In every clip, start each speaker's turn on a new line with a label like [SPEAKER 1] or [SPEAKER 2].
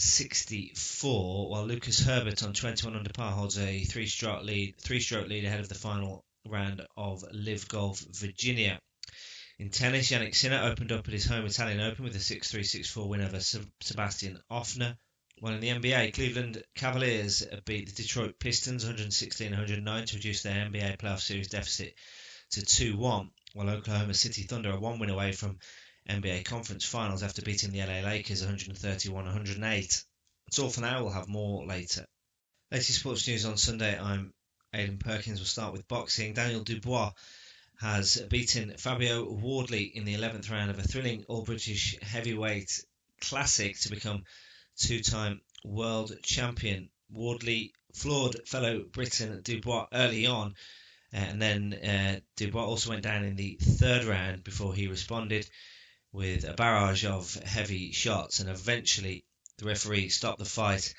[SPEAKER 1] 64, while Lucas Herbert on 21 under par holds a three-stroke lead ahead of the final round of Live Golf Virginia. In tennis, Jannik Sinner opened up at his home Italian Open with a 6-3, 6-4 win over Sebastian Offner. While in the NBA, Cleveland Cavaliers beat the Detroit Pistons 116-109 to reduce their NBA playoff series deficit to 2-1, while Oklahoma City Thunder are one win away from NBA Conference Finals after beating the LA Lakers 131-108. That's all for now. We'll have more later. Latest sports news on Sunday. I'm Aidan Perkins. We'll start with boxing. Daniel Dubois has beaten Fabio Wardley in the 11th round of a thrilling All-British heavyweight classic to become two-time world champion. Wardley floored fellow Briton Dubois early on, and then Dubois also went down in the third round before he responded with a barrage of heavy shots, and eventually the referee stopped the fight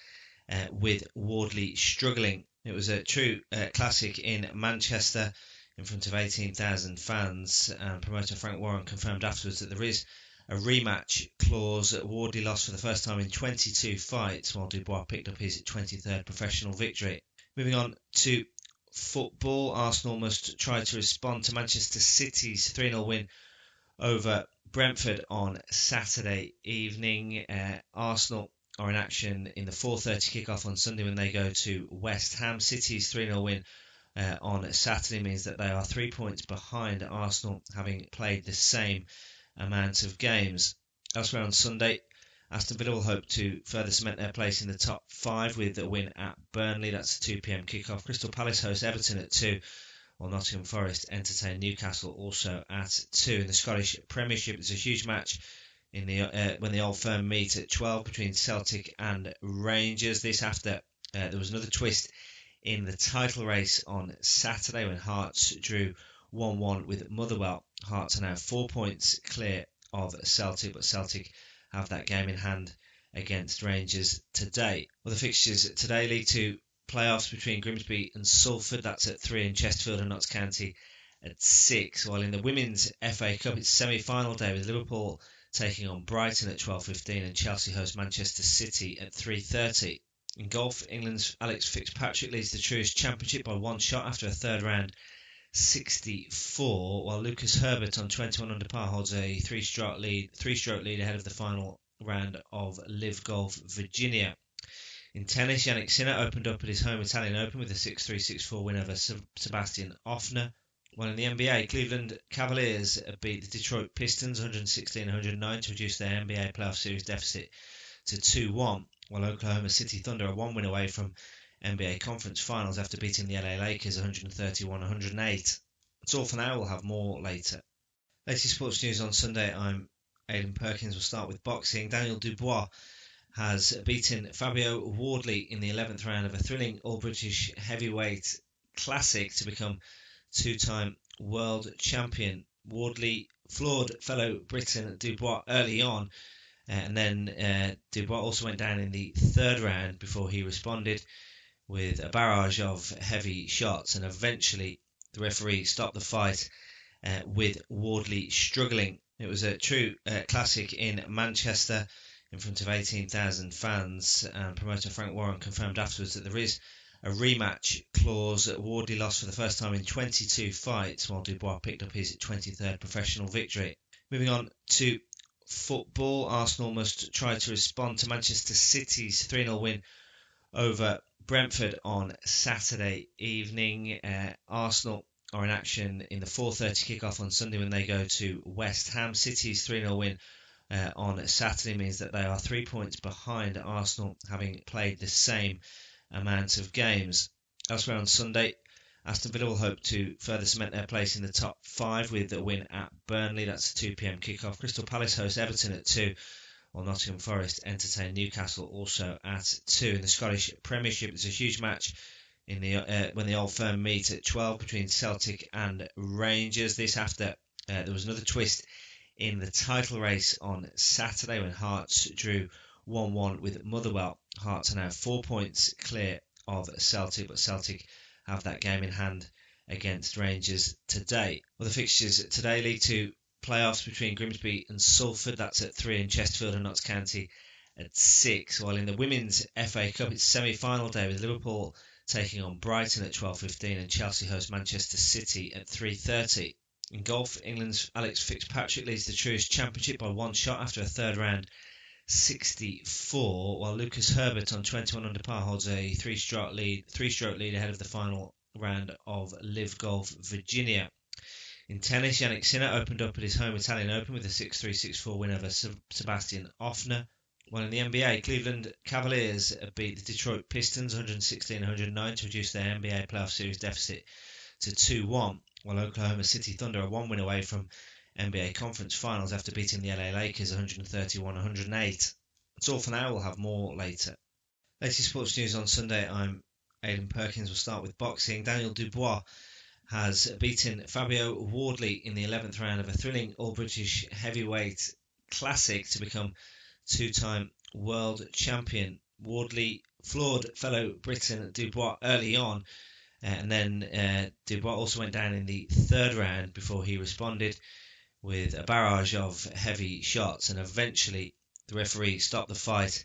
[SPEAKER 1] with Wardley struggling. It was a true classic in Manchester in front of 18,000 fans, and promoter Frank Warren confirmed afterwards that there is a rematch clause. Wardley lost for the first time in 22 fights, while Dubois picked up his 23rd professional victory. Moving on to football, Arsenal must try to respond to Manchester City's 3-0 win over Brentford on Saturday evening. Arsenal are in action in the 4:30 kickoff on Sunday when they go to West Ham. City's 3-0 win on Saturday means that they are 3 points behind Arsenal, having played the same amount of games. Elsewhere on Sunday, Aston Villa will hope to further cement their place in the top 5 with a win at Burnley. That's a 2 p.m. kickoff. Crystal Palace host Everton at 2, while Nottingham Forest entertain Newcastle also at 2. In the Scottish Premiership, it's a huge match in the when the Old Firm meet at 12 between Celtic and Rangers. This after there was another twist in the title race on Saturday when Hearts drew 1-1 with Motherwell. Hearts are now 4 points clear of Celtic, but Celtic have that game in hand against Rangers today. Well, the fixtures today: League 2 playoffs between Grimsby and Salford, that's at 3, and Chesterfield and Notts County at 6. While in the Women's FA Cup, it's semi-final day with Liverpool taking on Brighton at 12:15 and Chelsea host Manchester City at 3:30. In golf, England's Alex Fitzpatrick leads the Truist Championship by one shot after a third round 64, while Lucas Herbert on 21 under par holds a three-stroke lead ahead of the final round of Live Golf Virginia. In tennis, Jannik Sinner opened up at his home Italian Open with a 6-3, 6-4 win over Sebastian Offner. While in the NBA, Cleveland Cavaliers beat the Detroit Pistons 116-109 to reduce their NBA playoff series deficit to 2-1, while Oklahoma City Thunder are one win away from NBA Conference Finals after beating the LA Lakers 131-108. That's all for now. We'll have more later. Latest sports news on Sunday. I'm Aidan Perkins. We'll start with boxing. Daniel Dubois has beaten Fabio Wardley in the 11th round of a thrilling All-British heavyweight classic to become two-time world champion. Wardley floored fellow Briton Dubois early on, and then Dubois also went down in the third round before he responded with a barrage of heavy shots, and eventually the referee stopped the fight with Wardley struggling. It was a true classic in Manchester in front of 18,000 fans, and promoter Frank Warren confirmed afterwards that there is a rematch clause. Wardley lost for the first time in 22 fights, while Dubois picked up his 23rd professional victory. Moving on to football, Arsenal must try to respond to Manchester City's 3-0 win over Brentford on Saturday evening. Arsenal are in action in the 4:30 kickoff on Sunday when they go to West Ham. City's 3-0 win on Saturday means that they are 3 points behind Arsenal, having played the same amount of games. Elsewhere on Sunday, Aston Villa will hope to further cement their place in the top 5 with a win at Burnley. That's a 2 p.m. kickoff. Crystal Palace host Everton at 2, while Nottingham Forest entertain Newcastle also at 2. In the Scottish Premiership, it's a huge match in the when the Old Firm meet at 12 between Celtic and Rangers. This after there was another twist in the title race on Saturday when Hearts drew 1-1 with Motherwell. Hearts are now 4 points clear of Celtic, but Celtic have that game in hand against Rangers today. Well, the fixtures today: League 2 playoffs between Grimsby and Salford, that's at 3, and Chesterfield and Notts County at 6. While in the Women's FA Cup, it's semi-final day with Liverpool taking on Brighton at 12:15 and Chelsea host Manchester City at 3:30. In golf, England's Alex Fitzpatrick leads the Truist Championship by one shot after a third round 64, while Lucas Herbert on 21 under par holds a three-stroke lead ahead of the final round of Live Golf Virginia. In tennis, Jannik Sinner opened up at his home Italian Open with a 6-3, 6-4 win over Sebastian Offner. While in the NBA, Cleveland Cavaliers beat the Detroit Pistons 116-109 to reduce their NBA playoff series deficit to 2-1, while Oklahoma City Thunder are one win away from NBA Conference Finals after beating the LA Lakers 131-108. That's all for now. We'll have more later. Latest sports news on Sunday. I'm Aidan Perkins. We'll start with boxing. Daniel Dubois has beaten Fabio Wardley in the 11th round of a thrilling All-British Heavyweight Classic to become two-time world champion. Wardley floored fellow Briton Dubois early on, and then Dubois also went down in the third round before he responded with a barrage of heavy shots, and eventually the referee stopped the fight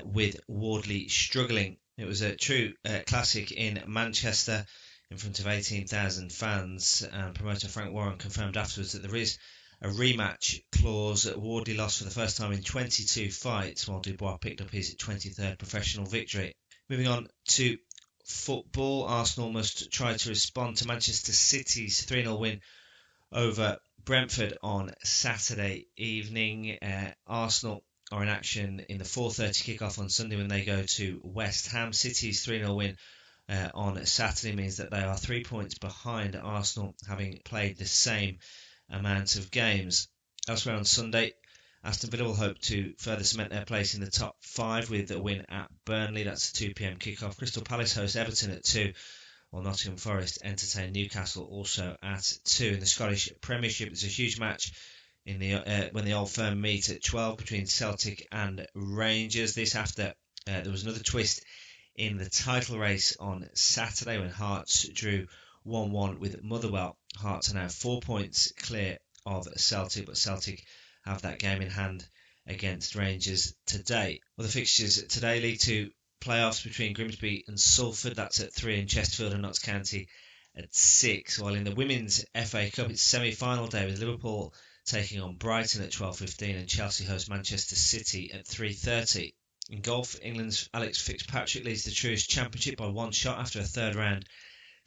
[SPEAKER 1] with Wardley struggling. It was a true classic in Manchester in front of 18,000 fans, and promoter Frank Warren confirmed afterwards that there is a rematch clause. Wardley lost for the first time in 22 fights, while Dubois picked up his 23rd professional victory. Moving on to football, Arsenal must try to respond to Manchester City's 3-0 win over Brentford on Saturday evening. Arsenal are in action in the 4:30 kickoff on Sunday when they go to West Ham. City's 3-0 win on Saturday means that they are 3 points behind Arsenal, having played the same amount of games. Elsewhere on Sunday, Aston Villa will hope to further cement their place in the top 5 with a win at Burnley. That's a 2 p.m. kickoff. Crystal Palace host Everton at 2, while Nottingham Forest entertain Newcastle also at 2. In the Scottish Premiership, it's a huge match in the when the Old Firm meet at 12 between Celtic and Rangers. This after there was another twist in the title race on Saturday when Hearts drew 1-1 with Motherwell. Hearts are now 4 points clear of Celtic, but Celtic have that game in hand against Rangers today. Well, the fixtures today: League 2 playoffs between Grimsby and Salford, that's at 3, and Chesterfield and Notts County at 6. While in the Women's FA Cup, it's semi-final day with Liverpool taking on Brighton at 12:15 and Chelsea host Manchester City at 3:30. In golf, England's Alex Fitzpatrick leads the Truist Championship by one shot after a third round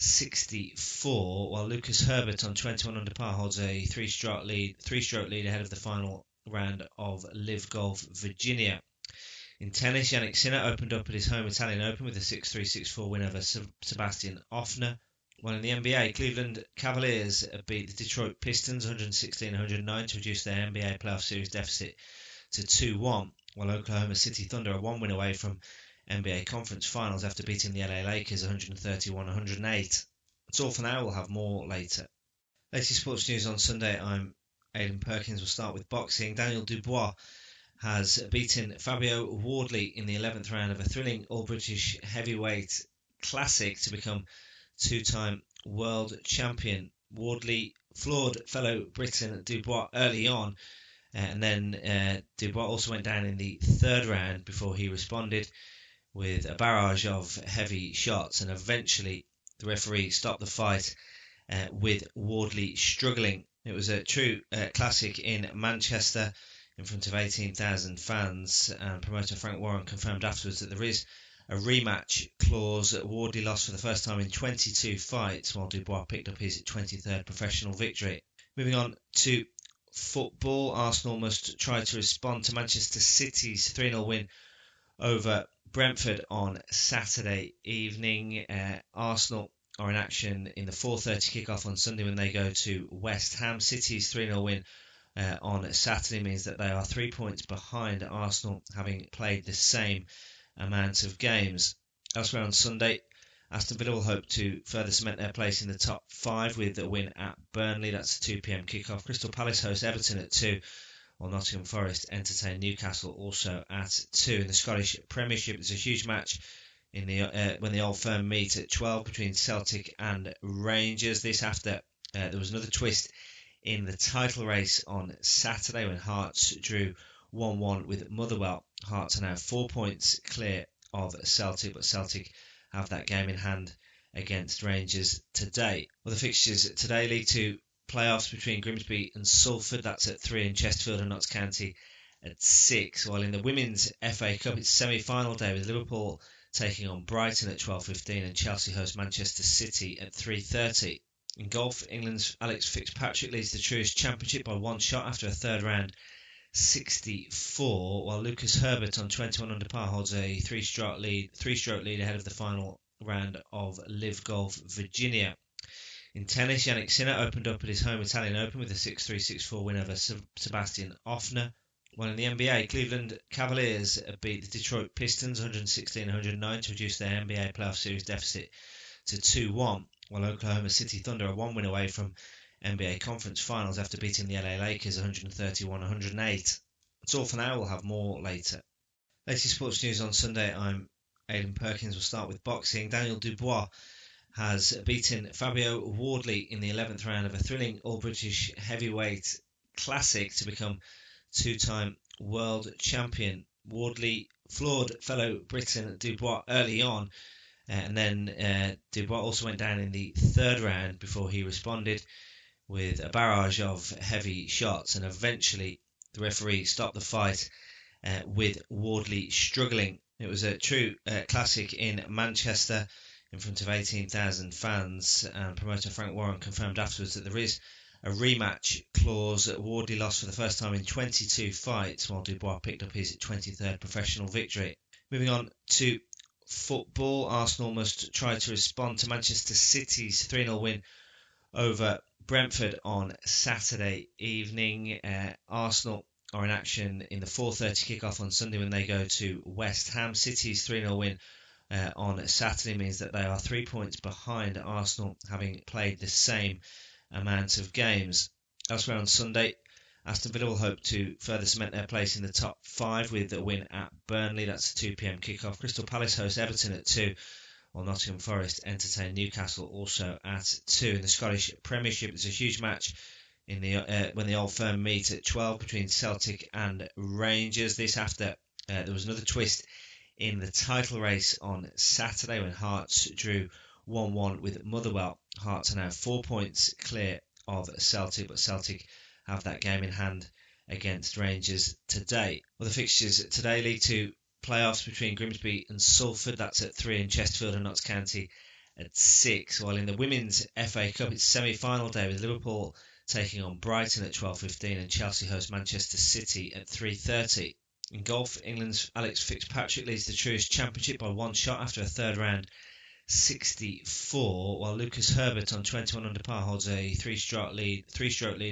[SPEAKER 1] 64, while Lucas Herbert on 21 under par holds a three-stroke lead ahead of the final round of Live Golf Virginia. In tennis, Jannik Sinner opened up at his home Italian Open with a 6-3, 6-4 win over Sebastian Offner. While in the NBA, Cleveland Cavaliers beat the Detroit Pistons 116-109 to reduce their NBA playoff series deficit to 2-1, while Oklahoma City Thunder are one win away from NBA Conference Finals after beating the LA Lakers 131-108. That's all for now. We'll have more later. Latest sports news on Sunday. I'm Aidan Perkins. We'll start with boxing. Daniel Dubois has beaten Fabio Wardley in the 11th round of a thrilling All-British Heavyweight Classic to become two-time world champion. Wardley floored fellow Briton Dubois early on, and then Dubois also went down in the third round before he responded with a barrage of heavy shots, and eventually the referee stopped the fight with Wardley struggling. It was a true classic in Manchester in front of 18,000 fans, and promoter Frank Warren confirmed afterwards that there is a rematch clause. Wardley lost for the first time in 22 fights, while Dubois picked up his 23rd professional victory. Moving on to football, Arsenal must try to respond to Manchester City's 3-0 win over Brentford on Saturday evening. Arsenal are in action in the 4:30 kickoff on Sunday when they go to West Ham. City's 3-0 win on Saturday means that they are 3 points behind Arsenal, having played the same amount of games. Elsewhere on Sunday, Aston Villa will hope to further cement their place in the top 5 with a win at Burnley. That's a 2 p.m. kickoff. Crystal Palace host Everton at 2, while Nottingham Forest entertain Newcastle also at 2. In the Scottish Premiership, it's a huge match in the when the Old Firm meet at 12 between Celtic and Rangers. This after there was another twist in the title race on Saturday when Hearts drew 1-1 with Motherwell. Hearts are now 4 points clear of Celtic, but Celtic have that game in hand against Rangers today. Well, the fixtures today: League 2 playoffs between Grimsby and Salford, that's at 3, and Chesterfield and Notts County at 6. While in the Women's FA Cup, it's semi-final day with Liverpool taking on Brighton at 12:15 and Chelsea host Manchester City at 3:30. In golf, England's Alex Fitzpatrick leads the Truist Championship by one shot after a third round 64, while Lucas Herbert on 21 under par holds a three-stroke lead ahead of the final round of Live Golf Virginia. In tennis, Jannik Sinner opened up at his home Italian Open with a 6-3, 6-4 win over Sebastian Offner. While in the NBA, Cleveland Cavaliers beat the Detroit Pistons 116-109 to reduce their NBA playoff series deficit to 2-1, while Oklahoma City Thunder are one win away from NBA Conference Finals after beating the LA Lakers 131-108. That's all for now. We'll have more later. Latest sports news on Sunday. I'm Aidan Perkins. We'll start with boxing. Daniel Dubois has beaten Fabio Wardley in the 11th round of a thrilling All-British Heavyweight Classic to become two-time world champion. Wardley floored fellow Briton Dubois early on, and then Dubois also went down in the third round before he responded with a barrage of heavy shots, and eventually the referee stopped the fight with Wardley struggling. It was a true classic in Manchester in front of 18,000 fans, and promoter Frank Warren confirmed afterwards that there is a rematch clause. Wardley lost for the first time in 22 fights, while Dubois picked up his 23rd professional victory. Moving on to football, Arsenal must try to respond to Manchester City's 3-0 win over Brentford on Saturday evening. Arsenal are in action in the 4:30 kickoff on Sunday when they go to West Ham. City's 3-0 win on Saturday means that they are 3 points behind Arsenal, having played the same amount of games. Elsewhere on Sunday, Aston Villa will hope to further cement their place in the top 5 with a win at Burnley. That's a 2 p.m. kickoff. Crystal Palace host Everton at 2, while Nottingham Forest entertain Newcastle also at 2. In the Scottish Premiership, it's a huge match in the when the Old Firm meet at 12 between Celtic and Rangers. This after there was another twist in the title race on Saturday when Hearts drew 1-1 with Motherwell. Hearts are now 4 points clear of Celtic, but Celtic have that game in hand against Rangers today. Well, the fixtures today: League 2 playoffs between Grimsby and Salford, that's at 3, and Chesterfield and Notts County at 6. While in the Women's FA Cup, it's semi-final day with Liverpool taking on Brighton at 12:15 and Chelsea host Manchester City at 3:30. In golf, England's Alex Fitzpatrick leads the Truist Championship by one shot after a third round 64, while Lucas Herbert on 21 under par holds a three-stroke lead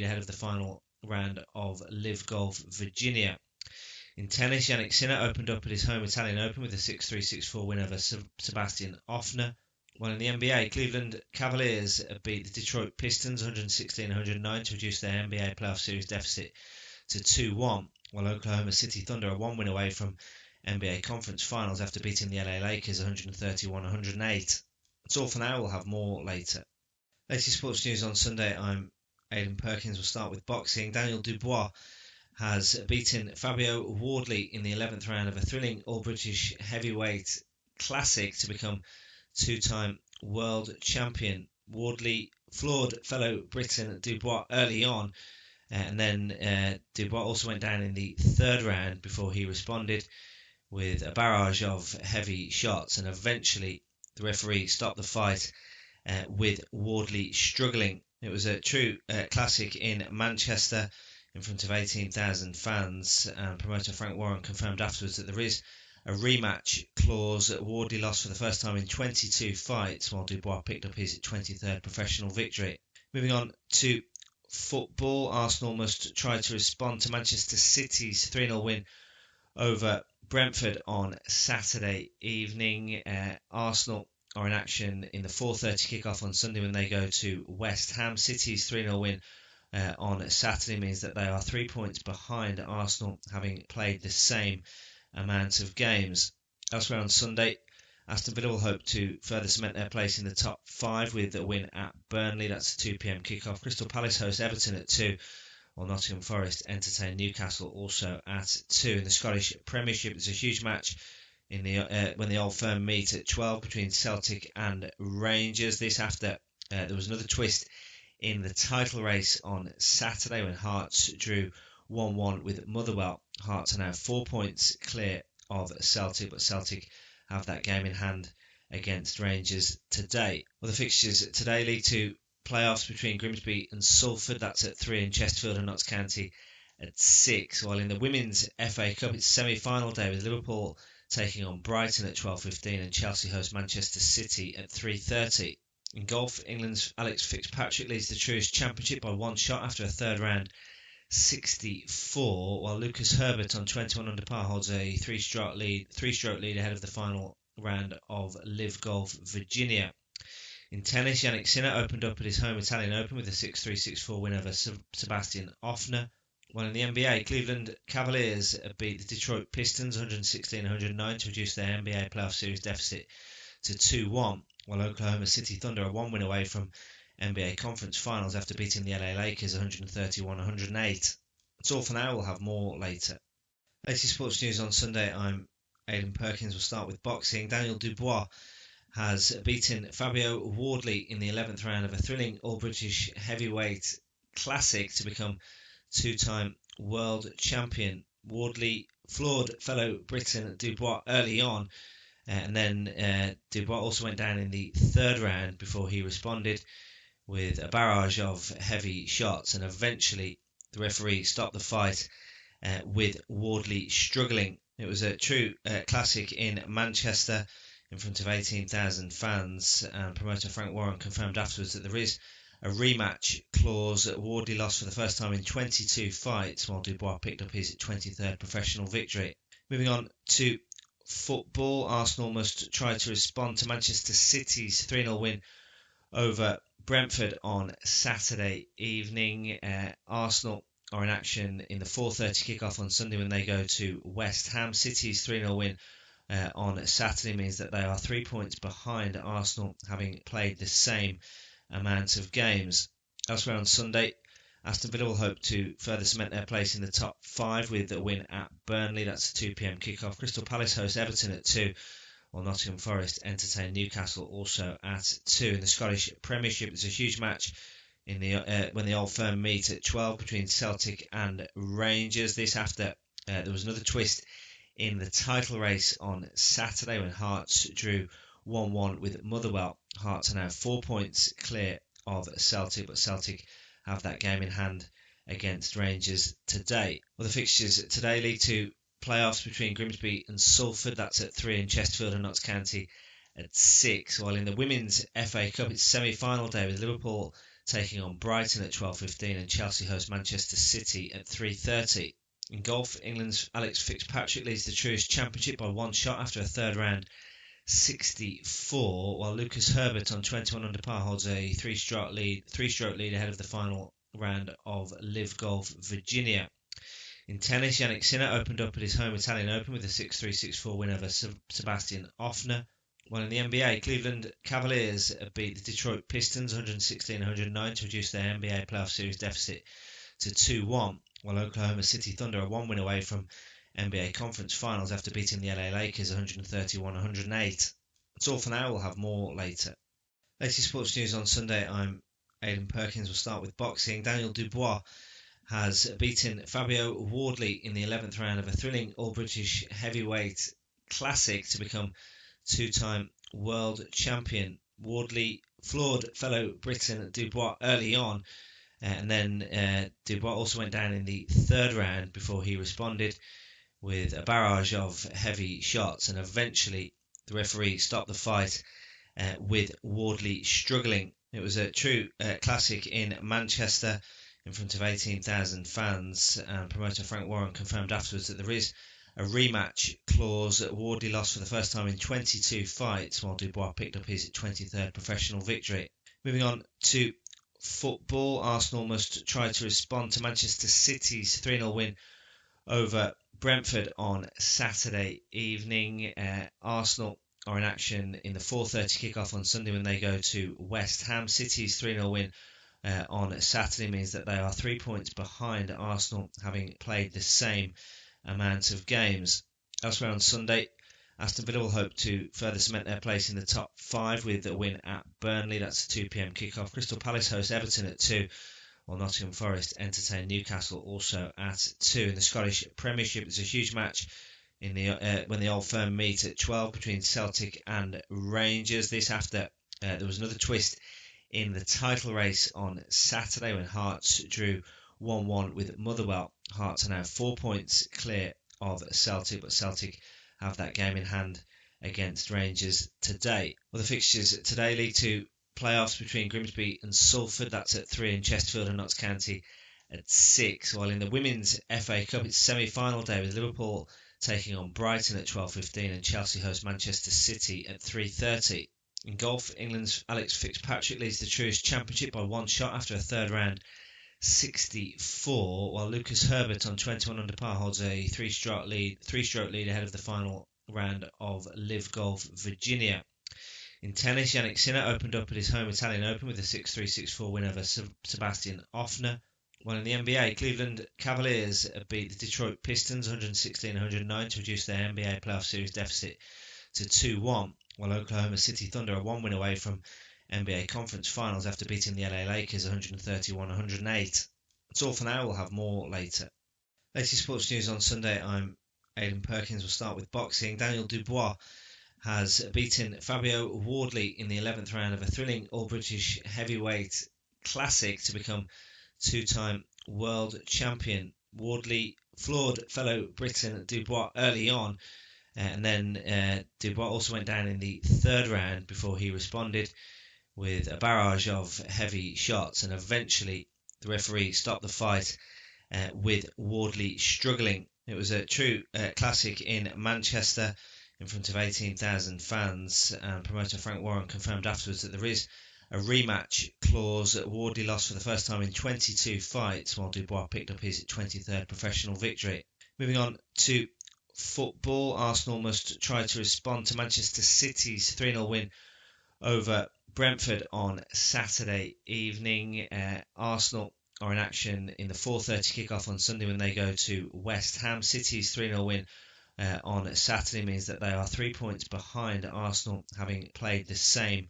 [SPEAKER 1] ahead of the final round of Live Golf Virginia. In tennis, Jannik Sinner opened up at his home Italian Open with a 6-3, 6-4 win over Sebastian Offner. While in the NBA, Cleveland Cavaliers beat the Detroit Pistons 116-109 to reduce their NBA playoff series deficit to 2-1, while Oklahoma City Thunder are one win away from NBA Conference Finals after beating the LA Lakers 131-108. That's all for now. We'll have more later. Latest sports news on Sunday. I'm Aidan Perkins. We'll start with boxing. Daniel Dubois has beaten Fabio Wardley in the 11th round of a thrilling All-British Heavyweight Classic to become two-time world champion. Wardley floored fellow Briton Dubois early on, and then Dubois also went down in the third round before he responded with a barrage of heavy shots, and eventually the referee stopped the fight with Wardley struggling. It was a true classic in Manchester in front of 18,000 fans, and promoter Frank Warren confirmed afterwards that there is a rematch clause. Wardley lost for the first time in 22 fights, while Dubois picked up his 23rd professional victory. Moving on to football, Arsenal must try to respond to Manchester City's 3-0 win over Brentford on Saturday evening. Arsenal are in action in the 4:30 kickoff on Sunday when they go to West Ham. City's 3-0 win on Saturday means that they are 3 points behind Arsenal, having played the same amount of games. Elsewhere on Sunday, Aston Villa will hope to further cement their place in the top 5 with a win at Burnley. That's a 2 p.m. kickoff. Crystal Palace host Everton at 2, while Nottingham Forest entertain Newcastle also at 2. In the Scottish Premiership, there's a huge match in the when the Old Firm meet at 12 between Celtic and Rangers. This after there was another twist in the title race on Saturday when Hearts drew 1-1 with Motherwell. Hearts are now 4 points clear of Celtic, but Celtic have that game in hand against Rangers today. Well, the fixtures today: League 2 playoffs between Grimsby and Salford, that's at 3, and Chesterfield and Notts County at 6. While in the Women's FA Cup, it's semi-final day with Liverpool taking on Brighton at 12:15 and Chelsea host Manchester City at 3:30. In golf, England's Alex Fitzpatrick leads the Truist Championship by one shot after a third round 64, while Lucas Herbert on 21 under par holds a three-stroke lead ahead of the final round of Live Golf Virginia. In tennis, Jannik Sinner opened up at his home Italian Open with a 6-3, 6-4 win over Sebastian Offner. While in the NBA, Cleveland Cavaliers beat the Detroit Pistons 116-109 to reduce their NBA playoff series deficit to 2-1, while Oklahoma City Thunder are one win away from NBA Conference Finals after beating the LA Lakers 131-108. That's all for now. We'll have more later. Latest sports news on Sunday. I'm Aidan Perkins. We'll start with boxing. Daniel Dubois has beaten Fabio Wardley in the 11th round of a thrilling All-British Heavyweight Classic to become two-time world champion. Wardley floored fellow Briton Dubois early on, and then Dubois also went down in the third round before he responded with a barrage of heavy shots, and eventually the referee stopped the fight with Wardley struggling. It was a true classic in Manchester in front of 18,000 fans, and promoter Frank Warren confirmed afterwards that there is a rematch clause. Wardley lost for the first time in 22 fights, while Dubois picked up his 23rd professional victory. Moving on to football, Arsenal must try to respond to Manchester City's 3-0 win over Brentford on Saturday evening. Arsenal are in action in the 4:30 kickoff on Sunday when they go to West Ham. City's 3-0 win on Saturday means that they are 3 points behind Arsenal, having played the same amount of games. Elsewhere on Sunday, Aston Villa will hope to further cement their place in the top 5 with a win at Burnley. That's a 2 p.m. kickoff. Crystal Palace host Everton at 2, while Nottingham Forest entertain Newcastle also at 2. In the Scottish Premiership, there's a huge match in the when the Old Firm meet at 12 between Celtic and Rangers. This after there was another twist in the title race on Saturday when Hearts drew 1-1 with Motherwell. Hearts are now 4 points clear of Celtic, but Celtic have that game in hand against Rangers today. Well, the fixtures today: League 2 playoffs between Grimsby and Salford, that's at 3, and Chesterfield and Notts County at 6. While in the Women's FA Cup, it's semi-final day with Liverpool taking on Brighton at 12:15 and Chelsea host Manchester City at 3:30. In golf, England's Alex Fitzpatrick leads the Truist Championship by one shot after a third round 64, while Lucas Herbert on 21 under par holds a three-stroke lead ahead of the final round of Live Golf Virginia. In tennis, Jannik Sinner opened up at his home Italian Open with a 6-3, 6-4 win over Sebastian Offner. While in the NBA, Cleveland Cavaliers beat the Detroit Pistons 116-109 to reduce their NBA playoff series deficit to 2-1, while Oklahoma City Thunder are one win away from NBA Conference Finals after beating the LA Lakers 131-108. That's all for now. We'll have more later. Latest sports news on Sunday. I'm Aidan Perkins. We'll start with boxing. Daniel Dubois has beaten Fabio Wardley in the 11th round of a thrilling All-British Heavyweight Classic to become two-time world champion. Wardley floored fellow Briton Dubois early on, and then Dubois also went down in the third round before he responded with a barrage of heavy shots, and eventually the referee stopped the fight with Wardley struggling. It was a true classic in Manchester in front of 18,000 fans, and promoter Frank Warren confirmed afterwards that there is a rematch clause. Wardley lost for the first time in 22 fights, while Dubois picked up his 23rd professional victory. Moving on to football, Arsenal must try to respond to Manchester City's 3-0 win over Brentford on Saturday evening. Arsenal are in action in the 4:30 kickoff on Sunday when they go to West Ham. City's 3-0 win on Saturday means that they are 3 points behind Arsenal, having played the same amount of games. Elsewhere on Sunday, Aston Villa will hope to further cement their place in the top 5 with a win at Burnley. That's a 2 p.m. kickoff. Crystal Palace host Everton at 2, while Nottingham Forest entertain Newcastle also at 2. In the Scottish Premiership, it's a huge match in the when the Old Firm meet at 12 between Celtic and Rangers. This after there was another twist in the title race on Saturday when Hearts drew 1-1 with Motherwell. Hearts are now 4 points clear of Celtic, but Celtic have that game in hand against Rangers today. Well, the fixtures today: League 2 playoffs between Grimsby and Salford, that's at 3, and Chesterfield and Notts County at 6. While in the Women's FA Cup, it's semi-final day with Liverpool taking on Brighton at 12:15 and Chelsea host Manchester City at 3:30. In golf, England's Alex Fitzpatrick leads the Truist Championship by one shot after a third round 64, while Lucas Herbert on 21 under par holds a three-stroke lead ahead of the final round of Live Golf Virginia. In tennis, Jannik Sinner opened up at his home Italian Open with a 6-3, 6-4 win over Sebastian Offner. While in the NBA, Cleveland Cavaliers beat the Detroit Pistons 116-109 to reduce their NBA playoff series deficit to 2-1, while Oklahoma City Thunder are one win away from NBA Conference Finals after beating the LA Lakers 131-108. That's all for now. We'll have more later. Latest sports news on Sunday. I'm Aidan Perkins. We'll start with boxing. Daniel Dubois has beaten Fabio Wardley in the 11th round of a thrilling All-British Heavyweight Classic to become two-time world champion. Wardley floored fellow Briton Dubois early on, and then Dubois also went down in the third round before he responded with a barrage of heavy shots, and eventually the referee stopped the fight with Wardley struggling. It was a true classic in Manchester in front of 18,000 fans, and promoter Frank Warren confirmed afterwards that there is a rematch clause. Wardley lost for the first time in 22 fights, while Dubois picked up his 23rd professional victory. Moving on to football, Arsenal must try to respond to Manchester City's 3-0 win over Brentford on Saturday evening. Arsenal are in action in the 4:30 kickoff on Sunday when they go to West Ham. City's 3-0 win on Saturday means that they are 3 points behind Arsenal, having played the same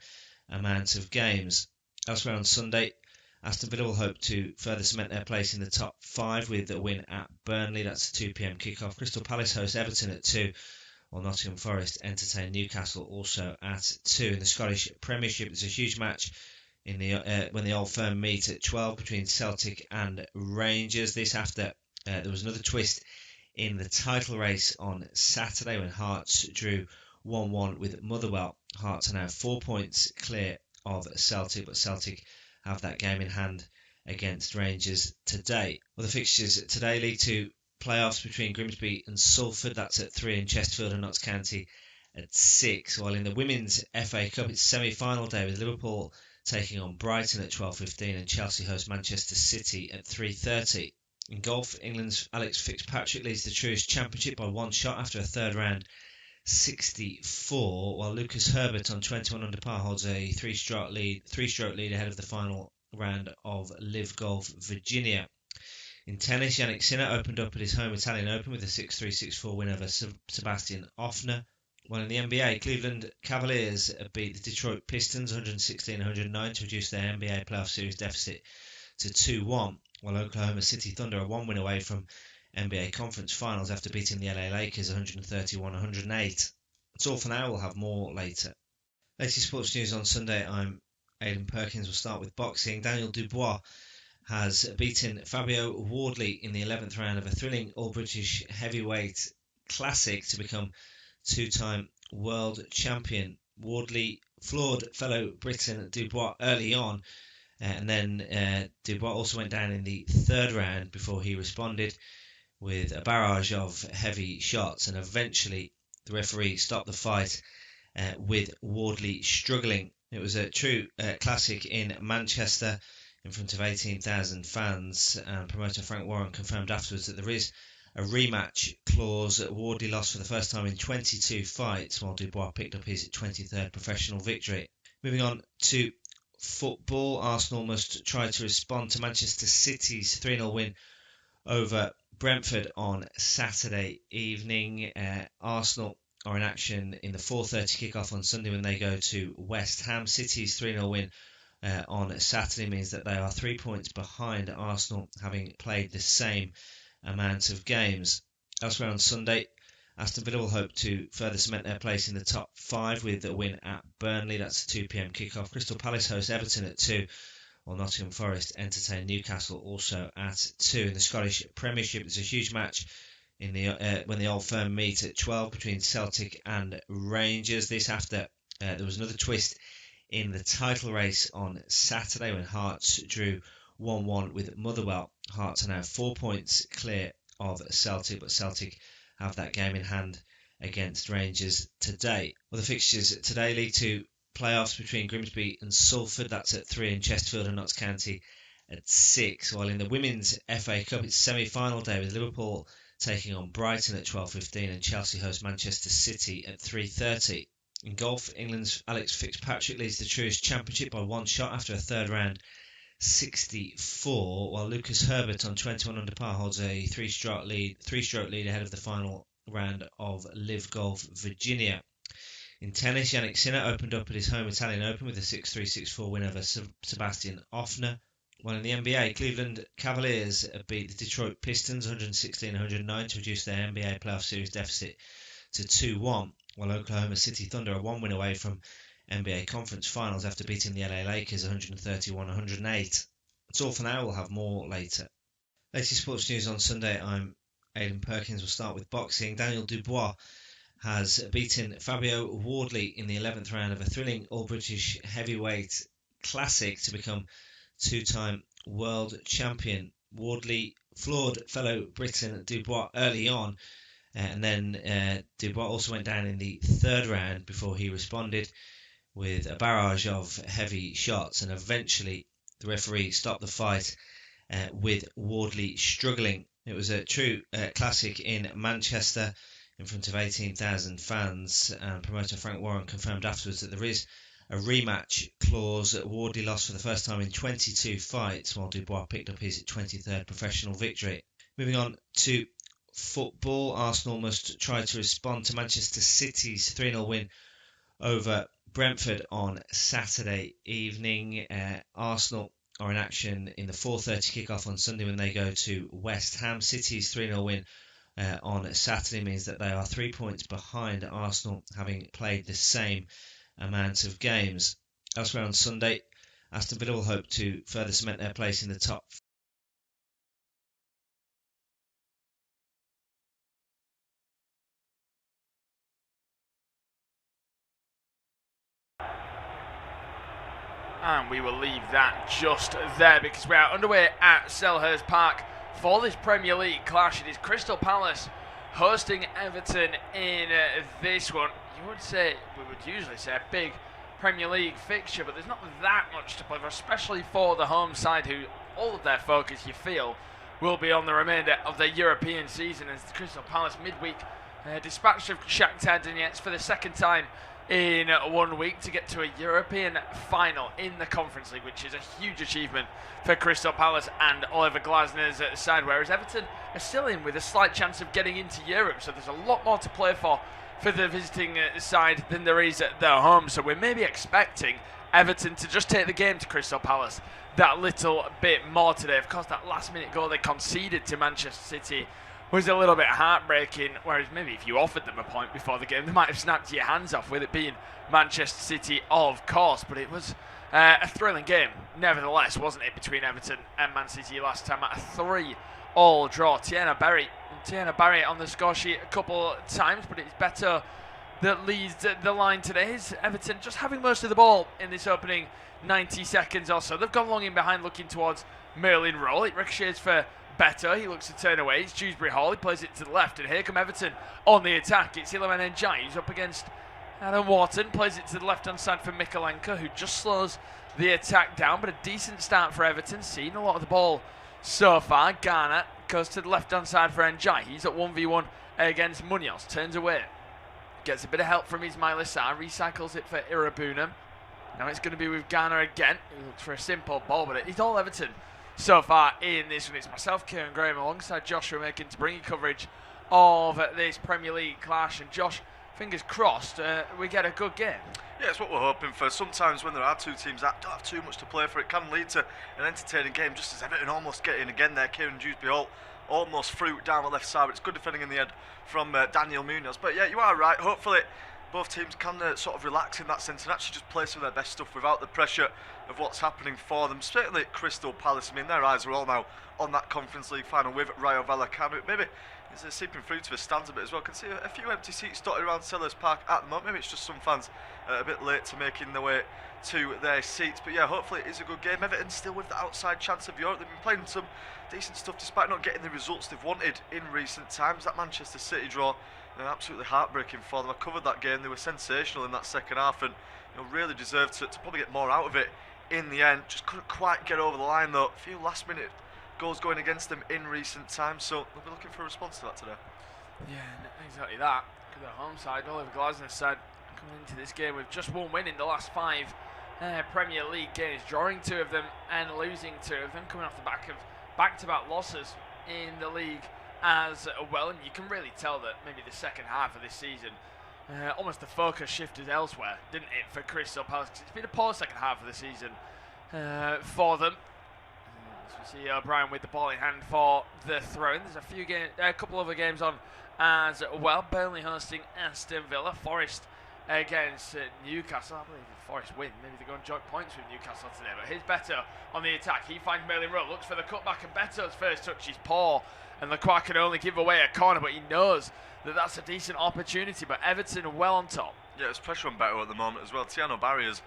[SPEAKER 1] amount of games. Elsewhere on Sunday, Aston Villa will hope to further cement their place in the top 5 with a win at Burnley. That's a 2 p.m. kickoff. Crystal Palace host Everton at 2, while Nottingham Forest entertain Newcastle also at 2. In the Scottish Premiership, it's a huge match in the when the Old Firm meet at 12 between Celtic and Rangers. This after there was another twist in the title race on Saturday when Hearts drew 1-1 with Motherwell. Hearts are now 4 points clear of Celtic, but Celtic have that game in hand against Rangers today. Well, the fixtures today: League 2 playoffs between Grimsby and Salford, that's at 3, and Chesterfield and Notts County at 6. While in the Women's FA Cup, it's semi-final day with Liverpool taking on Brighton at 12:15 and Chelsea host Manchester City at 3:30. In golf, England's Alex Fitzpatrick leads the Truist Championship by one shot after a third round 64, while Lucas Herbert on 21 under par holds a three-stroke lead ahead of the final round of Live Golf Virginia. In tennis, Jannik Sinner opened up at his home Italian Open with a 6-3, 6-4 win over Sebastian Offner. While in the NBA, Cleveland Cavaliers beat the Detroit Pistons 116-109 to reduce their NBA playoff series deficit to 2-1, while Oklahoma City Thunder are one win away from NBA Conference Finals after beating the LA Lakers 131-108. That's all for now. We'll have more later. Latest sports news on Sunday. I'm Aidan Perkins. We'll start with boxing. Daniel Dubois has beaten Fabio Wardley in the 11th round of a thrilling All-British Heavyweight Classic to become two-time world champion. Wardley floored fellow Briton Dubois early on, and then Dubois also went down in the third round before he responded with a barrage of heavy shots, and eventually the referee stopped the fight with Wardley struggling. It was a true classic in Manchester in front of 18,000 fans, and promoter Frank Warren confirmed afterwards that there is a rematch clause. Wardley lost for the first time in 22 fights, while Dubois picked up his 23rd professional victory. Moving on to football, Arsenal must try to respond to Manchester City's 3-0 win over Brentford on Saturday evening. Arsenal are in action in the 4:30 kickoff on Sunday when they go to West Ham. City's 3-0 win on Saturday means that they are 3 points behind Arsenal, having played the same amount of games. Elsewhere on Sunday, Aston Villa will hope to further cement their place in the top 5 with a win at Burnley. That's a 2 p.m. kickoff. Crystal Palace host Everton at 2, while Nottingham Forest entertain Newcastle also at 2. In the Scottish Premiership, there's a huge match in the when the Old Firm meet at 12 between Celtic and Rangers. This after there was another twist in the title race on Saturday when Hearts drew 1-1 with Motherwell. Hearts are now 4 points clear of Celtic, but Celtic have that game in hand against Rangers today. Well, the fixtures today: League 2 playoffs between Grimsby and Salford, that's at 3, and Chesterfield and Notts County at 6. While in the Women's FA Cup, it's semi-final day with Liverpool taking on Brighton at 12:15 and Chelsea host Manchester City at 3:30. In golf, England's Alex Fitzpatrick leads the Truist Championship by 1 shot after a third round 64, while Lucas Herbert on 21 under par holds a three-stroke lead ahead of the final round of Live Golf Virginia. In tennis, Jannik Sinner opened up at his home Italian Open with a 6-3, 6-4 win over Sebastian Offner. While in the NBA, Cleveland Cavaliers beat the Detroit Pistons 116-109 to reduce their NBA playoff series deficit to 2-1, while Oklahoma City Thunder are 1 win away from NBA Conference Finals after beating the LA Lakers 131-108. That's all for now. We'll have more later. Latest sports news on Sunday. I'm Aidan Perkins. We'll start with boxing. Daniel Dubois has beaten Fabio Wardley in the 11th round of a thrilling All-British Heavyweight Classic to become two-time world champion. Wardley floored fellow Briton Dubois early on, and then Dubois also went down in the third round before he responded with a barrage of heavy shots, and eventually the referee stopped the fight with Wardley struggling. It was a true classic in Manchester in front of 18,000 fans, and promoter Frank Warren confirmed afterwards that there is a rematch clause. Wardley lost for the first time in 22 fights, while Dubois picked up his 23rd professional victory. Moving on to football, Arsenal must try to respond to Manchester City's 3-0 win over Brentford on Saturday evening. Arsenal are in action in the 4:30 kickoff on Sunday when they go to West Ham. City's 3-0 win on Saturday means that they are 3 points behind Arsenal, having played the same amount of games. Elsewhere on Sunday, Aston Villa will hope to further cement their place in the top
[SPEAKER 2] And we will leave that just there because we are underway at Selhurst Park for this Premier League clash. It is Crystal Palace hosting Everton in this one. We would usually say a big Premier League fixture, but there's not that much to play for, especially for the home side, who all of their focus, you feel, will be on the remainder of the European season, as Crystal Palace midweek dispatched of Shakhtar Donetsk for the second time in 1 week to get to a European final in the Conference League, which is a huge achievement for Crystal Palace and Oliver Glasner's side, whereas Everton are still in with a slight chance of getting into Europe, so there's a lot more to play for the visiting side than there is at their home. So we're maybe expecting Everton to just take the game to Crystal Palace that little bit more today. Of course, that last minute goal they conceded to Manchester City was a little bit heartbreaking, whereas maybe if you offered them a point before the game, they might have snapped your hands off, with it being Manchester City, of course. But it was a thrilling game, nevertheless, wasn't it, between Everton and Man City last time at a 3-3 draw. Tierney Barry on the score sheet a couple times, but it's better that leads the line today. Is Everton just having most of the ball in this opening 90 seconds or so. They've gone long in behind, looking towards Merlin Roll. It ricochets for Better. He looks to turn away. It's Dewsbury Hall. He plays it to the left, and here come Everton on the attack. It's Iliman Ndiaye. He's up against Adam Wharton. Plays it to the left-hand side for Mikolenko, who just slows the attack down, but a decent start for Everton. Seen a lot of the ball so far. Garner goes to the left-hand side for Ndiaye. He's at 1v1 against Munoz. Turns away. Gets a bit of help from Ismail Assar. Recycles it for Irabunam. Now it's going to be with Garner again. He looks for a simple ball, but it's all Everton so far in this one. It's myself, Kieran Graham, alongside Joshua Makin to bring you coverage of this Premier League clash. And Josh, fingers crossed, we get a good game.
[SPEAKER 3] Yeah, it's what we're hoping for. Sometimes when there are two teams that don't have too much to play for, it can lead to an entertaining game, just as Everton almost get in again there. Kieran Dewsbury almost threw down the left side, but it's good defending in the end from Daniel Munoz. But yeah, you are right. Hopefully both teams can sort of relax in that sense and actually just play some of their best stuff without the pressure of what's happening for them. Certainly at Crystal Palace, I mean, their eyes are all now on that Conference League final with Rayo Vallecano. Maybe it's seeping through to the stands a bit as well. I can see a few empty seats dotted around Sellers Park at the moment. Maybe it's just some fans a bit late to making their way to their seats. But yeah, hopefully it is a good game. Everton still with the outside chance of Europe. They've been playing some decent stuff despite not getting the results they've wanted in recent times. That Manchester City draw, absolutely heartbreaking for them. I covered that game. They were sensational in that second half and really deserved to probably get more out of it in the end. Just couldn't quite get over the line though. A few last minute goals going against them in recent times, so they'll be looking for a response to that today.
[SPEAKER 2] Yeah, exactly that. The home side, Oliver Glasner's side, coming into this game with just one win in the last 5 Premier League games, drawing 2 of them and losing 2 of them, coming off the back of back-to-back losses in the league as well. And you can really tell that maybe the second half of this season, almost the focus shifted elsewhere, didn't it, for Crystal Palace? It's been a poor second half of the season for them. As we see O'Brien with the ball in hand for the throw-in. There's a couple other games on as well. Burnley hosting Aston Villa. Forest against Newcastle. I believe if Forest win, maybe they go on joint points with Newcastle today. But here's Beto on the attack. He finds Merlin Rowe, looks for the cutback, and Beto's first touch is poor. And Lacroix can only give away a corner, but he knows that that's a decent opportunity. But Everton are well on top.
[SPEAKER 3] Yeah, there's pressure on Beto at the moment as well. Tiano Barriers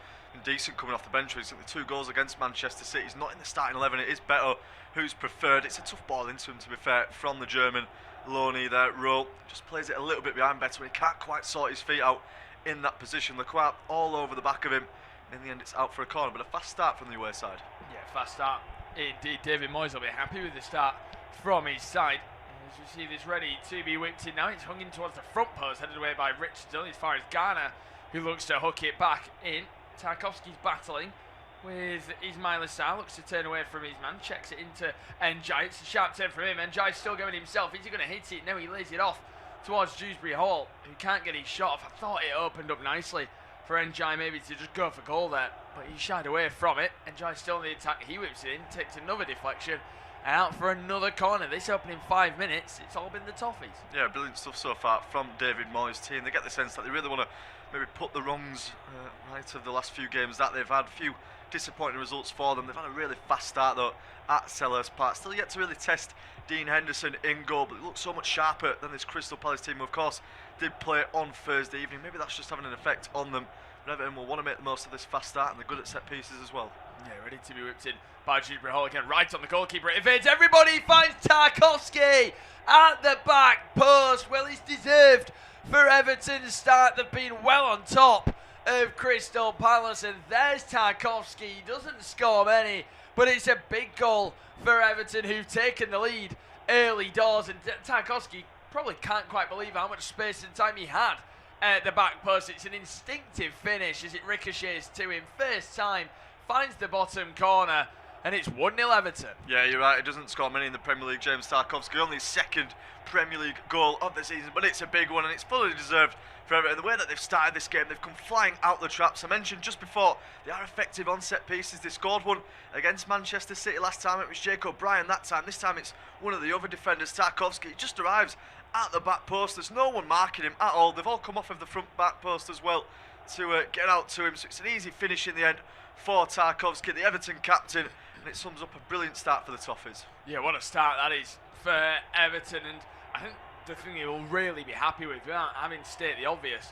[SPEAKER 3] decent coming off the bench recently. 2 goals against Manchester City. He's not in the starting 11. It is Beto who's preferred. It's a tough ball into him, to be fair, from the German loanee there. Rowe just plays it a little bit behind Beto. He can't quite sort his feet out in that position. Lacroix all over the back of him. In the end, it's out for a corner, but a fast start from the away side.
[SPEAKER 2] Yeah, fast start indeed. David Moyes will be happy with the start from his side. As you see this ready to be whipped in now, it's hung in towards the front post, headed away by Richardson as far as Garner, who looks to hook it back in. Tarkowski's battling with Ismail Assar, looks to turn away from his man, checks it into Njai. It's a sharp turn from him. Njai's still going himself. Is he going to hit it? No, he lays it off towards Dewsbury Hall, who can't get his shot off. I thought it opened up nicely for Njai maybe to just go for goal there, but he shied away from it. Njai's still on the attack. He whips it in, takes another deflection, and out for another corner. This opening 5 minutes, it's all been the Toffees.
[SPEAKER 3] Yeah, brilliant stuff so far from David Moyes' team. They get the sense that they really want to maybe put the wrongs right of the last few games that they've had. A few disappointing results for them. They've had a really fast start though at Sellers Park. Still yet to really test Dean Henderson in goal, but it looks so much sharper than this Crystal Palace team, who of course did play on Thursday evening. Maybe that's just having an effect on them. But Everton will want to make the most of this fast start, and they're good at set pieces as well.
[SPEAKER 2] Yeah, ready to be whipped in by Dewsbury Hall again, right on the goalkeeper. It evades everybody, finds Tarkowski at the back post. Well, it's deserved for Everton's start. They've been well on top of Crystal Palace, and there's Tarkowski. He doesn't score many, but it's a big goal for Everton, who've taken the lead early doors. And Tarkowski probably can't quite believe how much space and time he had at the back post. It's an instinctive finish as it ricochets to him. First time, finds the bottom corner, and it's 1-0 Everton.
[SPEAKER 3] Yeah, you're right. He doesn't score many in the Premier League, James Tarkowski. Only his 2nd Premier League goal of the season, but it's a big one, and it's fully deserved for Everton. The way that they've started this game, they've come flying out the traps. I mentioned just before, they are effective on set pieces. They scored one against Manchester City last time. It was Jake O'Brien that time. This time it's one of the other defenders, Tarkowski. He just arrives at the back post. There's no one marking him at all. They've all come off of the front back post as well to get out to him. So it's an easy finish in the end for Tarkowski, the Everton captain, and it sums up a brilliant start for the Toffees.
[SPEAKER 2] Yeah, what a start that is for Everton, and I think the thing he'll really be happy with, without having to state the obvious,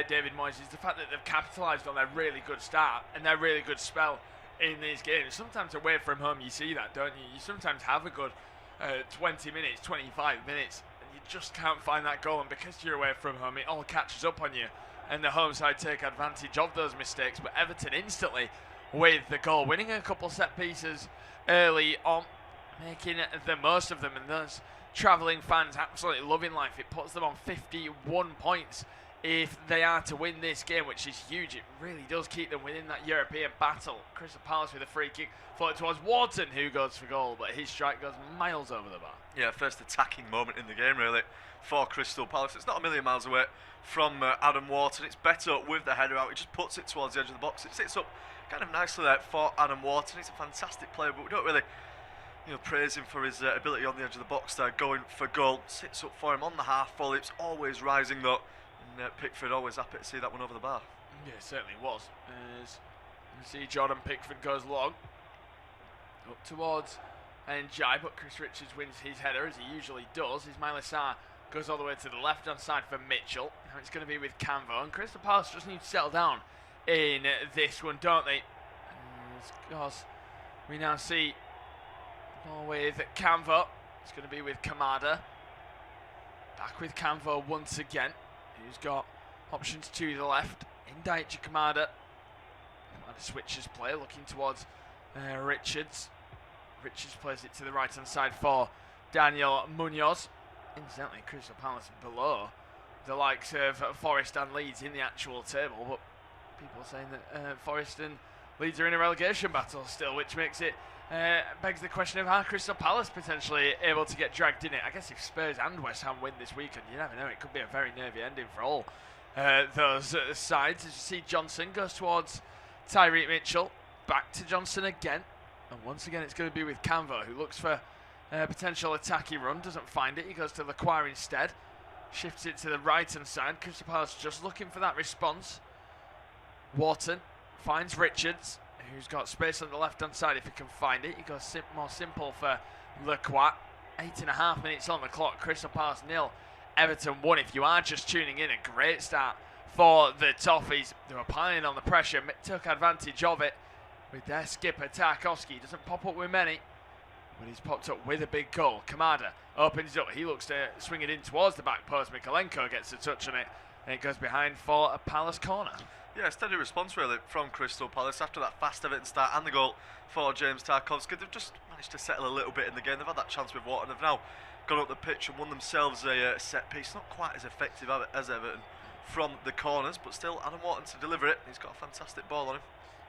[SPEAKER 2] David Moyes, is the fact that they've capitalised on their really good start and their really good spell in these games. Sometimes away from home you see that, don't you? You sometimes have a good 20 minutes, 25 minutes, and you just can't find that goal, and because you're away from home, it all catches up on you, and the home side take advantage of those mistakes. But Everton instantly with the goal, winning a couple set pieces early on, making the most of them, and those travelling fans absolutely loving life. It puts them on 51 points if they are to win this game, which is huge. It really does keep them within that European battle. Crystal Palace with a free kick, forward towards Wharton, who goes for goal, but his strike goes miles over the bar.
[SPEAKER 3] Yeah, first attacking moment in the game, really, for Crystal Palace. It's not a million miles away from Adam Wharton. It's better with the header out. He just puts it towards the edge of the box. It sits up kind of nicely there for Adam Wharton. He's a fantastic player, but we don't really praise him for his ability on the edge of the box there, going for goal. Sits up for him on the half volley. It's always rising, though. And Pickford always happy to see that one over the bar.
[SPEAKER 2] Yeah, it certainly was. As you see, Jordan Pickford goes long up towards Njai, but Chris Richards wins his header as he usually does. Ismail Assar goes all the way to the left-hand side for Mitchell. Now it's going to be with Canvo, and Crystal Palace just need to settle down in this one, don't they? Because we now see with Canvo. It's going to be with Kamada. Back with Canvo once again, who's got options to the left. In Daichi Kamada. Kamada switches play, looking towards Richards. Richards plays it to the right-hand side for Daniel Munoz. Incidentally, Crystal Palace below the likes of Forest and Leeds in the actual table, but people saying that Forest and Leeds are in a relegation battle still, which makes it begs the question of how Crystal Palace potentially able to get dragged in it. I guess if Spurs and West Ham win this weekend, you never know, it could be a very nervy ending for all those sides. As you see, Johnson goes towards Tyreek Mitchell, back to Johnson again, and once again it's going to be with Canvo, who looks for a potential attacky run, doesn't find it. He goes to Lacroix instead, shifts it to the right-hand side. Crystal Palace just looking for that response. Wharton finds Richards, who's got space on the left-hand side if he can find it. He goes more simple for Lacroix. 8.5 minutes on the clock. Crystal Palace 0, Everton 1. If you are just tuning in, a great start for the Toffees. They were piling on the pressure, took advantage of it with their skipper Tarkowski. Doesn't pop up with many, but he's popped up with a big goal. Kamada opens it up. He looks to swing it in towards the back post. Mikolenko gets a touch on it, and it goes behind for a Palace corner.
[SPEAKER 3] Yeah, steady response really from Crystal Palace after that fast Everton start and the goal for James Tarkowski. They've just managed to settle a little bit in the game. They've had that chance with Wharton. They've now gone up the pitch and won themselves a set piece. Not quite as effective as Everton from the corners, but still Adam Wharton to deliver it. He's got a fantastic ball on him.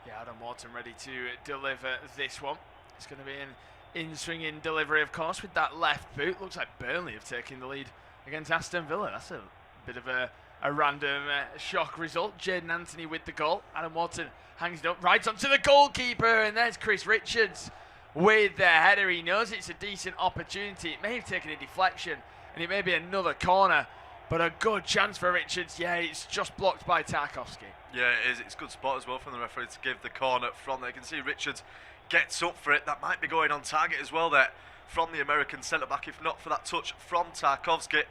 [SPEAKER 2] Yeah, Adam Wharton ready to deliver this one. It's going to be an in-swinging delivery, of course, with that left boot. Looks like Burnley have taken the lead against Aston Villa. That's a bit of a random shock result. Jaden Anthony with the goal. Adam Wharton hangs it up right onto the goalkeeper, and there's Chris Richards with the header. He knows it's a decent opportunity. It may have taken a deflection, and it may be another corner, but a good chance for Richards. Yeah, it's just blocked by Tarkowski.
[SPEAKER 3] Yeah, it is. It's good spot as well from the referee to give the corner from there. You can see Richards gets up for it. That might be going on target as well there from the American centre-back, if not for that touch from Tarkowski.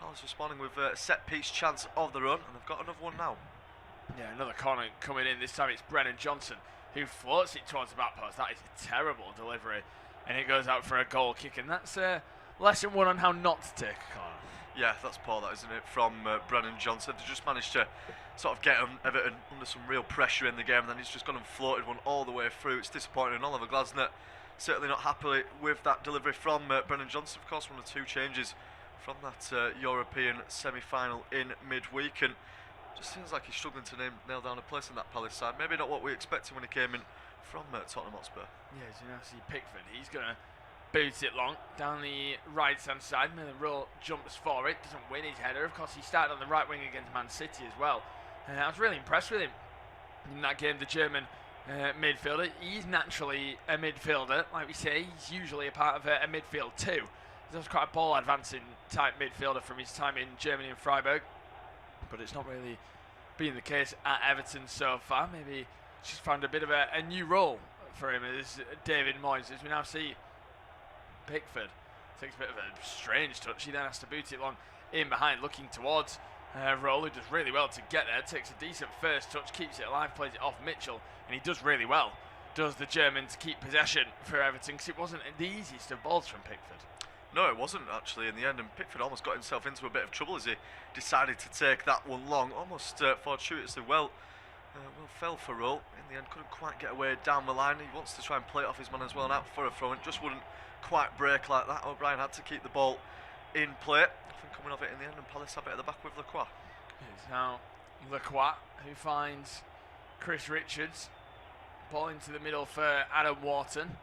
[SPEAKER 3] Palace responding with a set-piece chance of their own, and they've got another one now.
[SPEAKER 2] Yeah, another corner coming in. This time it's Brennan Johnson who floats it towards the back post. That is a terrible delivery, and it goes out for a goal kick, and that's lesson one on how not to take a corner.
[SPEAKER 3] Yeah, that's poor, that, isn't it, from Brennan Johnson. They just managed to sort of get Everton under some real pressure in the game, and then he's just gone and floated one all the way through. It's disappointing, and Oliver Glasner certainly not happy with that delivery from Brennan Johnson. Of course, one of the two changes from that European semi-final in midweek, and just seems like he's struggling to nail down a place in that Palace side. Maybe not what we expected when he came in from Tottenham Hotspur.
[SPEAKER 2] Yeah, as you now see Pickford, he's going to boot it long down the right-hand side. Millen jumps for it, doesn't win his header. Of course, he started on the right wing against Man City as well. I was really impressed with him in that game, the German midfielder. He's naturally a midfielder, like we say. He's usually a part of a midfield too. He's quite a ball advancing type midfielder from his time in Germany and Freiburg, but it's not really been the case at Everton so far. Maybe he's just found a bit of a new role for him as David Moyes. As we now see Pickford takes a bit of a strange touch. He then has to boot it long in behind, looking towards Roll, who does really well to get there. Takes a decent first touch, keeps it alive, plays it off Mitchell, and he does really well, does the German, to keep possession for Everton, because it wasn't the easiest of balls from Pickford.
[SPEAKER 3] No, it wasn't actually in the end, and Pickford almost got himself into a bit of trouble as he decided to take that one long, almost fortuitously well fell for Roll. In the end, couldn't quite get away down the line. He wants to try and play it off his man as well, and out for a throw, and just wouldn't quite break like that. O'Brien had to keep the ball in play. Nothing coming of it in the end, and Palace have it at the back with Lacroix.
[SPEAKER 2] It's now Lacroix who finds Chris Richards. Ball into the middle for Adam Wharton,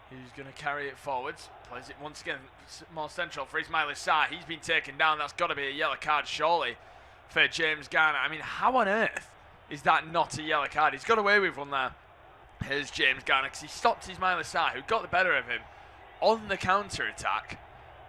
[SPEAKER 2] who's going to carry it forwards. Plays it once again more central for Ismail Issa. He's been taken down. That's got to be a yellow card surely for James Garner. I mean, how on earth is that not a yellow card? He's got away with one there. Here's James Garner because he stopped Ismail Issa, who got the better of him on the counter-attack.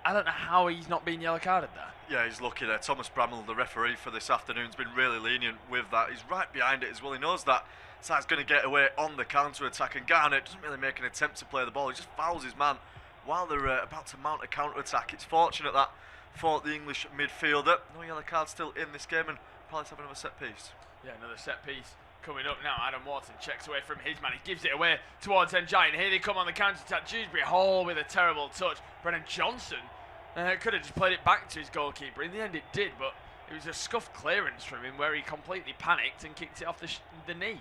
[SPEAKER 2] I don't know how he's not being yellow carded there.
[SPEAKER 3] Yeah, he's lucky there. Thomas Bramall, the referee for this afternoon, has been really lenient with that. He's right behind it as well. He knows that Issa's going to get away on the counter-attack, and Garner doesn't really make an attempt to play the ball. He just fouls his man while they're about to mount a counter-attack. It's fortunate that for the English midfielder. No yellow card still in this game, and Palace have another set piece.
[SPEAKER 2] Yeah, another set piece coming up now. Adam Wharton checks away from his man. He gives it away towards Njai, and here they come on the counter-attack. Dewsbury Hall with a terrible touch. Brennan Johnson could have just played it back to his goalkeeper. In the end it did, but it was a scuffed clearance from him where he completely panicked and kicked it off the knee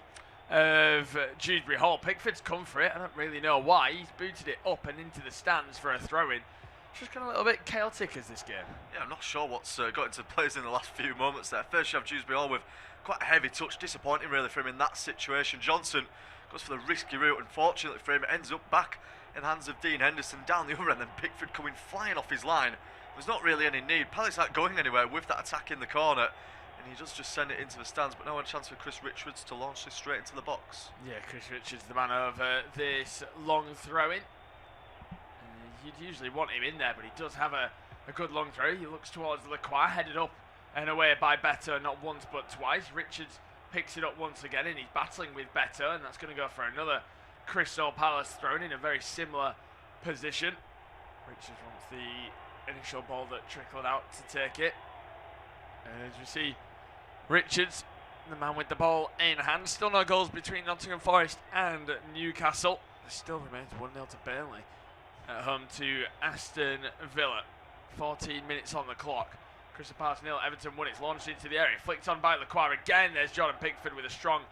[SPEAKER 2] of Dewsbury Hall. Pickford's come for it. I don't really know why. He's booted it up and into the stands for a throw-in. It's just gone a little bit chaotic as this game.
[SPEAKER 3] Yeah, I'm not sure what's got into place in the last few moments there. First you have Dewsbury Hall with quite a heavy touch. Disappointing really for him in that situation. Johnson goes for the risky route. Unfortunately for him, it ends up back in the hands of Dean Henderson down the other end, and Pickford coming flying off his line. There's not really any need. Palace aren't going anywhere with that attack in the corner, and he does just send it into the stands, but now a chance for Chris Richards to launch this straight into the box.
[SPEAKER 2] Yeah, Chris Richards, the man over this long throw-in. You'd usually want him in there, but he does have a good long throw. He looks towards Lacroix, headed up and away by Beto, not once but twice. Richards picks it up once again, and he's battling with Beto, and that's going to go for another Crystal Palace thrown in a very similar position. Richards wants the initial ball that trickled out to take it. And as we see Richards, the man with the ball in hand. Still no goals between Nottingham Forest and Newcastle. There still remains 1-0 to Burnley at home to Aston Villa. 14 minutes on the clock. Crystal Palace 0, Everton 1. It's launched into the area. Flicked on by Lacroix again. There's Jordan Pickford with a strong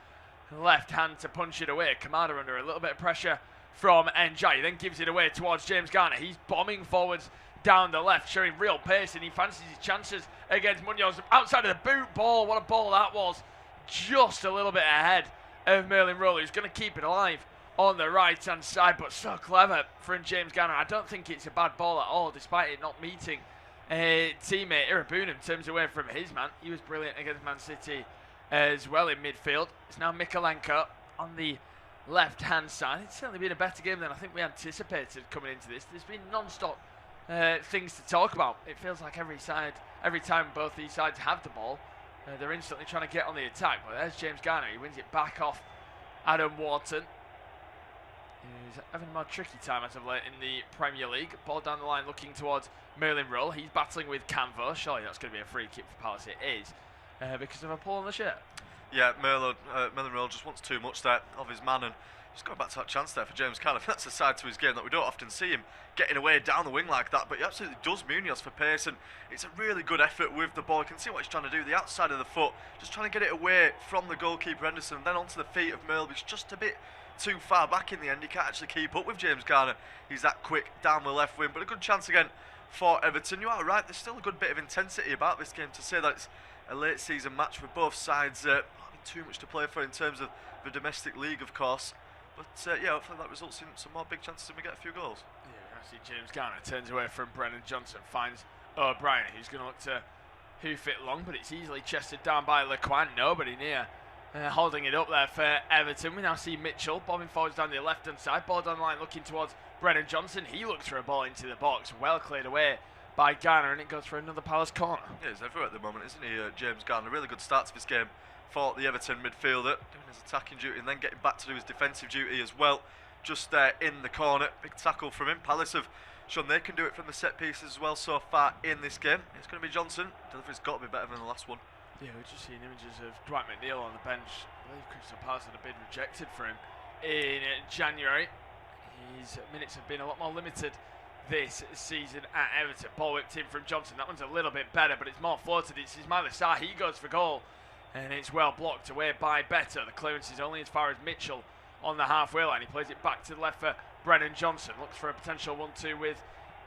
[SPEAKER 2] left hand to punch it away. Kamada under a little bit of pressure from Njai. He then gives it away towards James Garner. He's bombing forwards down the left, showing real pace, and he fancies his chances against Munoz. Outside of the boot ball. What a ball that was. Just a little bit ahead of Merlin Rowley, who's going to keep it alive on the right hand side, but so clever from James Garner. I don't think it's a bad ball at all, despite it not meeting a teammate. Irabunum turns away from his man. He was brilliant against Man City as well in midfield. It's now Mikolenko on the left hand side. It's certainly been a better game than I think we anticipated coming into this. There's been non-stop things to talk about. It feels like every time both these sides have the ball, they're instantly trying to get on the attack. But there's James Garner. He wins it back off Adam Wharton. He's having a more tricky time as of late in the Premier League. Ball down the line looking towards Merlin Roll. He's battling with Canvo. Surely that's going to be a free kick for Palace. It is, because of a pull on the shirt.
[SPEAKER 3] Yeah, Merlin Roll just wants too much there of his man, and just going back to that chance there for James Garner. That's a side to his game that we don't often see him getting away down the wing like that, but he absolutely does Munoz for pace, and it's a really good effort with the ball. You can see what he's trying to do, the outside of the foot, just trying to get it away from the goalkeeper Henderson, and then onto the feet of Merle, which is just a bit too far back in the end. He can't actually keep up with James Garner. He's that quick down the left wing, but a good chance again for Everton. You are right, there's still a good bit of intensity about this game. To say that it's a late season match with both sides not having too much to play for in terms of the domestic league, of course, but yeah, hopefully that results in some more big chances and we get a few goals.
[SPEAKER 2] Yeah, I see James Garner turns away from Brennan Johnson, finds O'Brien, who's going to look to hoof it long, but it's easily chested down by Lequan. Nobody near holding it up there for Everton. We now see Mitchell bobbing forwards down the left hand side, ball down the line looking towards Brennan Johnson. He looks for a ball into the box, well cleared away by Garner, and it goes for another Palace corner.
[SPEAKER 3] Yeah, he's everywhere at the moment, isn't he, James Garner? Really good start to this game for the Everton midfielder, doing his attacking duty and then getting back to do his defensive duty as well. Just there in the corner, big tackle from him. Palace have shown they can do it from the set pieces as well so far in this game. It's going to be Johnson. Delivery's got to be better than the last one.
[SPEAKER 2] Yeah, we're just seeing images of Dwight McNeil on the bench. I believe Crystal Palace had a bid rejected for him in January. His minutes have been a lot more limited this season at Everton. Ball whipped in from Johnson. That one's a little bit better, but it's more floated. It's Ismail Ssa. He goes for goal, and it's well blocked away by Beto. The clearance is only as far as Mitchell on the halfway line. He plays it back to the left for Brennan Johnson. Looks for a potential 1-2 with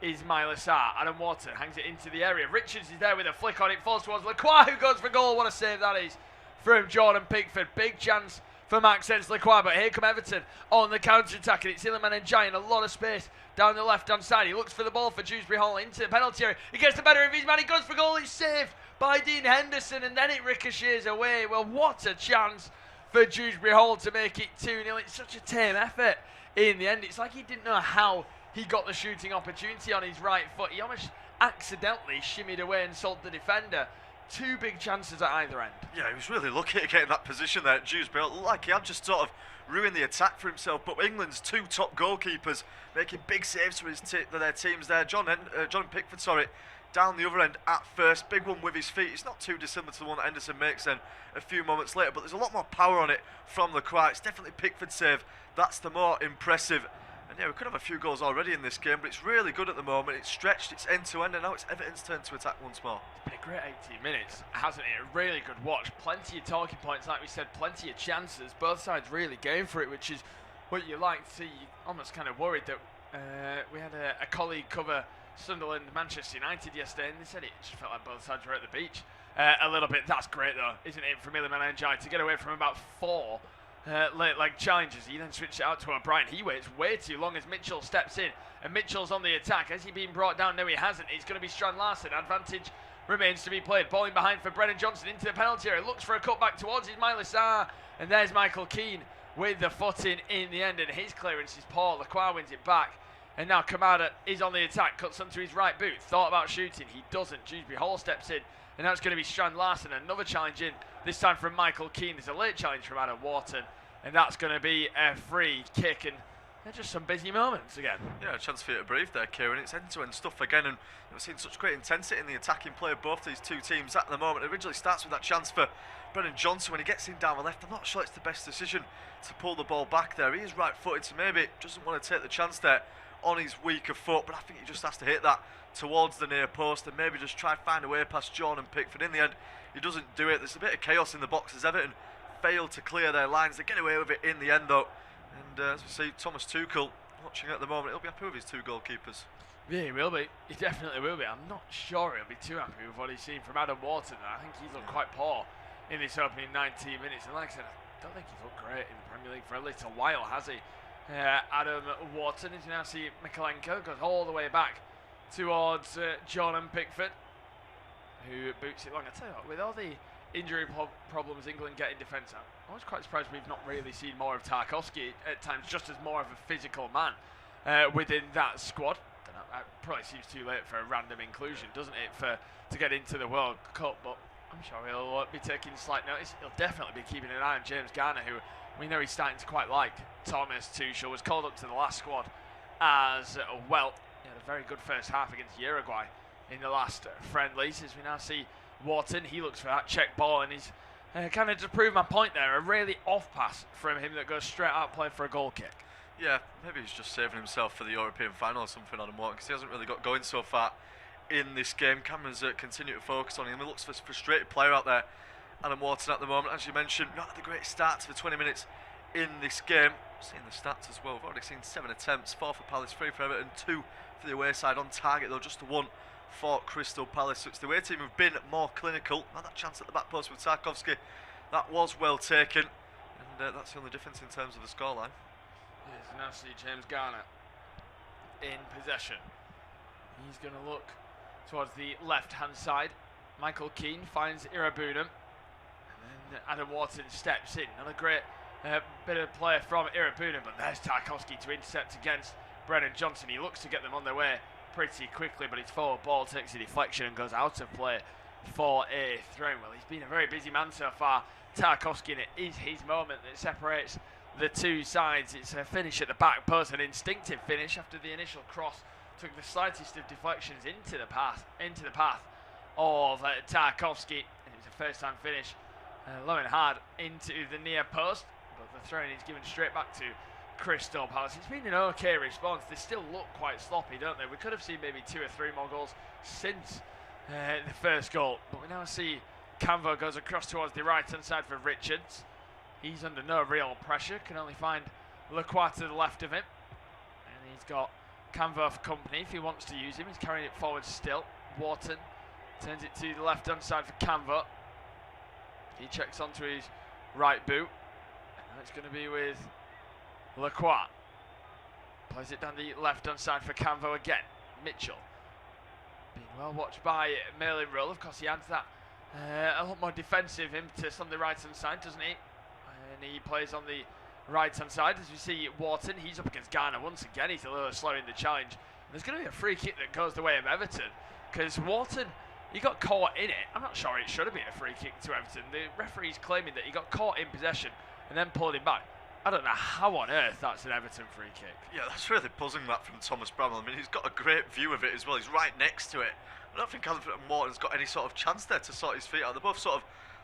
[SPEAKER 2] Ismail Assar. Adam Wharton hangs it into the area. Richards is there with a flick on it. Falls towards Lacroix, who goes for goal. What a save that is from Jordan Pickford. Big chance for Maxence Lacroix, but here come Everton on the counter-attack, and it's Iliman Ndiaye in a lot of space down the left-hand side. He looks for the ball for Dewsbury Hall into the penalty area. He gets the better of his man. He goes for goal. He's saved by Dean Henderson, and then it ricochets away. Well, what a chance for Dewsbury Hall to make it 2-0. It's such a tame effort in the end. It's like he didn't know how he got the shooting opportunity on his right foot. He almost accidentally shimmied away and sold the defender. Two big chances at either end.
[SPEAKER 3] Yeah, he was really lucky to get in that position there at Dewsbury. It looked like he had just sort of ruined the attack for himself, but England's two top goalkeepers making big saves for their teams there. John Pickford, down the other end at first. Big one with his feet. It's not too dissimilar to the one that Henderson makes then a few moments later, but there's a lot more power on it from Lacroix. It's definitely Pickford's save. That's the more impressive. And yeah, we could have a few goals already in this game, but it's really good at the moment. It's stretched, it's end-to-end, and now it's Everton's turn to attack once more.
[SPEAKER 2] It's been a great 18 minutes, hasn't it? A really good watch. Plenty of talking points, like we said, plenty of chances. Both sides really going for it, which is what you like to see. You're almost kind of worried that we had a colleague cover Sunderland, Manchester United yesterday, and they said it just felt like both sides were at the beach a little bit. That's great, though, isn't it, from Iliman Ndiaye to get away from about 4 late leg challenges. He then switched it out to O'Brien. He waits way too long as Mitchell steps in, and Mitchell's on the attack. Has he been brought down? No, he hasn't. It's going to be Strand Larsen. Advantage remains to be played. Ball in behind for Brennan Johnson into the penalty area. Looks for a cut back towards Ismail Assar, and there's Michael Keane with the foot in the end, and his clearance is poor. Lacroix wins it back, and now Kamada is on the attack. Cuts onto his right boot. Thought about shooting. He doesn't. Dewsbury Hall steps in, and now it's going to be Strand Larsen. Another challenge in, this time from Michael Keane. There's a late challenge from Adam Wharton, and that's going to be a free kick, and they're just some busy moments again.
[SPEAKER 3] Yeah, a chance for you to breathe there, Kieran. It's end-to-end stuff again, and we've seen such great intensity in the attacking play of both these two teams at the moment. It originally starts with that chance for Brennan Johnson when he gets in down the left. I'm not sure it's the best decision to pull the ball back there. He is right-footed, so maybe doesn't want to take the chance there on his weaker foot, but I think he just has to hit that towards the near post and maybe just try to find a way past Jordan Pickford. In the end, he doesn't do it. There's a bit of chaos in the box as Everton failed to clear their lines. They get away with it in the end, though. And as we see, Thomas Tuchel watching at the moment, he'll be happy with his two goalkeepers.
[SPEAKER 2] Yeah, he will be. He definitely will be. I'm not sure he'll be too happy with what he's seen from Adam Wharton. I think he's looked quite poor in this opening 19 minutes. And like I said, I don't think he's looked great in the Premier League for a little while, has he? Adam Wharton, as you now see, Mikalenko goes all the way back towards Jordan Pickford, who boots it long. I tell you what, with all the injury problems England get in defence, I was quite surprised we've not really seen more of Tarkowski at times, just as more of a physical man within that squad. Don't know, it probably seems too late for a random inclusion, doesn't it, to get into the World Cup, but I'm sure he'll be taking slight notice. He'll definitely be keeping an eye on James Garner, who we know he's starting to quite like. Thomas Tuchel was called up to the last squad as well. He had a very good first half against Uruguay in the last friendlies. As we now see Wharton, he looks for that check ball, and he's kind of, to prove my point there, a really off pass from him that goes straight out play for a goal kick.
[SPEAKER 3] Yeah, maybe he's just saving himself for the European final or something, Adam Wharton, because he hasn't really got going so far in this game. Cameras continue to focus on him. He looks for a frustrated player out there, Adam Wharton, at the moment. As you mentioned, not had the great start to the 20 minutes in this game. Seeing the stats as well, we've already seen 7 attempts, 4 for Palace, 3 for Everton, 2 for the away side. On target though, just the 1 for Crystal Palace. So it's the away team who've been more clinical. Now that chance at the back post with Tarkowski, that was well taken, and that's the only difference in terms of the scoreline.
[SPEAKER 2] Yes, now see James Garner in possession. He's going to look towards the left-hand side. Michael Keane finds Irabunam, and then Adam Wharton steps in. Another great bit of play from Irabunam, but there's Tarkowski to intercept against Brennan Johnson. He looks to get them on their way pretty quickly, but his forward ball takes a deflection and goes out of play for a throw-in. Well, he's been a very busy man so far, Tarkowski, and it is his moment that separates the two sides. It's a finish at the back post, an instinctive finish after the initial cross took the slightest of deflections into the path of Tarkowski, and it was a first-time finish, low and hard into the near post, but the throw-in is given straight back to Crystal Palace. It's been an okay response. They still look quite sloppy, don't they? We could have seen maybe 2 or 3 more goals since the first goal, but we now see Canvo goes across towards the right-hand side for Richards. He's under no real pressure, can only find Lacroix to the left of him, and he's got Canva for company if he wants to use him. He's carrying it forward still. Wharton turns it to the left-hand side for Canva. He checks onto his right boot. And it's going to be with Lacroix. Plays it down the left-hand side for Canva again. Mitchell. Being well watched by Merlin Roll. Of course, he adds that a lot more defensive impetus on the right-hand side, doesn't he? And he plays on the right-hand side. As we see Wharton, he's up against Garner once again. He's a little slow in the challenge. And there's going to be a free kick that goes the way of Everton. Because Wharton, he got caught in it. I'm not sure it should have been a free kick to Everton. The referee's claiming that he got caught in possession and then pulled him back. I don't know how on earth that's an Everton free kick.
[SPEAKER 3] Yeah, that's really puzzling, that, from Thomas Bramwell. I mean, he's got a great view of it as well. He's right next to it. I don't think Everton and Wharton's got any sort of chance there to sort his feet out. They're both sort of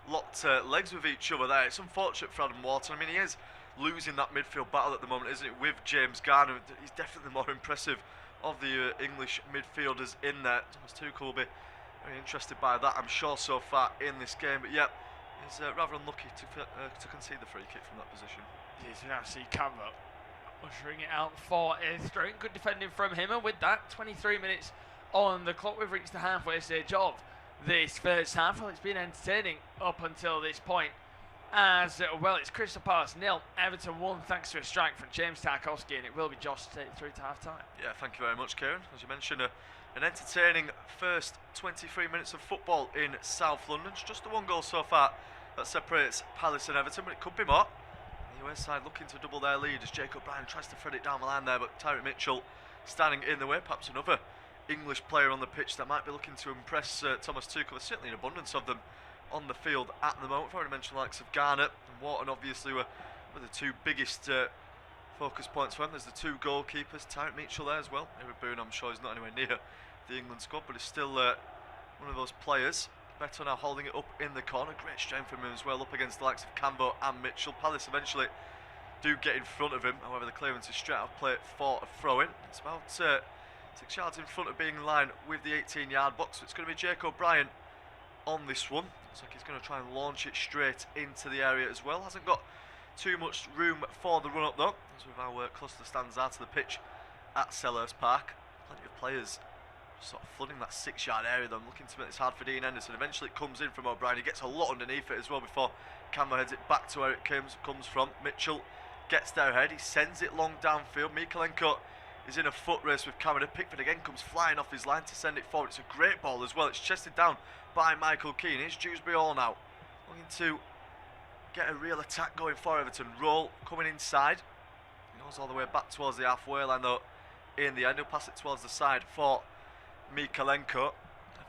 [SPEAKER 3] locked legs with each other there. It's unfortunate for Adam Wharton. I mean, he is losing that midfield battle at the moment, isn't it, with James Garner. He's definitely more impressive of the English midfielders in there. Thomas Tuchel will be very interested by that, I'm sure, so far in this game. But yeah, he's rather unlucky to concede the free kick from that position.
[SPEAKER 2] He's now see Canva ushering it out for Sterling. Good defending from him, and with that, 23 minutes on the clock. We've reached the halfway stage of this first half. Well, it's been entertaining up until this point. As well, it's Crystal Palace 0, Everton 1, thanks to a strike from James Tarkowski, and it will be Josh to take it through to half time.
[SPEAKER 3] Yeah, thank you very much, Kieran. As you mentioned, an entertaining first 23 minutes of football in South London. It's just the one goal so far that separates Palace and Everton, but it could be more. The US side looking to double their lead as Jacob Bryan tries to thread it down the line there, but Tyreek Mitchell standing in the way. Perhaps another English player on the pitch that might be looking to impress Thomas Tuchel. There's certainly an abundance of them on the field at the moment. I've already mentioned the likes of Garner and Wharton, obviously, were the two biggest focus points for him. There's the two goalkeepers, Tyreek Mitchell there as well. Eric Boone, I'm sure, is not anywhere near the England squad, but he's still one of those players. Beto now holding it up in the corner. Great strength from him as well, up against the likes of Cambo and Mitchell. Palace eventually do get in front of him. However, the clearance is straight out of play for a throw-in. It's about 6 yards in front of being in line with the 18-yard box. So it's going to be Jake O'Brien on this one. Looks like he's going to try and launch it straight into the area as well. Hasn't got too much room for the run-up though, as with how close the stands are to the pitch at Selhurst Park. Plenty of players sort of flooding that 6-yard area though. I'm looking to make this hard for Dean Henderson. Eventually it comes in from O'Brien. He gets a lot underneath it as well before Camber heads it back to where it comes from. Mitchell gets there ahead. He sends it long downfield. Mikalenko is in a foot race with Cameron. Pickford again comes flying off his line to send it forward. It's a great ball as well. It's chested down by Michael Keane. It's Dewsbury Hall now, looking to get a real attack going for Everton. Roll coming inside. He goes all the way back towards the halfway line though. In the end, he'll pass it towards the side for Mikalenko.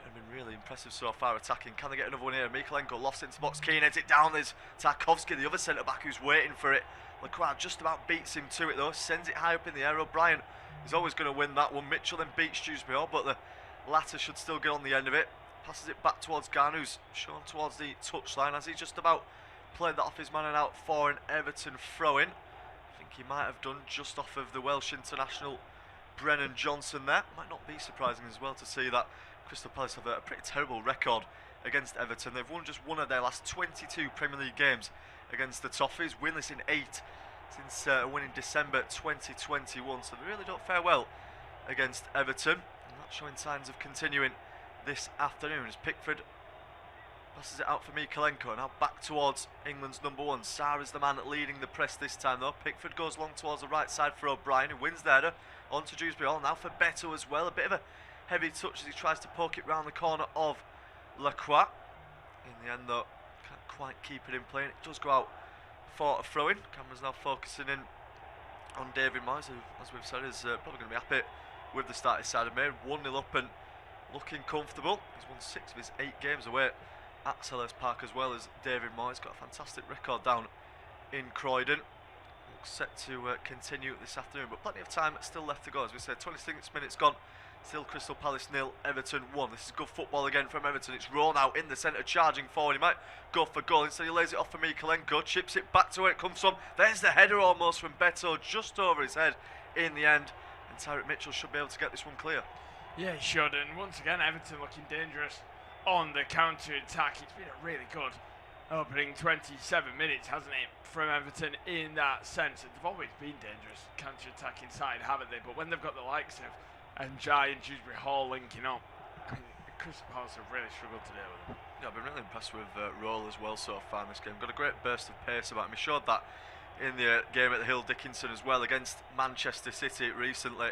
[SPEAKER 3] They've been really impressive so far attacking. Can they get another one here? Mikalenko lost into box. Keane heads it down. There's Tarkowski, the other centre back, who's waiting for it. Lacroix just about beats him to it though. Sends it high up in the air. O'Brien is always going to win that one. Mitchell then beats Dewsbury Hall, but the latter should still get on the end of it. Passes it back towards Garner, who's shown towards the touchline as he just about played that off his man and out for an Everton throw-in. I think he might have done just off of the Welsh international Brennan Johnson there. Might not be surprising as well to see that Crystal Palace have a pretty terrible record against Everton. They've won just one of their last 22 Premier League games against the Toffees, winless in 8 since a win in December 2021. So they really don't fare well against Everton. And that's showing signs of continuing this afternoon as Pickford passes it out for Mikalenko. Now back towards England's number one. Sarr is the man leading the press this time though. Pickford goes long towards the right side for O'Brien, who wins there. On to Dewsbury Hall. Now for Beto as well. A bit of a heavy touch as he tries to poke it round the corner of Lacroix. In the end though, can't quite keep it in play. It does go out for a throw-in. Cameron's now focusing in on David Moyes, who, as we've said, is probably going to be happy with the start his side have made. 1-0 up and looking comfortable. He's won 6 of his 8 games away at Selhurst Park, as well as David Moyes. Got a fantastic record down in Croydon. Looks set to continue this afternoon, but plenty of time still left to go. As we said, 26 minutes gone. Still Crystal Palace 0, Everton 1. This is good football again from Everton. It's Rowe now in the centre, charging forward. He might go for goal. Instead he lays it off for Mikalenko, chips it back to where it comes from. There's the header almost from Beto, just over his head in the end. And Tyreek Mitchell should be able to get this one clear.
[SPEAKER 2] Yeah, he should. And once again, Everton looking dangerous on the counter-attack. It's been a really good opening 27 minutes, hasn't it, from Everton in that sense. They've always been dangerous counter-attacking side, haven't they? But when they've got the likes of Njai and Dewsbury Hall linking up, I mean, Crystal Palace have really struggled to deal with them.
[SPEAKER 3] Yeah, I've been really impressed with Roll as well so far in this game. Got a great burst of pace about him. He showed that in the game at the Hill Dickinson as well against Manchester City recently.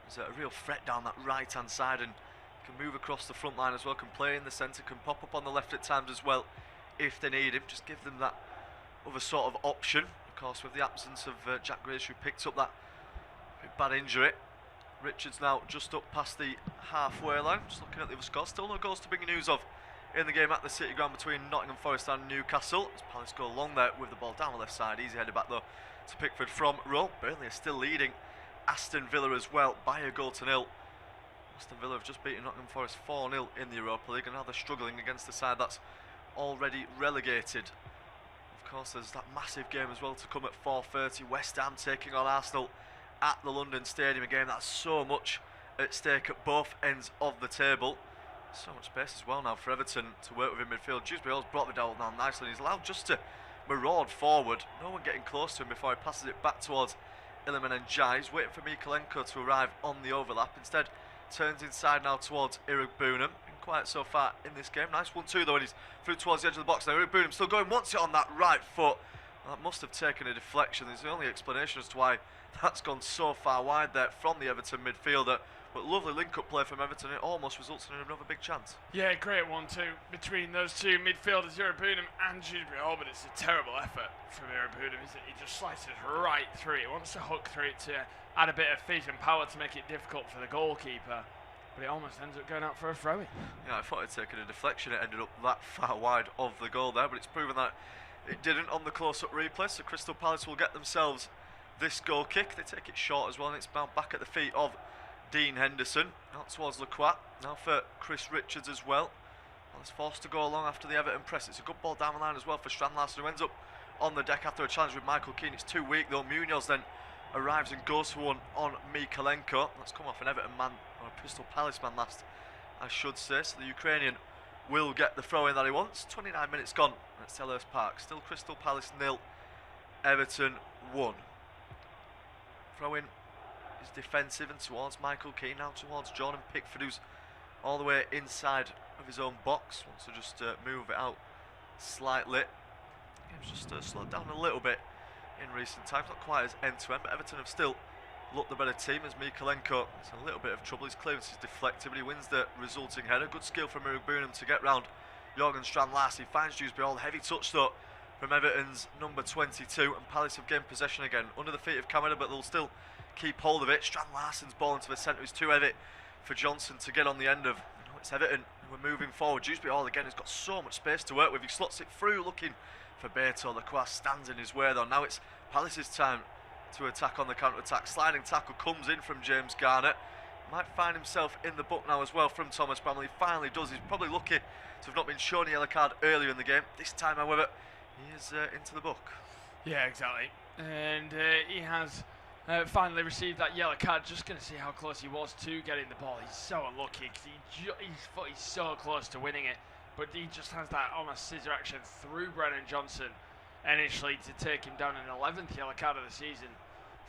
[SPEAKER 3] There's a real threat down that right-hand side and can move across the front line as well, can play in the centre, can pop up on the left at times as well if they need him. Just give them that other sort of option. Of course, with the absence of Jack Grealish, who picked up that bad injury. Richards now just up past the halfway line, just looking at the other score. Still no goals to bring news of in the game at the City Ground between Nottingham Forest and Newcastle. As Palace go along there with the ball down the left side. Easy headed back though to Pickford from Rowe. Burnley are still leading Aston Villa as well by a goal to nil. Aston Villa have just beaten Nottingham Forest 4-0 in the Europa League, and now they're struggling against the side that's already relegated. Of course, there's that massive game as well to come at 4:30. West Ham taking on Arsenal at the London Stadium, a game that's so much at stake at both ends of the table. So much space as well now for Everton to work with in midfield. Dewsbury Hall's brought the ball down nicely, and he's allowed just to maraud forward. No one getting close to him before he passes it back towards Iliman Njai. He's waiting for Mikalenko to arrive on the overlap. Instead, turns inside now towards Irugbunam. Been quiet so far in this game. Nice 1-2 though, and he's through towards the edge of the box now. Irugbunam still going, wants it on that right foot. Well, that must have taken a deflection. There's the only explanation as to why that's gone so far wide there from the Everton midfielder. But lovely link-up play from Everton. It almost results in another big chance.
[SPEAKER 2] Yeah, great 1-2 between those two midfielders, Irugbunam and Dewsbury Hall, but it's a terrible effort from Irugbunam, isn't it? He just slices right through it. He wants to hook through it to add a bit of feet and power to make it difficult for the goalkeeper, but it almost ends up going out for a throw-in.
[SPEAKER 3] Yeah, I thought it'd taken a deflection. It ended up that far wide of the goal there, but it's proven that it didn't on the close-up replay. So Crystal Palace will get themselves this goal kick. They take it short as well, and it's bound back at the feet of Dean Henderson. Out towards Lacroix. Now for Chris Richards as well. He's forced to go along after the Everton press. It's a good ball down the line as well for Strand Larsen, who ends up on the deck after a challenge with Michael Keane. It's too weak though. Munoz then arrives and goes for one on Mikalenko. That's come off an Everton man, or a Crystal Palace man last, I should say. So the Ukrainian will get the throw in that he wants. 29 minutes gone at Selhurst Park. Still Crystal Palace 0, Everton 1. Throw in is defensive and towards Michael Keane, now towards Jordan Pickford, who's all the way inside of his own box. Wants to just move it out slightly. Game's just slowed down a little bit in recent times, not quite as end-to-end, but Everton have still looked the better team as Mikalenko is in a little bit of trouble. His clearance is deflected, but he wins the resulting header. Good skill from Irugbunam to get round Jorgen Strand Larsen. He finds Dewsbury Hall. Heavy touch though from Everton's number 22, and Palace have gained possession again under the feet of Kamada, but they'll still keep hold of it. Strand Larsen's ball into the centre is too heavy for Johnson to get on the end of. It's Everton who are moving forward. Dewsbury Hall again has got so much space to work with. He slots it through looking for Beto. Lacroix stands in his way though. Now it's Palace's time to attack on the counter-attack. Sliding tackle comes in from James Garner. Might find himself in the book now as well from Thomas Bramley. He finally does. He's probably lucky to have not been shown a yellow card earlier in the game. This time, however, he is into the book.
[SPEAKER 2] Yeah, exactly. And he has finally received that yellow card. Just going to see how close he was to getting the ball. He's so unlucky because he's so close to winning it. But he just has that almost scissor action through Brennan Johnson initially to take him down, an 11th yellow card of the season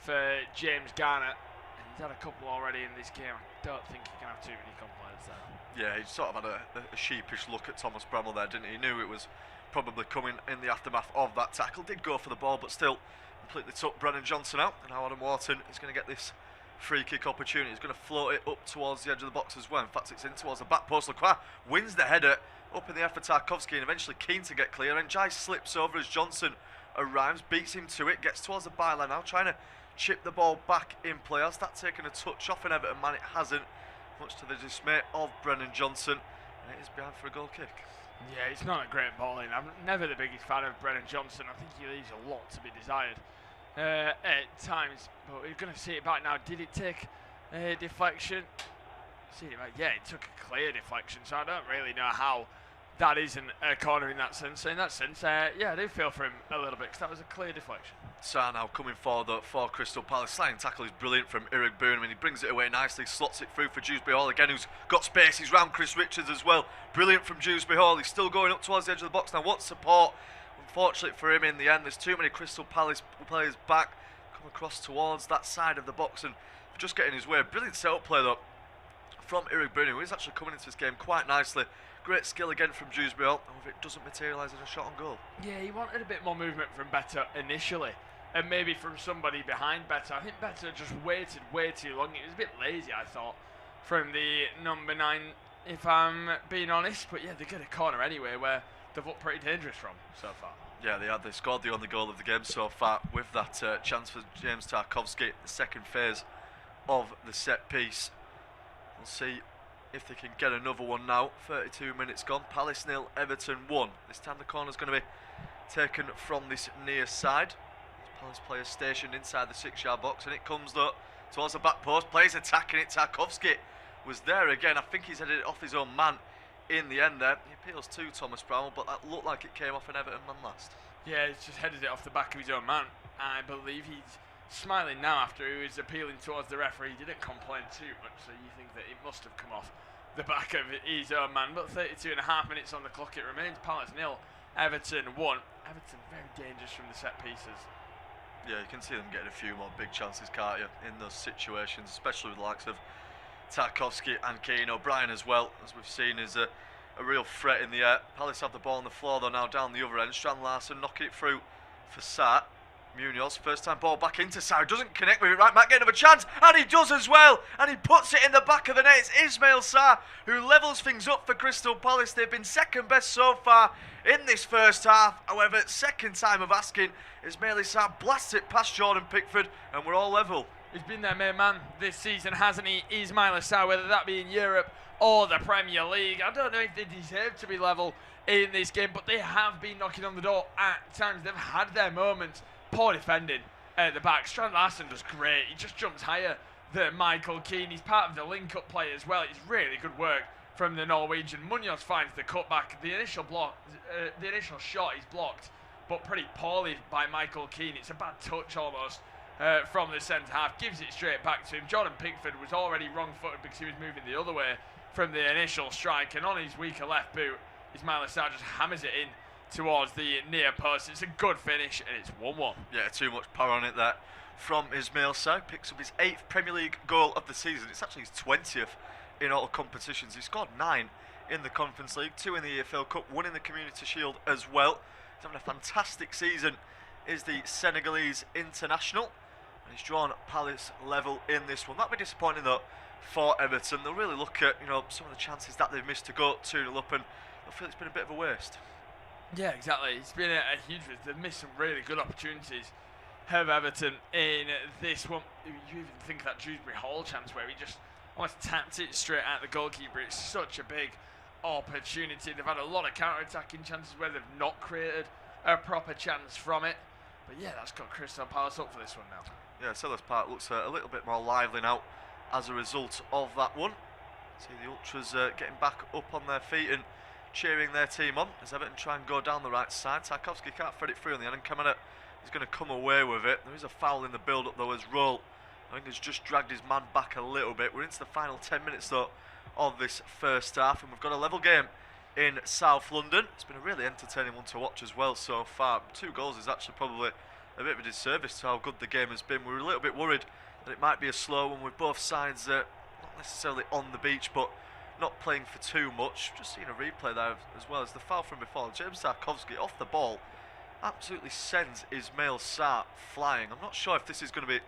[SPEAKER 2] for James Garner. And he's had a couple already in this game. I don't think he can have too many complaints there.
[SPEAKER 3] Yeah, he sort of had a sheepish look at Thomas Bramall there, didn't he? He knew it was probably coming in the aftermath of that tackle. Did go for the ball, but still completely took Brennan Johnson out. And now Adam Wharton is going to get this free kick opportunity. He's going to float it up towards the edge of the box as well. In fact, it's in towards the back post. Lacroix wins the header up in the air for Tarkovsky, and eventually Keane to get clear. And Jai slips over as Johnson arrives, beats him to it, gets towards the byline now, trying to chip the ball back in play. Has that taken a touch off an Everton man? It hasn't, much to the dismay of Brennan Johnson. And it is behind for a goal kick.
[SPEAKER 2] Yeah, it's not a great ball in. I'm never the biggest fan of Brennan Johnson. I think he leaves a lot to be desired at times. But we're going to see it back now. Did it take a deflection? See it back. Yeah, it took a clear deflection. So I don't really know how that isn't a corner in that sense. So in that sense, yeah, I do feel for him a little bit because that was a clear deflection.
[SPEAKER 3] Sarr now coming forward for Crystal Palace. Sliding tackle is brilliant from Eric Boone. He brings it away nicely, slots it through for Dewsbury Hall again, who's got space. He's round Chris Richards as well. Brilliant from Dewsbury Hall. He's still going up towards the edge of the box now. Wants support. Unfortunately for him in the end, there's too many Crystal Palace players back. Come across towards that side of the box and just getting his way. Brilliant set-up play though from Eric Boone, who is actually coming into this game quite nicely. Great skill again from Dewsbury Hall. However, it doesn't materialise in a shot on goal.
[SPEAKER 2] Yeah, he wanted a bit more movement from Better initially. And maybe from somebody behind Better. I think Better just waited way too long. It was a bit lazy, I thought, from the number 9, if I'm being honest. But yeah, they get a corner anyway where they've looked pretty dangerous from so far.
[SPEAKER 3] Yeah, they scored the only goal of the game so far with that chance for James Tarkowski, the second phase of the set piece. We'll see if they can get another one now. 32 minutes gone. Palace 0, Everton 1. This time the corner's going to be taken from this near side. Palace player stationed inside the 6-yard box, and it comes though towards the back post. Players attacking it. Tarkowski was there again. I think he's headed it off his own man in the end there. He appeals to Thomas Brown, but that looked like it came off an Everton man last.
[SPEAKER 2] Yeah, he's just headed it off the back of his own man. I believe he's smiling now after he was appealing towards the referee. He didn't complain too much, so you think that it must have come off the back of his own man. But 32.5 minutes on the clock. It remains Palace 0, Everton 1. Everton very dangerous from the set pieces.
[SPEAKER 3] Yeah, you can see them getting a few more big chances, can't you, in those situations, especially with the likes of Tarkowski and Keane O'Brien as well, as we've seen, is a real threat in the air. Palace have the ball on the floor though now down the other end. Strand Larsen knocking it through for Sarr. Munoz, first time ball back into Sarr, doesn't connect with it right, might get another chance, and he does as well, and he puts it in the back of the net. It's Ismail Sarr who levels things up for Crystal Palace. They've been second best so far in this first half. However, second time of asking, Ismail Sarr blasts it past Jordan Pickford, and we're all level.
[SPEAKER 2] He's been their main man this season, hasn't he? Ismail Sarr, whether that be in Europe or the Premier League. I don't know if they deserve to be level in this game, but they have been knocking on the door at times. They've had their moments. Poor defending at the back. Strand Larsen does great. He just jumps higher than Michael Keane. He's part of the link-up play as well. It's really good work from the Norwegian. Munoz finds the cutback. The initial shot is blocked, but pretty poorly by Michael Keane. It's a bad touch almost from the centre half. Gives it straight back to him. Jordan Pickford was already wrong-footed because he was moving the other way from the initial strike, and on his weaker left boot, Ismail Sarr just hammers it in towards the near post. It's a good finish, and it's 1-1.
[SPEAKER 3] Yeah, too much power on it there from Ismail Sarr. Picks up his 8th Premier League goal of the season. It's actually his 20th in all competitions. He scored 9 in the Conference League, 2 in the EFL Cup, 1 in the Community Shield as well. He's having a fantastic season, is the Senegalese international, and he's drawn Palace level in this one. That'll be disappointing though for Everton. They'll really look at some of the chances that they've missed to go 2-0 up, and they'll feel it's been a bit of a waste.
[SPEAKER 2] Yeah, exactly. It's been a huge risk. They've missed some really good opportunities, have Everton, in this one. You even think of that Dewsbury Hall chance where he just almost tapped it straight at the goalkeeper. It's such a big opportunity. They've had a lot of counter-attacking chances where they've not created a proper chance from it. But yeah, that's got Crystal Palace up for this one now.
[SPEAKER 3] Yeah, Sellers Park looks a little bit more lively now as a result of that one. See the Ultras getting back up on their feet and cheering their team on as Everton try and go down the right side. Tarkowski can't thread it through in the end, and Kamara is going to come away with it. There is a foul in the build-up though as Roll, I think, has just dragged his man back a little bit. We're into the final 10 minutes though of this first half, and we've got a level game in South London. It's been a really entertaining one to watch as well so far. 2 goals is actually probably a bit of a disservice to how good the game has been. We were a little bit worried that it might be a slow one with both sides not necessarily on the beach, but not playing for too much. Just seeing a replay there as well as the foul from before. James Tarkowski off the ball absolutely sends Ismail Sarr flying. I'm not sure if this is going to be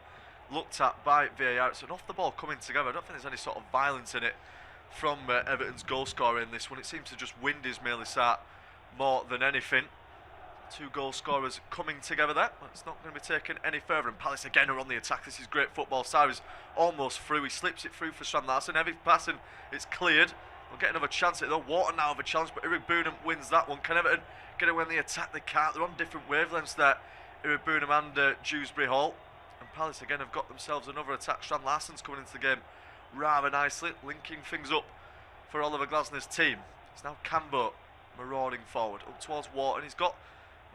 [SPEAKER 3] looked at by VAR. It's an off the ball coming together. I don't think there's any sort of violence in it from Everton's goal scorer in this one. It seems to just wind Ismail Sarr more than anything. 2 goal scorers coming together there. It's not going to be taken any further, and Palace again are on the attack. This is great football. Sarr is almost through. He slips it through for Strand Larsen. Heavy pass, and it's cleared. We'll get another chance at it though. Wharton now have a chance, but Eric Boonham wins that one. Can Everton get away in the attack? They can't. They're on different wavelengths there, Eric Boonham and Dewsbury Hall. And Palace again have got themselves another attack. Strand Larsen's coming into the game rather nicely, linking things up for Oliver Glasner's team. It's now Cambo marauding forward up towards Wharton. He's got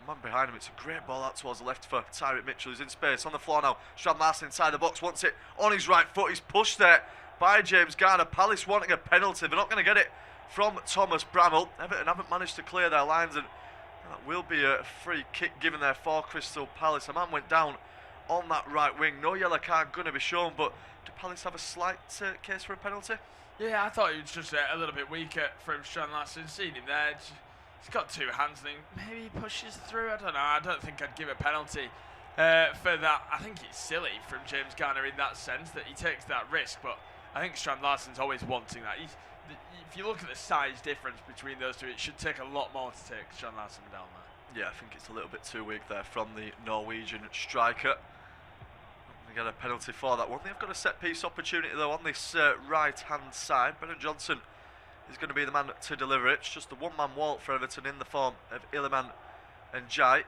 [SPEAKER 3] a man behind him. It's a great ball out towards the left for Tyrick Mitchell, who's in space on the floor now. Strand Larsen inside the box, wants it on his right foot. He's pushed there by James Garner. Palace wanting a penalty. They're not going to get it from Thomas Bramall. Everton haven't managed to clear their lines, and that will be a free kick given there for Crystal Palace. A man went down on that right wing. No yellow card going to be shown, but do Palace have a slight case for a penalty?
[SPEAKER 2] Yeah, I thought he was just a little bit weaker from Strand Larsen. Seen him there. He's got two hands, and maybe he pushes through. I don't know. I don't think I'd give a penalty for that. I think it's silly from James Garner in that sense that he takes that risk, but I think Strand Larsen's always wanting that. If you look at the size difference between those two, it should take a lot more to take Strand Larsen down there.
[SPEAKER 3] Yeah, I think it's a little bit too weak there from the Norwegian striker. They get a penalty for that one. They've got a set-piece opportunity though on this right-hand side. Brennan Johnson is going to be the man to deliver it. It's just the one-man wall for Everton in the form of Iliman and Jai.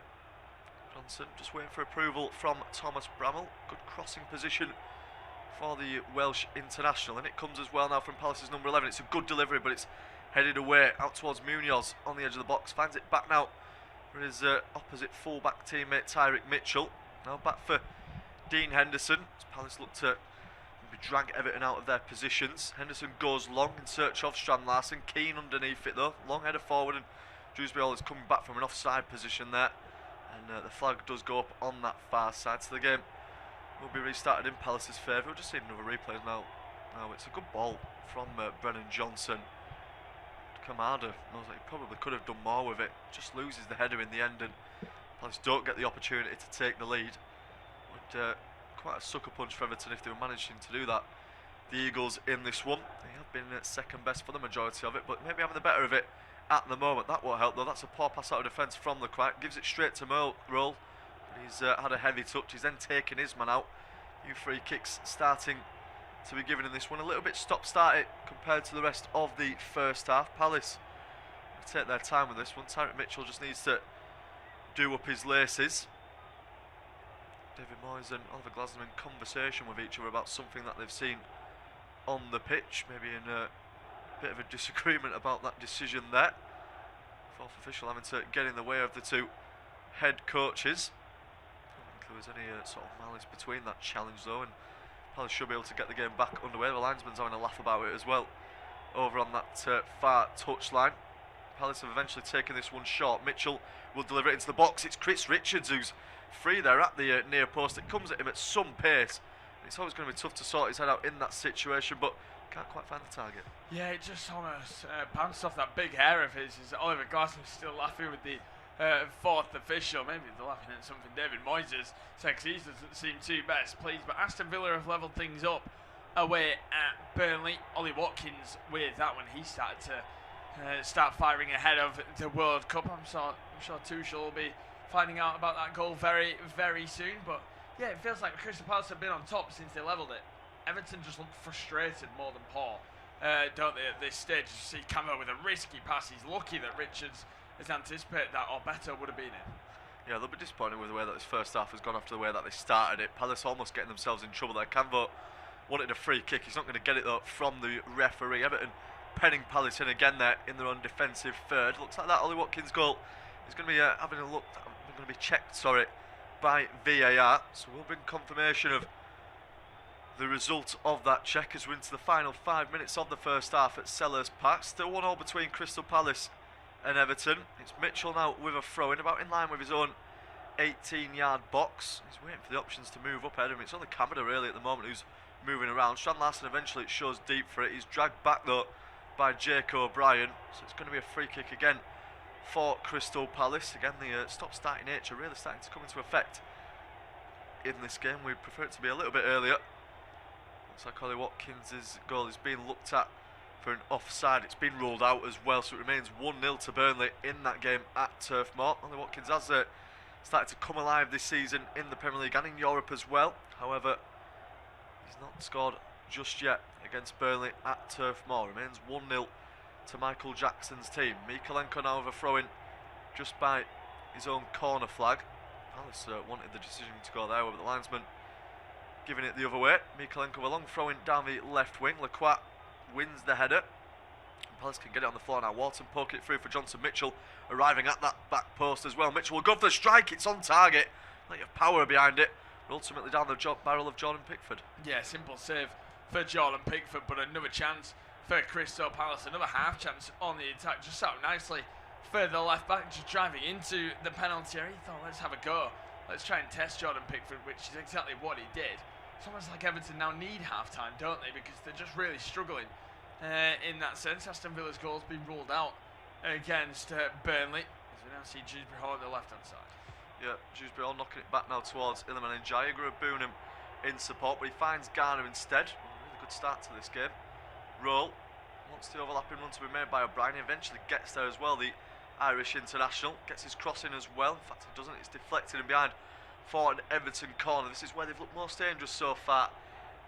[SPEAKER 3] Johnson just waiting for approval from Thomas Bramall. Good crossing position for the Welsh international, and it comes as well now from Palace's number 11. It's a good delivery, but it's headed away out towards Munoz on the edge of the box. Finds it back now for his opposite full-back teammate Tyrick Mitchell. Now back for Dean Henderson, as Palace look to drag Everton out of their positions. Henderson goes long in search of Strand Larsen. Keane underneath it though, long header forward, and Dewsbury Hall is coming back from an offside position there, and the flag does go up on that far side, so the game will be restarted in Palace's favour. We'll just see another replay now. Now it's a good ball from Brennan Johnson. Kamada knows that he probably could have done more with it, just loses the header in the end, and Palace don't get the opportunity to take the lead. But quite a sucker punch for Everton if they were managing to do that. The Eagles in this one, they have been second best for the majority of it, but maybe having the better of it at the moment. That won't help though. That's a poor pass out of defence from Leclerc. Gives it straight to Roll. He's had a heavy touch. He's then taken his man out. New free kicks starting to be given in this one. A little bit stop-started compared to the rest of the first half. Palace will take their time with this one. Tyrick Mitchell just needs to do up his laces. David Moyes and Oliver Glasner in conversation with each other about something that they've seen on the pitch. Maybe in a bit of a disagreement about that decision there. Fourth official having to get in the way of the two head coaches. I don't think there was any sort of malice between that challenge though, and Palace should be able to get the game back underway. The linesman's having a laugh about it as well over on that far touchline. Palace have eventually taken this one short. Mitchell will deliver it into the box. It's Chris Richards who's free there at the near post. It comes at him at some pace. It's always going to be tough to sort his head out in that situation, but can't quite find the target.
[SPEAKER 2] Yeah, it just almost bounced off that big hair of his. Oliver Glasner's still laughing with the fourth official. Maybe they're laughing at something David Moyes has said, 'cause he doesn't seem too best pleased. But Aston Villa have levelled things up away at Burnley. Ollie Watkins with that when he started to start firing ahead of the World Cup. I'm sure Tuchel will be finding out about that goal very, very soon. But yeah, it feels like Crystal Palace have been on top since they levelled it. Everton just look frustrated more than poor, don't they, at this stage? You see Camo with a risky pass. He's lucky that Richards has anticipated that, or better would have been it.
[SPEAKER 3] Yeah, they'll be disappointed with the way that this first half has gone after the way that they started it. Palace almost getting themselves in trouble there. Canvo wanted a free kick. He's not going to get it though from the referee. Everton penning Palace in again there in their own defensive third. Looks like that Ollie Watkins goal is going to be having a look. Going to be checked, sorry, by VAR. So we'll bring confirmation of the result of that check as we're into the final 5 minutes of the first half at Selhurst Park. Still 1-1 between Crystal Palace and Everton. It's Mitchell now with a throw-in, about in line with his own 18-yard box. He's waiting for the options to move up ahead of him. It's only Kamada really at the moment who's moving around. Strand Larsen eventually it shows deep for it. He's dragged back though by Jake O'Brien. So it's going to be a free kick again for Crystal Palace. Again, the stop-starting nature really starting to come into effect in this game. We'd prefer it to be a little bit earlier. Looks like Ollie Watkins' goal is being looked at for an offside. It's been ruled out as well, so it remains 1-0 to Burnley in that game at Turf Moor. Ollie Watkins has started to come alive this season in the Premier League and in Europe as well. However, he's not scored just yet against Burnley at Turf Moor. Remains 1-0 to Michael Jackson's team. Mikalenko now with a throw-in just by his own corner flag. Palace wanted the decision to go there, but the linesman giving it the other way. Mikalenko a long throw-in down the left wing. Leclerc wins the header. Palace can get it on the floor now. Wharton poking it through for Johnson. Mitchell arriving at that back post as well. Mitchell will go for the strike. It's on target. Plenty of power behind it. But ultimately down the barrel of Jordan Pickford.
[SPEAKER 2] Yeah, simple save for Jordan Pickford, but another chance for Crystal Palace. Another half chance on the attack. Just out nicely for the left back, just driving into the penalty area. He thought, let's have a go. Let's try and test Jordan Pickford, which is exactly what he did. It's almost like Everton now need half-time, don't they? Because they're just really struggling in that sense. Aston Villa's goal's been ruled out against Burnley. As we now see Dewsbury Hall on the left-hand side.
[SPEAKER 3] Yeah, Dewsbury Hall knocking it back now towards Iliman Ndiaye. Boonham in support, but he finds Garner instead. Really good start to this game. Roll wants the overlapping run to be made by O'Brien. He eventually gets there as well. The Irish international gets his cross in as well. In fact, he doesn't. It's deflected and behind for an Everton corner. This is where they've looked most dangerous so far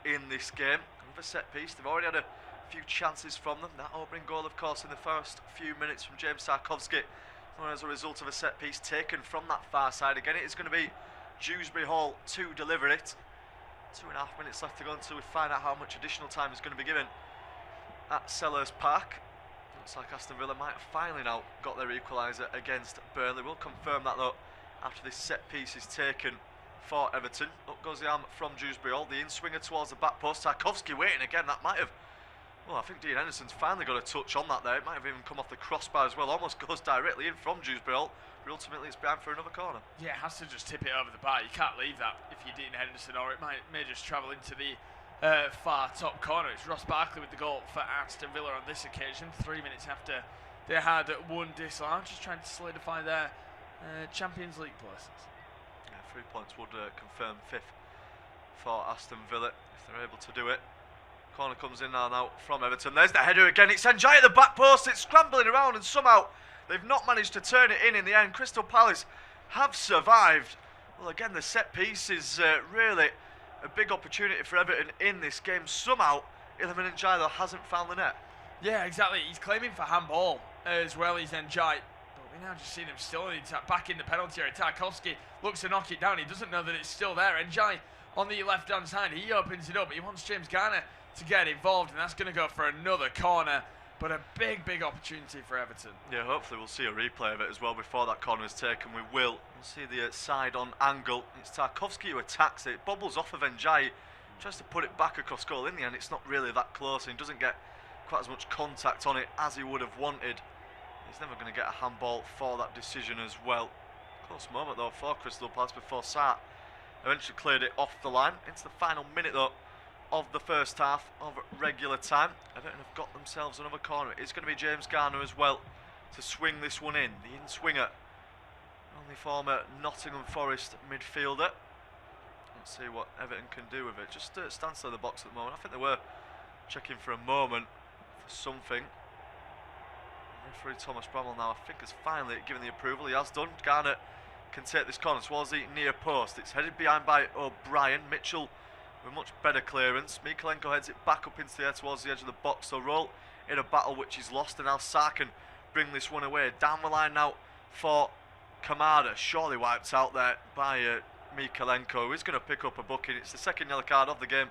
[SPEAKER 3] in this game. Another set piece. They've already had a few chances from them. That opening goal, of course, in the first few minutes from James Tarkowski, as a result of a set piece taken from that far side. Again, it is going to be Dewsbury Hall to deliver it. 2.5 minutes left to go until we find out how much additional time is going to be given at Selhurst Park. Looks like Aston Villa might have finally now got their equaliser against Burnley. We'll confirm that though after this set piece is taken for Everton. Up goes the arm from Dewsbury Hall. The in-swinger towards the back post. Tarkowski waiting again. That might have... Well, I think Dean Henderson's finally got a touch on that there. It might have even come off the crossbar as well. Almost goes directly in from Dewsbury Hall. But ultimately it's behind for another corner.
[SPEAKER 2] Yeah, it has to just tip it over the bar. You can't leave that if you're Dean Henderson, or it may just travel into the far top corner. It's Ross Barkley with the goal for Aston Villa on this occasion. 3 minutes after they had one disallowed, just trying to solidify their Champions League places.
[SPEAKER 3] Yeah, 3 points would confirm fifth for Aston Villa if they're able to do it. Corner comes in now from Everton. There's the header again. It's Ndiaye at the back post. It's scrambling around and somehow they've not managed to turn it in the end. Crystal Palace have survived. Well, again, the set piece is really a big opportunity for Everton in this game. Somehow, Iliman Ndiaye hasn't found the net.
[SPEAKER 2] Yeah, exactly. He's claiming for handball as well. He's Ndiaye. But we now just see him still back in the penalty area. Tarkowski looks to knock it down. He doesn't know that it's still there. Ndiaye on the left-hand side. He opens it up. He wants James Garner to get involved, and that's going to go for another corner. But a big opportunity for Everton. Yeah,
[SPEAKER 3] hopefully we'll see a replay of it as well before that corner is taken. We'll see the side on angle. It's Tarkowski who attacks it. Bobbles off of Ndiaye. Tries to put it back across goal. In the end, it's not really that close, and he doesn't get quite as much contact on it as he would have wanted. He's never going to get a handball for that decision as well. Close moment though for Crystal Palace before Sarr eventually cleared it off the line. Into the final minute though of the first half of regular time. Everton have got themselves another corner. It's going to be James Garner as well to swing this one in. The in-swinger, only former Nottingham Forest midfielder. Let's see what Everton can do with it. Just stands still in the box at the moment. I think they were checking for a moment for something. Referee Thomas Bramwell now, I think, has finally given the approval. He has done. Garner can take this corner towards the near post. It's headed behind by O'Brien. Mitchell with much better clearance. Mikalenko heads it back up into the air towards the edge of the box. So roll in a battle which is lost, and now Sarr can bring this one away. Down the line now for Kamada. Surely wiped out there by Mikalenko. He's going to pick up a booking. It's the second yellow card of the game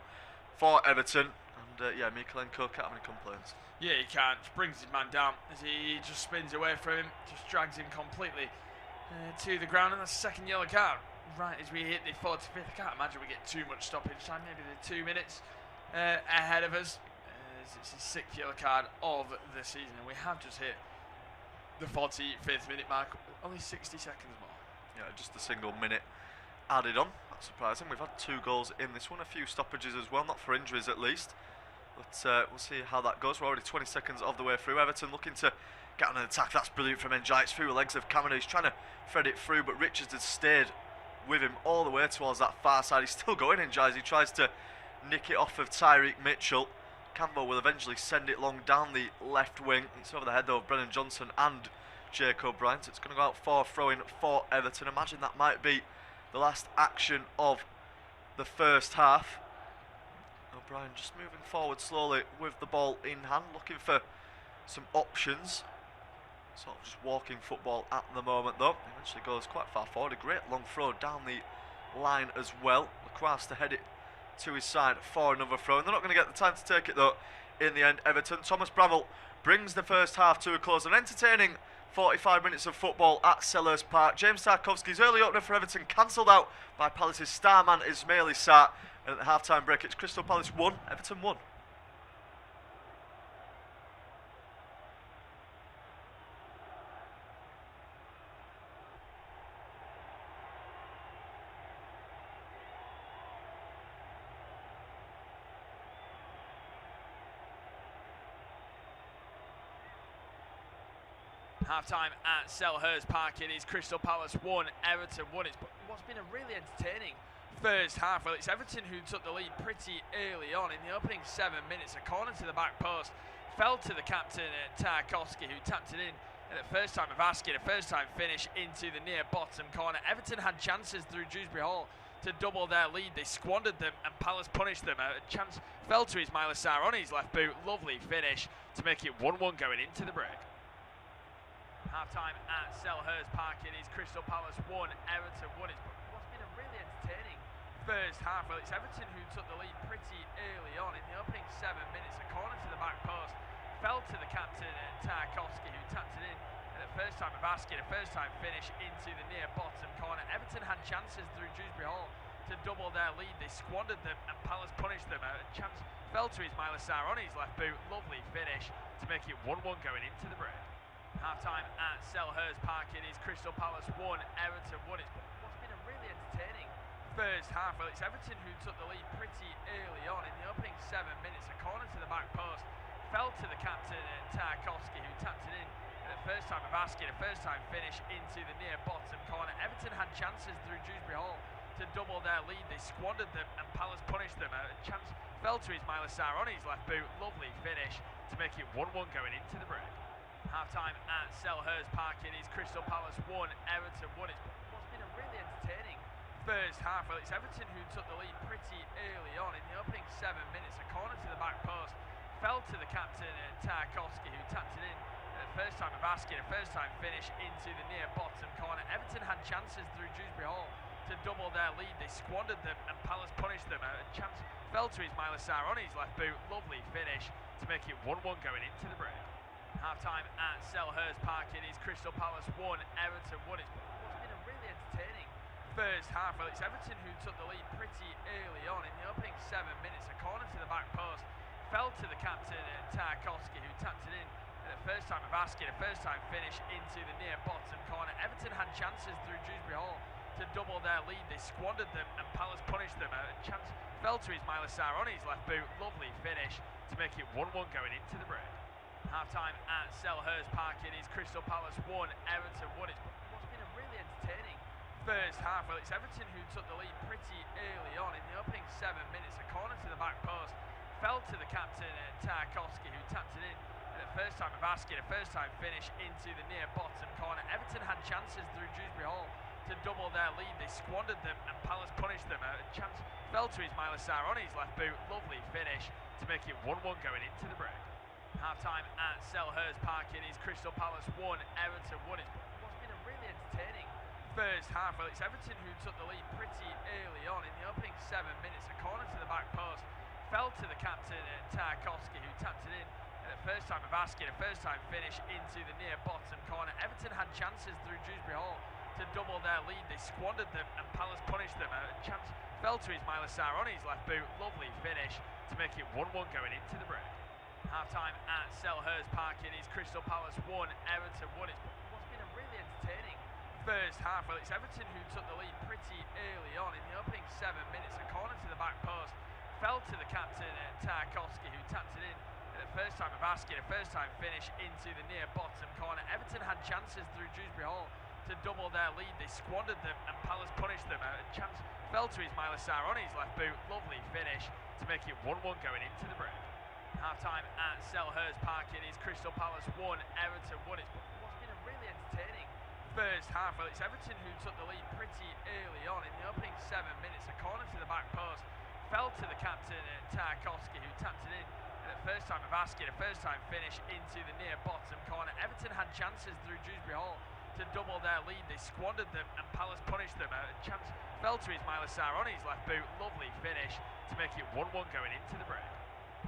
[SPEAKER 3] for Everton. And yeah, Mikalenko can't have any complaints.
[SPEAKER 2] Yeah, he can't. Just brings his man down as he just spins away from him. Just drags him completely to the ground. And that's the second yellow card. Right as we hit the 45th, I can't imagine we get too much stoppage time. Maybe the 2 minutes ahead of us. It's his 6th yellow card of the season, and we have just hit the 45th minute mark. Only 60 seconds more.
[SPEAKER 3] Yeah, just a single minute added on. That's surprising. We've had 2 goals in this one, a few stoppages as well, not for injuries at least. But we'll see how that goes. We're already 20 seconds of the way through. Everton looking to get on an attack. That's brilliant from Ndiaye. It's through the legs of Kamada. He's trying to thread it through, but Richards has stayed with him all the way towards that far side. He's still going, Ndiaye, as he tries to nick it off of Tyreek Mitchell. Campbell will eventually send it long down the left wing. It's over the head though of Brennan Johnson and Jake O'Brien. So it's going to go out for a throw-in for Everton. Imagine that might be the last action of the first half. O'Brien just moving forward slowly with the ball in hand, looking for some options. Sort of just walking football at the moment though. Eventually goes quite far forward. A great long throw down the line as well. Lacroix to head it to his side for another throw. And they're not going to get the time to take it though in the end, Everton. Thomas Bramall brings the first half to a close. An entertaining 45 minutes of football at Selhurst Park. James Tarkowski's early opener for Everton cancelled out by Palace's star man Ismail Issa. And at the half-time break, it's Crystal Palace 1, Everton 1.
[SPEAKER 2] Half-time at Selhurst Park. It is Crystal Palace 1, Everton 1. It's what's been a really entertaining first half. Well, it's Everton who took the lead pretty early on. In the opening 7 minutes, a corner to the back post fell to the captain, Tarkowski, who tapped it in at the first time of asking. A first-time finish into the near bottom corner. Everton had chances through Dewsbury Hall to double their lead. They squandered them and Palace punished them. A chance fell to Ismail Issa on his left boot. Lovely finish to make it 1-1 going into the break. Half-time at Selhurst Park. It is Crystal Palace 1, Everton 1. It's what's been a really entertaining first half. Well, it's Everton who took the lead pretty early on. In the opening 7 minutes, a corner to the back post fell to the captain, Tarkowski, who tapped it in at the first time of asking. A first-time finish into the near bottom corner. Everton had chances through Dewsbury Hall to double their lead. They squandered them and Palace punished them. A chance fell to Ismail Issa on his left boot. Lovely finish to make it 1-1 going into the break. Half-time at Selhurst Park. It is Crystal Palace 1, Everton 1. It's what's been a really entertaining first half. Well, it's Everton who took the lead pretty early on. In the opening 7 minutes, a corner to the back post fell to the captain, Tarkowski, who tapped it in at the first time of asking. A first-time finish into the near bottom corner. Everton had chances through Dewsbury Hall to double their lead. They squandered them and Palace punished them. A chance fell to Ismail Issa on his left boot. Lovely finish to make it 1-1 going into the break. Half-time at Selhurst Park. It is Crystal Palace 1, Everton 1. It's what's been a really entertaining first half. Well, it's Everton who took the lead pretty early on. In the opening 7 minutes, a corner to the back post fell to the captain, Tarkowski, who tapped it in at the first time of asking. A first-time finish into the near bottom corner. Everton had chances through Dewsbury Hall to double their lead. They squandered them and Palace punished them. A chance fell to Ismail Issa on his left boot. Lovely finish to make it 1-1 going into the break. Half-time at Selhurst Park. It is Crystal Palace 1, Everton 1. It's what's been a really entertaining first half. Well, it's Everton who took the lead pretty early on. In the opening 7 minutes, a corner to the back post fell to the captain, Tarkowski, who tapped it in at the first time of asking. A first-time finish into the near bottom corner. Everton had chances through Dewsbury Hall to double their lead. They squandered them and Palace punished them. A chance fell to Ismail Issa on his left boot. Lovely finish to make it 1-1 going into the break. Half-time at Selhurst Park. It is Crystal Palace 1, Everton 1. It's what's been a really entertaining first half. Well, it's Everton who took the lead pretty early on. In the opening 7 minutes, a corner to the back post fell to the captain, Tarkowski, who tapped it in at the first time of asking. A first-time finish into the near bottom corner. Everton had chances through Dewsbury Hall to double their lead. They squandered them and Palace punished them. A chance fell to Ismail Issa on his left boot. Lovely finish to make it 1-1 going into the break. Half-time at Selhurst Park. It is Crystal Palace 1, Everton 1. It's what's been a really entertaining first half. Well, it's Everton who took the lead pretty early on. In the opening 7 minutes, a corner to the back post fell to the captain, Tarkowski, who tapped it in at the first time of asking. A first-time finish into the near bottom corner. Everton had chances through Dewsbury Hall to double their lead. They squandered them and Palace punished them. A chance fell to Ismail Issa on his left boot. Lovely finish to make it 1-1 going into the break. Half-time at Selhurst Park. It is Crystal Palace 1, Everton 1. It's what's been a really entertaining first half. Well, it's Everton who took the lead pretty early on. In the opening 7 minutes, a corner to the back post fell to the captain, Tarkowski, who tapped it in at the first time of asking. A first-time finish into the near bottom corner. Everton had chances through Dewsbury Hall to double their lead. They squandered them and Palace punished them. A chance fell to Ismail Issa on his left boot. Lovely finish to make it 1-1 going into the break. Half-time at Selhurst Park. It is Crystal Palace 1, Everton 1. It's what's been a really entertaining first half. Well, it's Everton who took the lead pretty early on. In the opening 7 minutes, a corner to the back post fell to the captain, Tarkowski, who tapped it in at the first time of asking. A first-time finish into the near bottom corner. Everton had chances through Dewsbury Hall to double their lead. They squandered them and Palace punished them. A chance fell to Ismail Issa on his left boot. Lovely finish to make it 1-1 going into the break.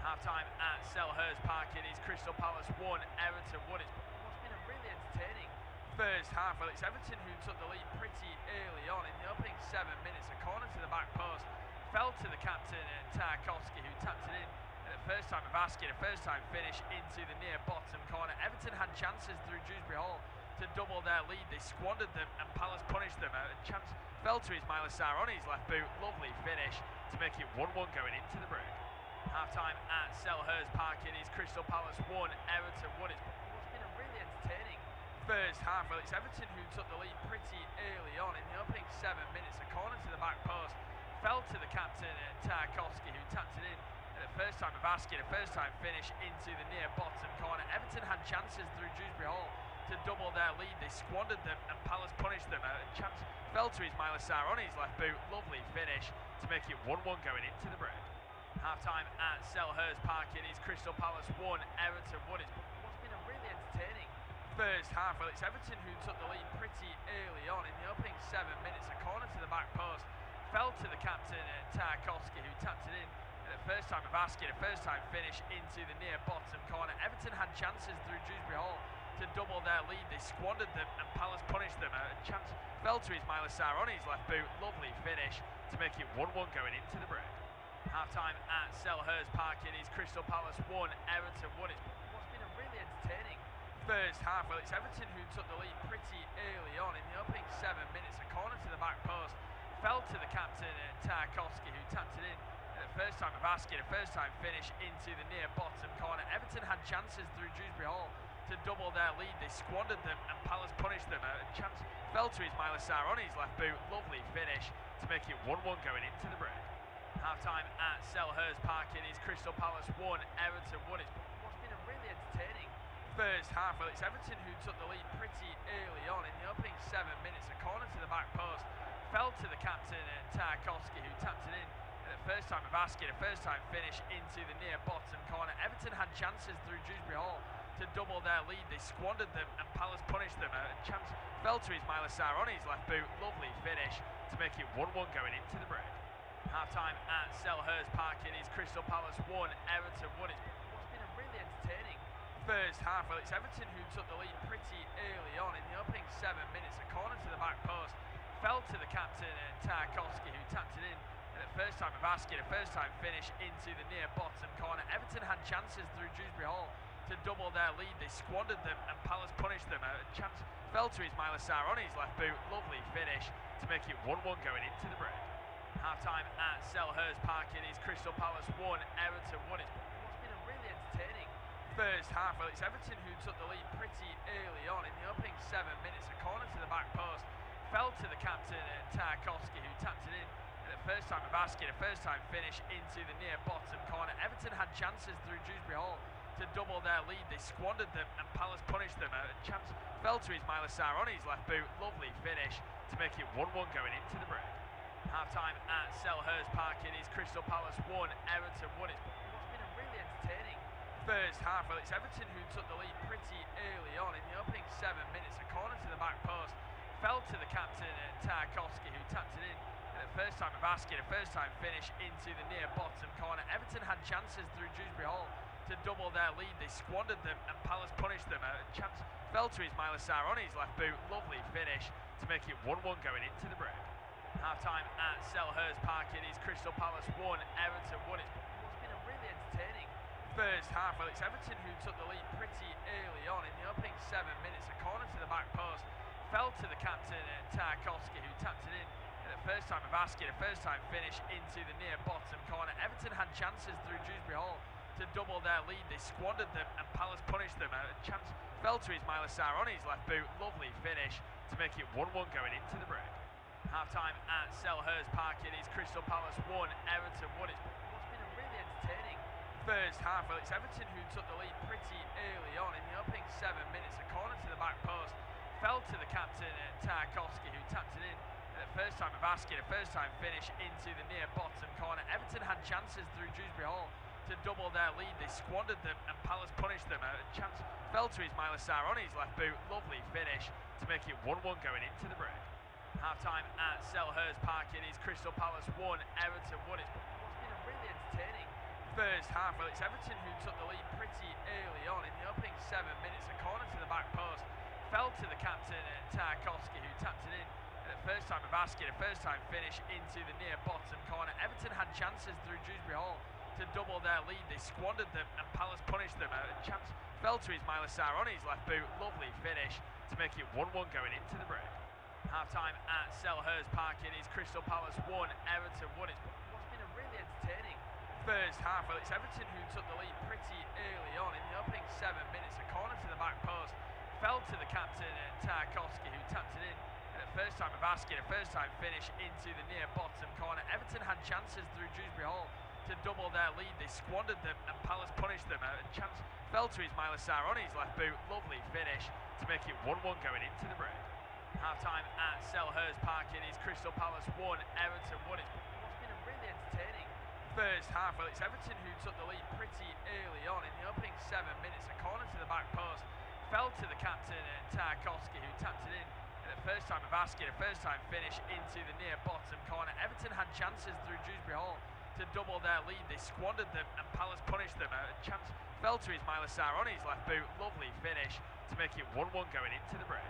[SPEAKER 2] Half-time at Selhurst Park. It is Crystal Palace 1, Everton 1. It's what's been a really entertaining first half. Well, it's Everton who took the lead pretty early on. In the opening 7 minutes, a corner to the back post fell to the captain, Tarkowski, who tapped it in at the first time of asking, a first-time finish into the near bottom corner. Everton had chances through Dewsbury Hall to double their lead. They squandered them and Palace punished them. A chance fell to Ismaila Sarr on his left boot. Lovely finish to make it 1-1 going into the break. Half-time at Selhurst Park. It is Crystal Palace 1, Everton 1. It's what's been a really entertaining first half. Well, it's Everton who took the lead pretty early on. In the opening 7 minutes, a corner to the back post fell to the captain, Tarkowski, who tapped it in at the first time of asking, a first-time finish into the near bottom corner. Everton had chances through Dewsbury Hall to double their lead. They squandered them and Palace punished them. A chance fell to Ismaila Sarr on his left boot. Lovely finish to make it 1-1 going into the break. Half-time at Selhurst Park. It is Crystal Palace 1, Everton 1. It's what's been a really entertaining first half. Well, it's Everton who took the lead pretty early on. In the opening 7 minutes, a corner to the back post fell to the captain, Tarkowski, who tapped it in at the first time of asking, a first-time finish into the near bottom corner. Everton had chances through Dewsbury Hall to double their lead. They squandered them and Palace punished them. A chance fell to Ismaila Sarr on his left boot. Lovely finish to make it 1-1 going into the break. Half-time at Selhurst Park. It is Crystal Palace 1, Everton 1. It's what's been a really entertaining first half. Well, it's Everton who took the lead pretty early on. In the opening 7 minutes, a corner to the back post fell to the captain, Tarkowski, who tapped it in at the first time of asking, a first-time finish into the near bottom corner. Everton had chances through Dewsbury Hall to double their lead. They squandered them and Palace punished them. A chance fell to Ismaila Sarr on his left boot. Lovely finish to make it 1-1 going into the break. Half-time at Selhurst Park. It is Crystal Palace 1, Everton 1. It's what's been a really entertaining first half. Well, it's Everton who took the lead pretty early on. In the opening 7 minutes, a corner to the back post fell to the captain, Tarkowski, who tapped it in at the first time of asking, a first-time finish into the near bottom corner. Everton had chances through Dewsbury Hall to double their lead. They squandered them and Palace punished them. A chance fell to Ismaila Sarr on his left boot. Lovely finish to make it 1-1 going into the break. Half-time at Selhurst Park. It is Crystal Palace 1, Everton 1. It's what's been a really entertaining first half. Well, it's Everton who took the lead pretty early on. In the opening 7 minutes, a corner to the back post fell to the captain, Tarkowski, who tapped it in at the first time of asking, a first-time finish into the near bottom corner. Everton had chances through Dewsbury Hall to double their lead. They squandered them and Palace punished them. A chance fell to Ismaila Sarr on his left boot. Lovely finish to make it 1-1 going into the break. Half-time at Selhurst Park. It is Crystal Palace 1, Everton 1. It's what's been a really entertaining first half. Well, it's Everton who took the lead pretty early on. In the opening 7 minutes, a corner to the back post fell to the captain, Tarkowski, who tapped it in at the first time of asking, a first-time finish into the near bottom corner. Everton had chances through Dewsbury Hall to double their lead. They squandered them and Palace punished them. A chance fell to Ismaila Sarr on his left boot. Lovely finish to make it 1-1 going into the break. Half-time at Selhurst Park. It is Crystal Palace 1, Everton 1. It's what's been a really entertaining first half. Well, it's Everton who took the lead pretty early on. In the opening 7 minutes, a corner to the back post fell to the captain, Tarkowski, who tapped it in at the first time of asking, a first-time finish into the near bottom corner. Everton had chances through Dewsbury Hall to double their lead. They squandered them and Palace punished them. A chance fell to Ismaila Sarr on his left boot. Lovely finish to make it 1-1 going into the break. Half-time at Selhurst Park. It is Crystal Palace 1, Everton 1. It's what's been a really entertaining first half. Well, it's Everton who took the lead pretty early on. In the opening 7 minutes, a corner to the back post fell to the captain, Tarkowski, who tapped it in at the first time of asking, a first-time finish into the near bottom corner. Everton had chances through Dewsbury Hall to double their lead. They squandered them and Palace punished them. A chance fell to Ismaila Sarr on his left boot. Lovely finish to make it 1-1 going into the break. Half-time at Selhurst Park. It is Crystal Palace 1, Everton 1. It's what's been a really entertaining first half. Well, it's Everton who took the lead pretty early on. In the opening 7 minutes, a corner to the back post fell to the captain, Tarkowski, who tapped it in at the first time of asking, a first-time finish into the near bottom corner. Everton had chances through Dewsbury Hall to double their lead. They squandered them and Palace punished them. A chance fell to Ismaila Sarr on his left boot. Lovely finish to make it 1-1 going into the break. Half-time at Selhurst Park. It is Crystal Palace 1, Everton 1. It's what's been a really entertaining first half. Well, it's Everton who took the lead pretty early on in the opening 7 minutes. A corner to the back post fell to the captain, Tarkowski, who tapped it in. First time of asking, a first time finish into the near bottom corner. Everton had chances through Dewsbury Hall to double their lead. They squandered them and Palace punished them. A chance fell to Ismail Assar on his left boot. Lovely finish to make it 1-1 going into the break. Half time at Selhurst Park. It is Crystal Palace 1, Everton 1. It's what's been a really entertaining first half. Well, it's Everton who took the lead pretty early on in the opening 7 minutes. A corner to the back post fell to the captain, Tarkowski, who tapped it in. First time of asking, a first time finish into the near bottom corner. Everton had chances through Dewsbury Hall to double their lead. They squandered them and Palace punished them. A chance fell to Ismail Assar on his left boot. Lovely finish to make it 1-1 going into the break. Half time at Selhurst Park. It is Crystal Palace 1, Everton 1. It's what's been a really entertaining first half. Well, it's Everton who took the lead pretty early on in the opening 7 minutes. A corner to the back post fell to the captain, Tarkowski, who tapped it in. First time of asking, a first time finish into the near bottom corner. Everton had chances through Dewsbury Hall to double their lead. They squandered them and Palace punished them. A chance fell to Ismail Assar on his left boot. Lovely finish to make it 1-1 going into the break.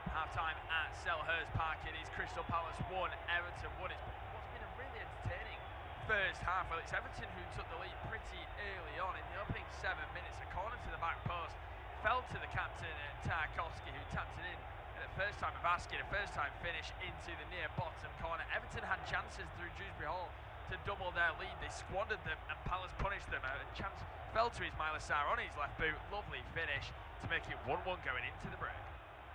[SPEAKER 2] Half time at Selhurst Park. It is Crystal Palace 1, Everton 1. It's what's been a really entertaining first half. Well, it's Everton who took the lead pretty early on in the opening 7 minutes. A corner to the back post fell to the captain, Tarkowski, who tapped it in. First time of asking, a first time finish into the near bottom corner. Everton had chances through Dewsbury Hall to double their lead. They squandered them and Palace punished them. A chance fell to Ismail Assar on his left boot. Lovely finish to make it 1-1 going into the break.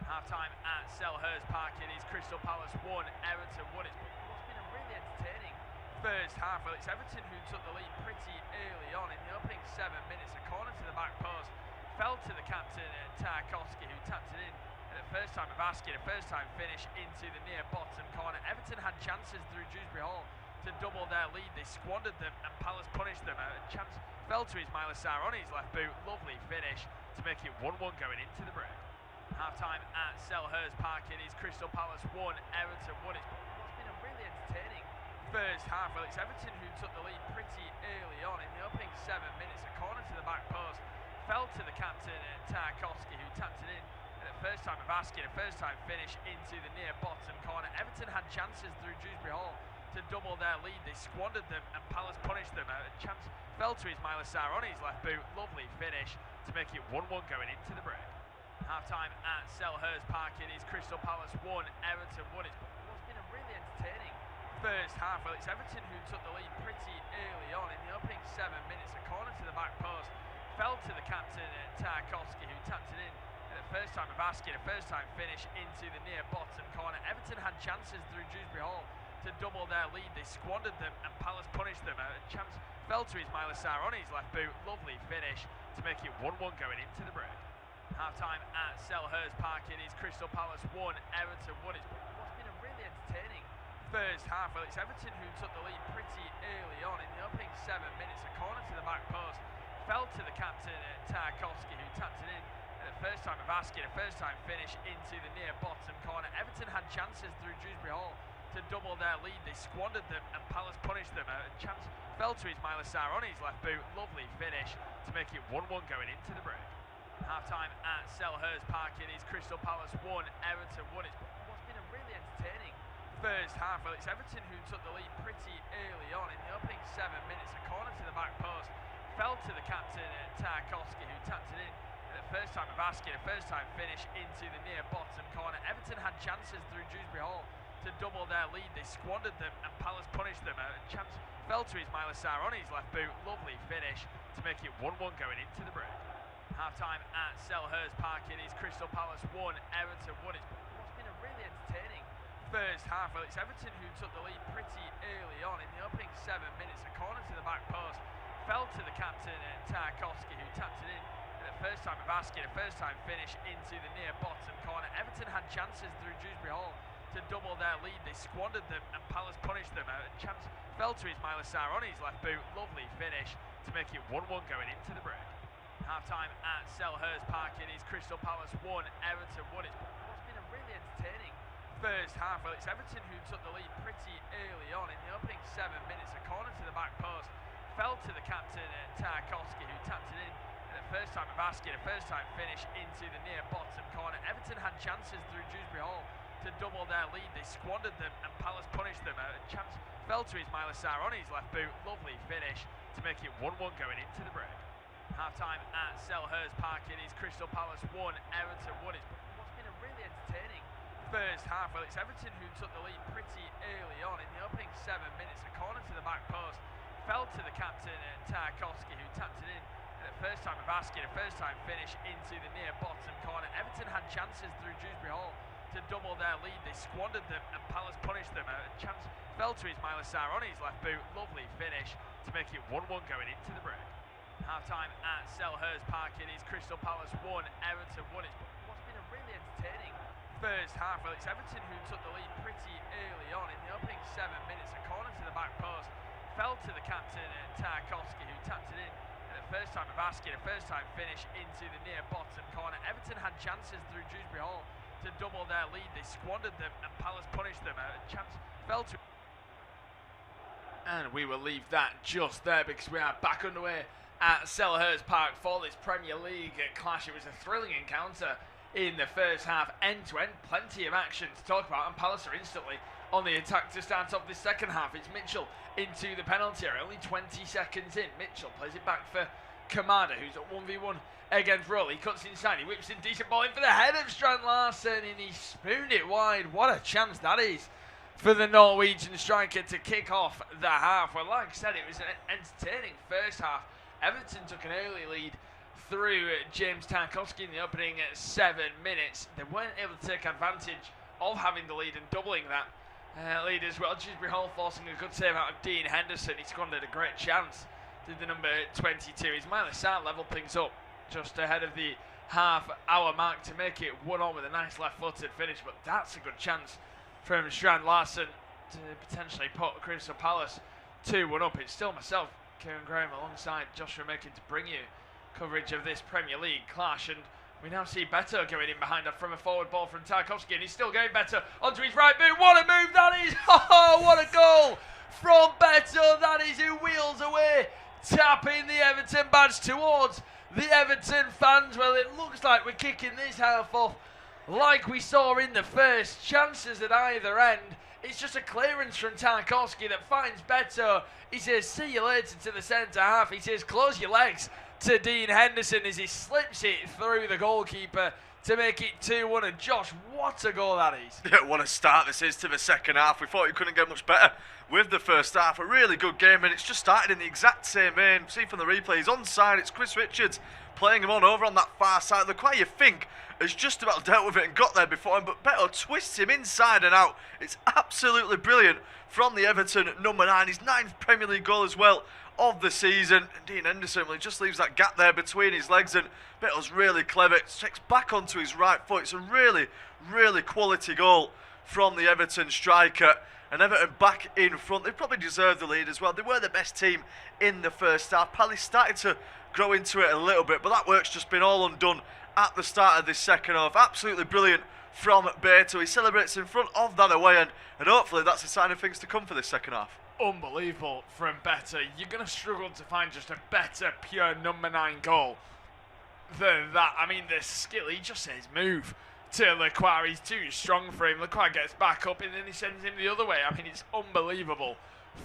[SPEAKER 2] Half time at Selhurst Park. It is Crystal Palace 1, Everton 1. It's what's been a really entertaining first half. Well, it's Everton who took the lead pretty early on in the opening 7 minutes. A corner to the back post fell to the captain, Tarkowski, who tapped it in. First time of asking, a first time finish into the near bottom corner. Everton had chances through Dewsbury Hall to double their lead. They squandered them and Palace punished them. A chance fell to Ismail Assar on his left boot. Lovely finish to make it 1-1 going into the break. Half time at Selhurst Park. It is Crystal Palace 1, Everton 1. It's what's been a really entertaining first half. Well, it's Everton who took the lead pretty early on in the opening 7 minutes. A corner to the back post fell to the captain, Tarkowski, who tapped it in. First time of asking, a first time finish into the near bottom corner. Everton had chances through Dewsbury Hall to double their lead. They squandered them and Palace punished them. A chance fell to Ismail Assar on his left boot. Lovely finish to make it 1-1 going into the break. Half time at Selhurst Park. It is Crystal Palace 1, Everton 1. It's what's been a really entertaining first half. Well, it's Everton who took the lead pretty early on in the opening 7 minutes. A corner to the back post fell to the captain, Tarkowski, who tapped it in. First time of asking, a first time finish into the near bottom corner. Everton had chances through Dewsbury Hall to double their lead. They squandered them and Palace punished them. A chance fell to Ismail Assar on his left boot. Lovely finish to make it 1-1 going into the break. Half time at Selhurst Park. It is Crystal Palace 1, Everton 1. It's what's been a really entertaining first half. Well, it's Everton who took the lead pretty early on in the opening 7 minutes. A corner to the back post fell to the captain, Tarkowski, who tapped it in. First time of asking, a first time finish into the near bottom corner. Everton had chances through Dewsbury Hall to double their lead. They squandered them and Palace punished them. A chance fell to Ismail Assar on his left boot. Lovely finish to make it 1-1 going into the break. Half time at Selhurst Park. It is Crystal Palace 1, Everton 1. It's what's been a really entertaining first half. Well, it's Everton who took the lead pretty early on in the opening 7 minutes. A corner to the back post fell to the captain, Tarkowski, who tapped it in. First time of asking, a first time finish into the near bottom corner. Everton had chances through Dewsbury Hall to double their lead. They squandered them and Palace punished them. A chance fell to Ismail Assar on his left boot. Lovely finish to make it 1-1 going into the break. Half time at Selhurst Park. It is Crystal Palace 1, Everton 1. It's what's been a really entertaining first half. Well, it's Everton who took the lead pretty early on in the opening 7 minutes. A corner to the back post fell to the captain, Tarkowski, who tapped it in. First time of asking, a first time finish into the near bottom corner. Everton had chances through Dewsbury Hall to double their lead. They squandered them and Palace punished them. A chance fell to Ismail Assar on his left boot. Lovely finish to make it 1-1 going into the break. Half time at Selhurst Park. It is Crystal Palace 1, Everton 1. It's what's been a really entertaining first half. Well, it's Everton who took the lead pretty early on in the opening 7 minutes. A corner to the back post fell to the captain, Tarkowski, who tapped it in at the first time of asking, a first time finish into the near bottom corner. Everton had chances through Dewsbury Hall to double their lead. They squandered them and Palace punished them. A chance fell to Ismail Assar on his left boot. Lovely finish to make it 1-1 going into the break. Half-time at Selhurst Park. It is Crystal Palace 1, Everton 1. It's what's been a really entertaining first half. Well, it's Everton who took the lead pretty early on. In the opening 7 minutes, a corner to the back post fell to the captain, Tarkowski, who tapped it in at the first time of asking, a first time finish into the near bottom corner. Everton had chances through Dewsbury Hall to double their lead. They squandered them and Palace punished them. A chance fell to Ismail Assar on his left boot. Lovely finish to make it 1-1 going into the break. Half-time at Selhurst Park. It is Crystal Palace 1, Everton 1. It's what's been a really entertaining first half. Well, it's Everton who took the lead pretty early on. In the opening 7 minutes, a corner to the back post fell to the captain, Tarkowski, who tapped it in at the first time of asking, a first time finish into the near bottom corner. Everton had chances through Dewsbury Hall to double their lead. They squandered them and Palace punished them. A chance fell to... And we will leave that just there because we are back underway at Selhurst Park for this Premier League clash. It was a thrilling encounter in the first half, end to end, plenty of action to talk about, and Palace are instantly on the attack to start off this second half. It's Mitchell into the penalty area, only 20 seconds in. Mitchell plays it back for Kamada, who's at 1v1 against Roll. He cuts inside, he whips in decent ball in for the head of Strand Larsen, and he spooned it wide. What a chance that is for the Norwegian striker to kick off the half. Well, like I said, it was an entertaining first half. Everton took an early lead through James Tarkowski in the opening 7 minutes. They weren't able to take advantage of having the lead and doubling that lead as well. Dewsbury Hall forcing a good save out of Dean Henderson. He squandered a great chance. Did the number 22. Ismail Assar leveled things up just ahead of the half-hour mark to make it 1-1 with a nice left-footed finish. But that's a good chance from Strand Larsen to potentially put Crystal Palace 2-1 up. It's still myself, Kieran Graham, alongside Joshua Makin to bring you coverage of this Premier League clash, and we now see Beto going in behind her from a forward ball from Tarkowski, and he's still going Beto onto his right boot. What a move that is! Oh, what a goal from Beto! That is, who wheels away, tapping the Everton badge towards the Everton fans. Well, it looks like we're kicking this half off like we saw in the first. Chances at either end. It's just a clearance from Tarkowski that finds Beto. He says, see you later to the centre half. He says, close your legs to Dean Henderson as he slips it through the goalkeeper to make it 2-1. And Josh, what a goal that is.
[SPEAKER 3] Yeah, what a start this is to the second half. We thought it couldn't get much better with the first half. A really good game, and it's just started in the exact same vein. See from the replay, he's onside. It's Chris Richards playing him on over on that far side. The quite you think has just about dealt with it and got there before him, but Beto twists him inside and out. It's absolutely brilliant from the Everton number 9. His 9th Premier League goal as well of the season. And Dean Henderson, well, he just leaves that gap there between his legs, and Beto's really clever. It checks back onto his right foot. It's a really, really quality goal from the Everton striker. And Everton back in front. They probably deserved the lead as well. They were the best team in the first half. Palace started to grow into it a little bit, but that work's just been all undone at the start of this second half. Absolutely brilliant from Beto. He celebrates in front of that away end, and hopefully that's a sign of things to come for this second half.
[SPEAKER 2] Unbelievable from Beto. You're going to struggle to find just a better pure number 9 goal than that. I mean, the skill, he just says move to Lacroix. He's too strong for him. Lacroix gets back up and then he sends him the other way. I mean, it's unbelievable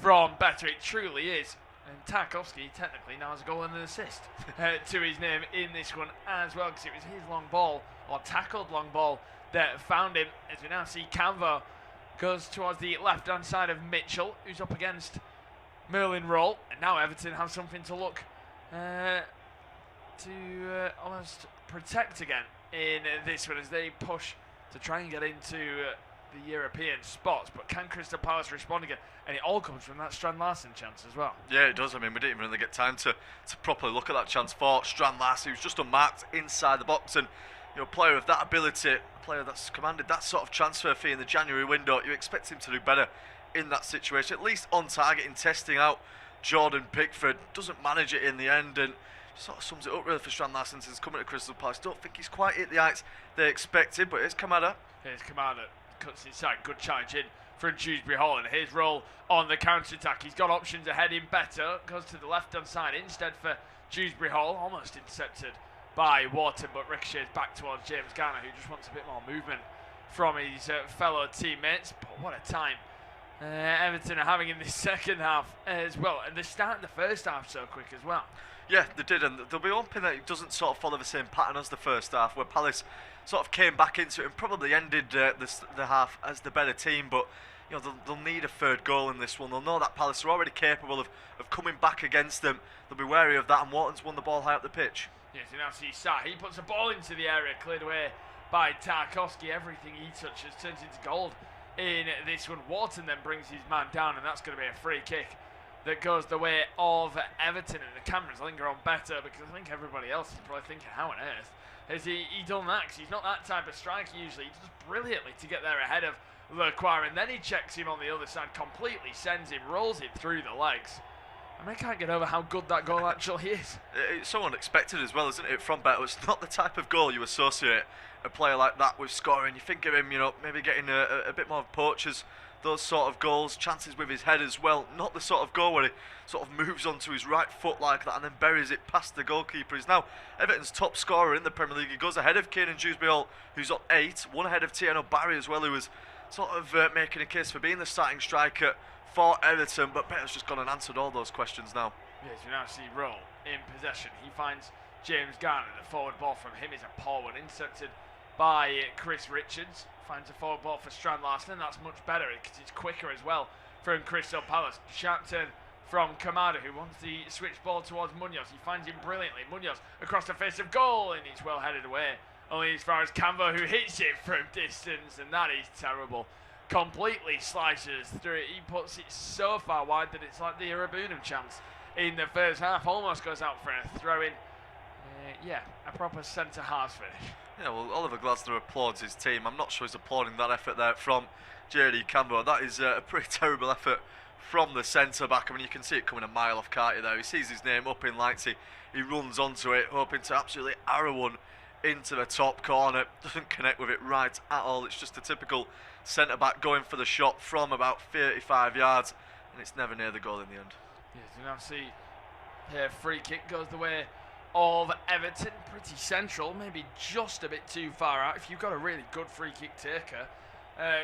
[SPEAKER 2] from Beto. It truly is. And Tarkowski technically now has a goal and an assist to his name in this one as well, because it was his long ball, or tackled long ball, that found him. As we now see, Canvo goes towards the left-hand side of Mitchell, who's up against Merlin Roll. And now Everton have something to look to almost protect again in this one as they push to try and get into the European spots. But can Crystal Palace respond again? And it all comes from that Strand Larsen chance as well. Yeah,
[SPEAKER 3] it does. I mean, we didn't even really get time to properly look at that chance for Strand Larsen, who's just unmarked inside the box. And a player of that ability, a player that's commanded that sort of transfer fee in the January window, you expect him to do better in that situation. At least on target in testing out Jordan Pickford. Doesn't manage it in the end, and sort of sums it up really for Strand Larsen since coming to Crystal Palace. Don't think he's quite hit the heights they expected, but it's Kamada.
[SPEAKER 2] Here's Kamada, cuts inside, good challenge in from Dewsbury Hall, and his role on the counter-attack. He's got options ahead in better, goes to the left-hand side instead for Dewsbury Hall, almost intercepted by Wharton, but ricochets back towards James Garner, who just wants a bit more movement from his fellow teammates. But what a time Everton are having in the second half as well, and they're starting the first half so quick as well.
[SPEAKER 3] Yeah, they did, and they'll be hoping that it doesn't sort of follow the same pattern as the first half, where Palace sort of came back into it and probably ended the half as the better team. But you know, they'll need a third goal in this one. They'll know that Palace are already capable of coming back against them. They'll be wary of that, and Wharton's won the ball high up the pitch.
[SPEAKER 2] Yes, you now see Sa. He puts a ball into the area, cleared away by Tarkowski. Everything he touches turns into gold in this one. Wharton then brings his man down, and that's going to be a free kick that goes the way of Everton, and the cameras linger on better because I think everybody else is probably thinking, how on earth has he done that? Because he's not that type of striker usually. He does brilliantly to get there ahead of Lacroix, and then he checks him on the other side, completely sends him, rolls it through the legs. And I can't get over how good that goal actually is. It's
[SPEAKER 3] so unexpected as well, isn't it, from Beto? It's not the type of goal you associate a player like that with scoring. You think of him, you know, maybe getting a bit more of poachers, those sort of goals, chances with his head as well. Not the sort of goal where he sort of moves onto his right foot like that and then buries it past the goalkeeper. He's now Everton's top scorer in the Premier League. He goes ahead of Kieran Dewsbury Hall, who's on 8, one ahead of Tieno Barry as well, who was sort of making a case for being the starting striker for Everton, but Beto's just gone and answered all those questions now.
[SPEAKER 2] Yes, we now see Rowe in possession. He finds James Garner. The forward ball from him is a poor one, intercepted by Chris Richards. Finds a forward ball for Strand Larsen, and that's much better because it's quicker as well from Crystal Palace. Sharp turn from Kamada, who wants the switch ball towards Munoz. He finds him brilliantly. Munoz across the face of goal, and he's well headed away. Only as far as Canvo, who hits it from distance, and that is terrible. Completely slices through it. He puts it so far wide that it's like the Irabunum chance in the first half. Almost goes out for a throw-in. Yeah, a proper centre-half finish.
[SPEAKER 3] Yeah, well, Oliver Glasner applauds his team. I'm not sure he's applauding that effort there from JD Campbell. That is a pretty terrible effort from the centre-back. I mean, you can see it coming a mile off, can't you, there? He sees his name up in lights. He runs onto it, hoping to absolutely arrow one into the top corner. Doesn't connect with it right at all. It's just a typical centre-back going for the shot from about 35 yards, and it's never near the goal in the end.
[SPEAKER 2] Yes, you now see here free kick goes the way of Everton. Pretty central, maybe just a bit too far out. If you've got a really good free kick taker,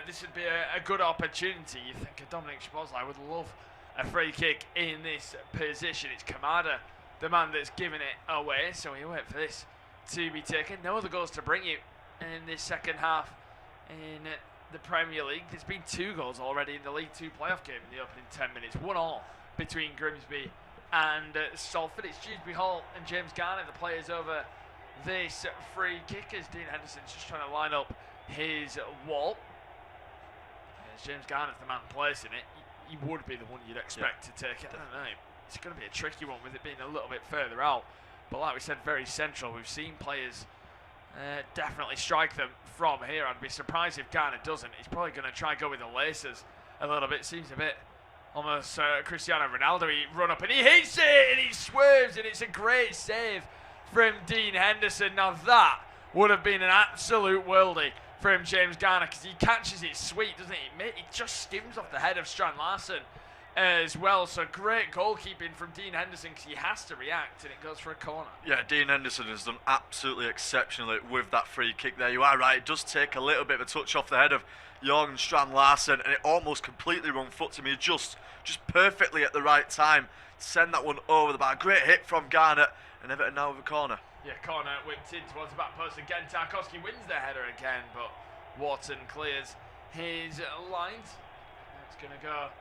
[SPEAKER 2] this would be a good opportunity. You think Dominic Szoboszlai would love a free kick in this position. It's Kamada, the man that's giving it away, so we wait for this to be taken. No other goals to bring you in this second half in the Premier League. There's been 2 goals already in the League 2 playoff game in the opening 10 minutes. 1-1 between Grimsby and Salford. It's Dewsbury Hall and James Garner, the players over this free kick, as Dean Henderson's just trying to line up his wall. As James Garner's the man placing it, he would be the one you'd expect to take it. I don't know. It's going to be a tricky one with it being a little bit further out. But like we said, very central. We've seen players definitely strike them from here. I'd be surprised if Garner doesn't. He's probably going to try go with the laces a little bit. Seems a bit almost Cristiano Ronaldo. He run up and he hits it and he swerves, and it's a great save from Dean Henderson. Now that would have been an absolute worldie from James Garner, because he catches it sweet, doesn't he? It just skims off the head of Strand Larsen as well. So great goalkeeping from Dean Henderson, because he has to react, and it goes for a corner.
[SPEAKER 3] Yeah, Dean Henderson has done absolutely exceptionally with that free kick there. You are right, it does take a little bit of a touch off the head of Jorgen Strand Larsen, and it almost completely wrong foots him. He just perfectly at the right time to send that one over the bar. Great hit from Garner, and Everton now with a corner.
[SPEAKER 2] Yeah, corner whipped in towards the back post again. Tarkowski wins the header again, but Wharton clears his lines. It's going to go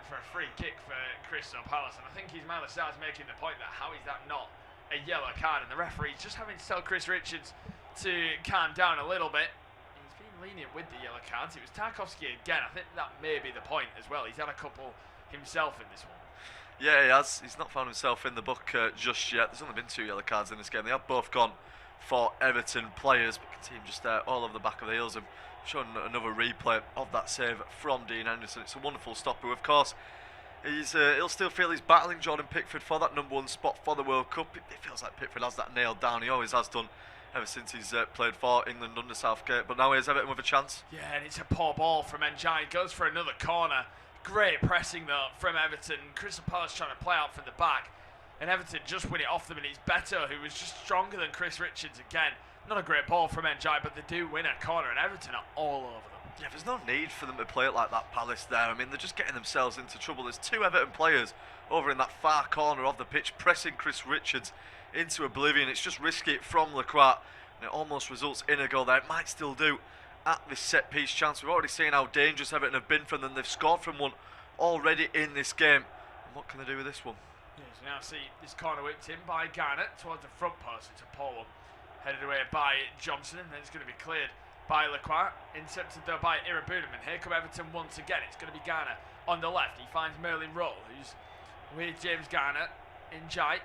[SPEAKER 2] for a free kick for Crystal Palace, and I think Ismail Assar's making the point that how is that not a yellow card, and the referee's just having to tell Chris Richards to calm down a little bit. He's been lenient with the yellow cards. It was Tarkowski again. I think that may be the point as well. He's had a couple himself in this one.
[SPEAKER 3] Yeah, he has. He's not found himself in the book just yet. There's only been 2 yellow cards in this game. They have both gone for Everton players, but the team just all over the back of the heels. I'm showing another replay of that save from Dean Henderson. It's a wonderful stopper. Of course, he'll still feel he's battling Jordan Pickford for that #1 spot for the World Cup. It feels like Pickford has that nailed down. He always has done ever since he's played for England under Southgate. But now here's Everton with a chance.
[SPEAKER 2] Yeah, and it's a poor ball from Njai. Goes for another corner. Great pressing though from Everton. Crystal Palace trying to play out from the back, and Everton just win it off them, and it's Beto who was just stronger than Chris Richards again. Not a great ball from Njai, but they do win a corner, and Everton are all over them.
[SPEAKER 3] Yeah, there's no need for them to play it like that, Palace there. I mean, they're just getting themselves into trouble. There's two Everton players over in that far corner of the pitch pressing Chris Richards into oblivion. It's just risky from Lacroix, and it almost results in a goal there. It might still do at this set-piece chance. We've already seen how dangerous Everton have been from them. They've scored from one already in this game. And what can they do with this one?
[SPEAKER 2] Yes, now see this corner whipped in by Garnett towards the front post. It's a poor one. Headed away by Johnson, and then it's going to be cleared by Lacroix. Intercepted though by Irabunam, and here come Everton once again. It's going to be Garner on the left. He finds Merlin Roll, who's with James Garner in Njai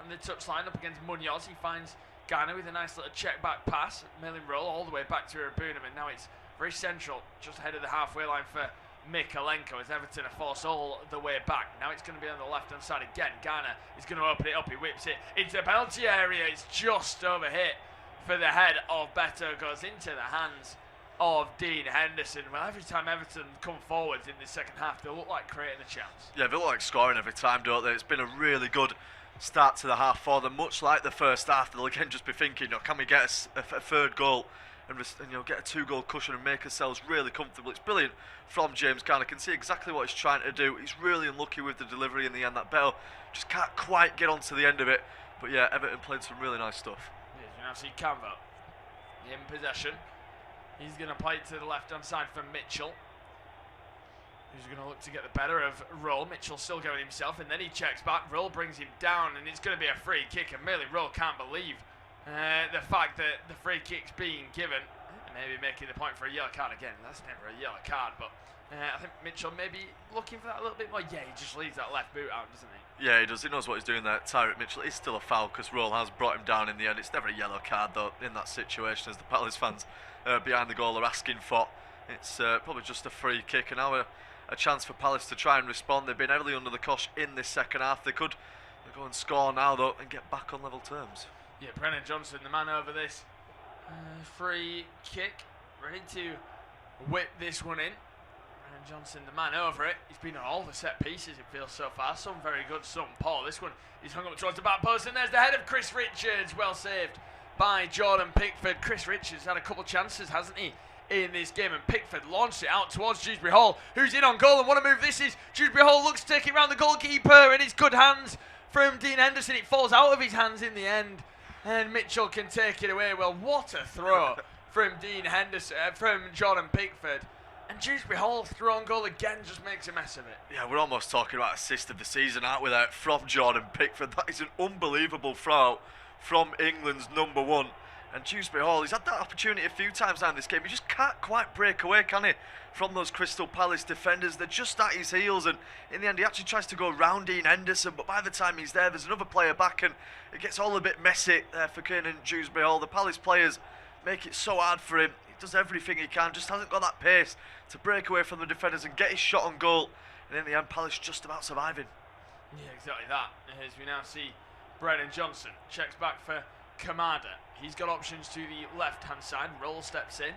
[SPEAKER 2] on the touchline up against Munoz. He finds Garner with a nice little check back pass. Merlin Roll all the way back to Irabunam, and now it's very central, just ahead of the halfway line for Mikalenko as Everton are forced all the way back. Now it's going to be on the left hand side again. Garner is going to open it up. He whips it into the penalty area. It's just overhit for the head of Beto. Goes into the hands of Dean Henderson. Well, every time Everton come forwards in the second half, they look like creating a chance.
[SPEAKER 3] Yeah, they look like scoring every time, don't they? It's been a really good start to the half for them. Much like the first half, they'll again just be thinking, can we get a third goal and get a 2-goal cushion and make ourselves really comfortable. It's brilliant from James Garner. Can see exactly what he's trying to do. He's really unlucky with the delivery in the end. That Bell just can't quite get onto the end of it. But yeah, Everton played some really nice stuff.
[SPEAKER 2] Yes, you now see Canvo in possession. He's going to play it to the left-hand side for Mitchell, who's going to look to get the better of Roll. Mitchell still going himself, and then he checks back. Roll brings him down, and it's going to be a free kick. And Merlin Roll can't believe the fact that the free kick's being given. Maybe making the point for a yellow card again. That's never a yellow card, but I think Mitchell may be looking for that a little bit more. Yeah, he just leaves that left boot out, doesn't he?
[SPEAKER 3] Yeah, he does. He knows what he's doing there. Tyreek Mitchell is still a foul because Roll has brought him down in the end. It's never a yellow card, though, in that situation, as the Palace fans behind the goal are asking for. It's probably just a free kick, and now a chance for Palace to try and respond. They've been heavily under the cosh in this second half. They could go and score now, though, and get back on level terms.
[SPEAKER 2] Yeah, Brennan Johnson, the man over this free kick, ready to whip this one in. Brennan Johnson, the man over it. He's been on all the set pieces, it feels so far. Some very good, some poor. This one is hung up towards the back post, and there's the head of Chris Richards. Well saved by Jordan Pickford. Chris Richards had a couple of chances, hasn't he, in this game, and Pickford launched it out towards Dewsbury Hall, who's in on goal, and what a move this is. Dewsbury Hall looks to take it round the goalkeeper, and it's good hands from Dean Henderson. It falls out of his hands in the end, and Mitchell can take it away. Well, what a throw from Dean Henderson, from Jordan Pickford. And Dewsbury Hall through on goal again just makes a mess of it.
[SPEAKER 3] Yeah, we're almost talking about assist of the season, aren't we, there, from Jordan Pickford. That is an unbelievable throw from England's number one. And Dewsbury Hall, he's had that opportunity a few times now in this game. He just can't quite break away, can he, from those Crystal Palace defenders. They're just at his heels, and in the end he actually tries to go round Dean Henderson, but by the time he's there, there's another player back, and it gets all a bit messy there for Kiernan Dewsbury Hall. The Palace players make it so hard for him. He does everything he can, just hasn't got that pace to break away from the defenders and get his shot on goal. And in the end, Palace just about surviving.
[SPEAKER 2] Yeah, exactly that. As we now see Brennan Johnson checks back for Kamada. He's got options to the left-hand side. Roll steps in,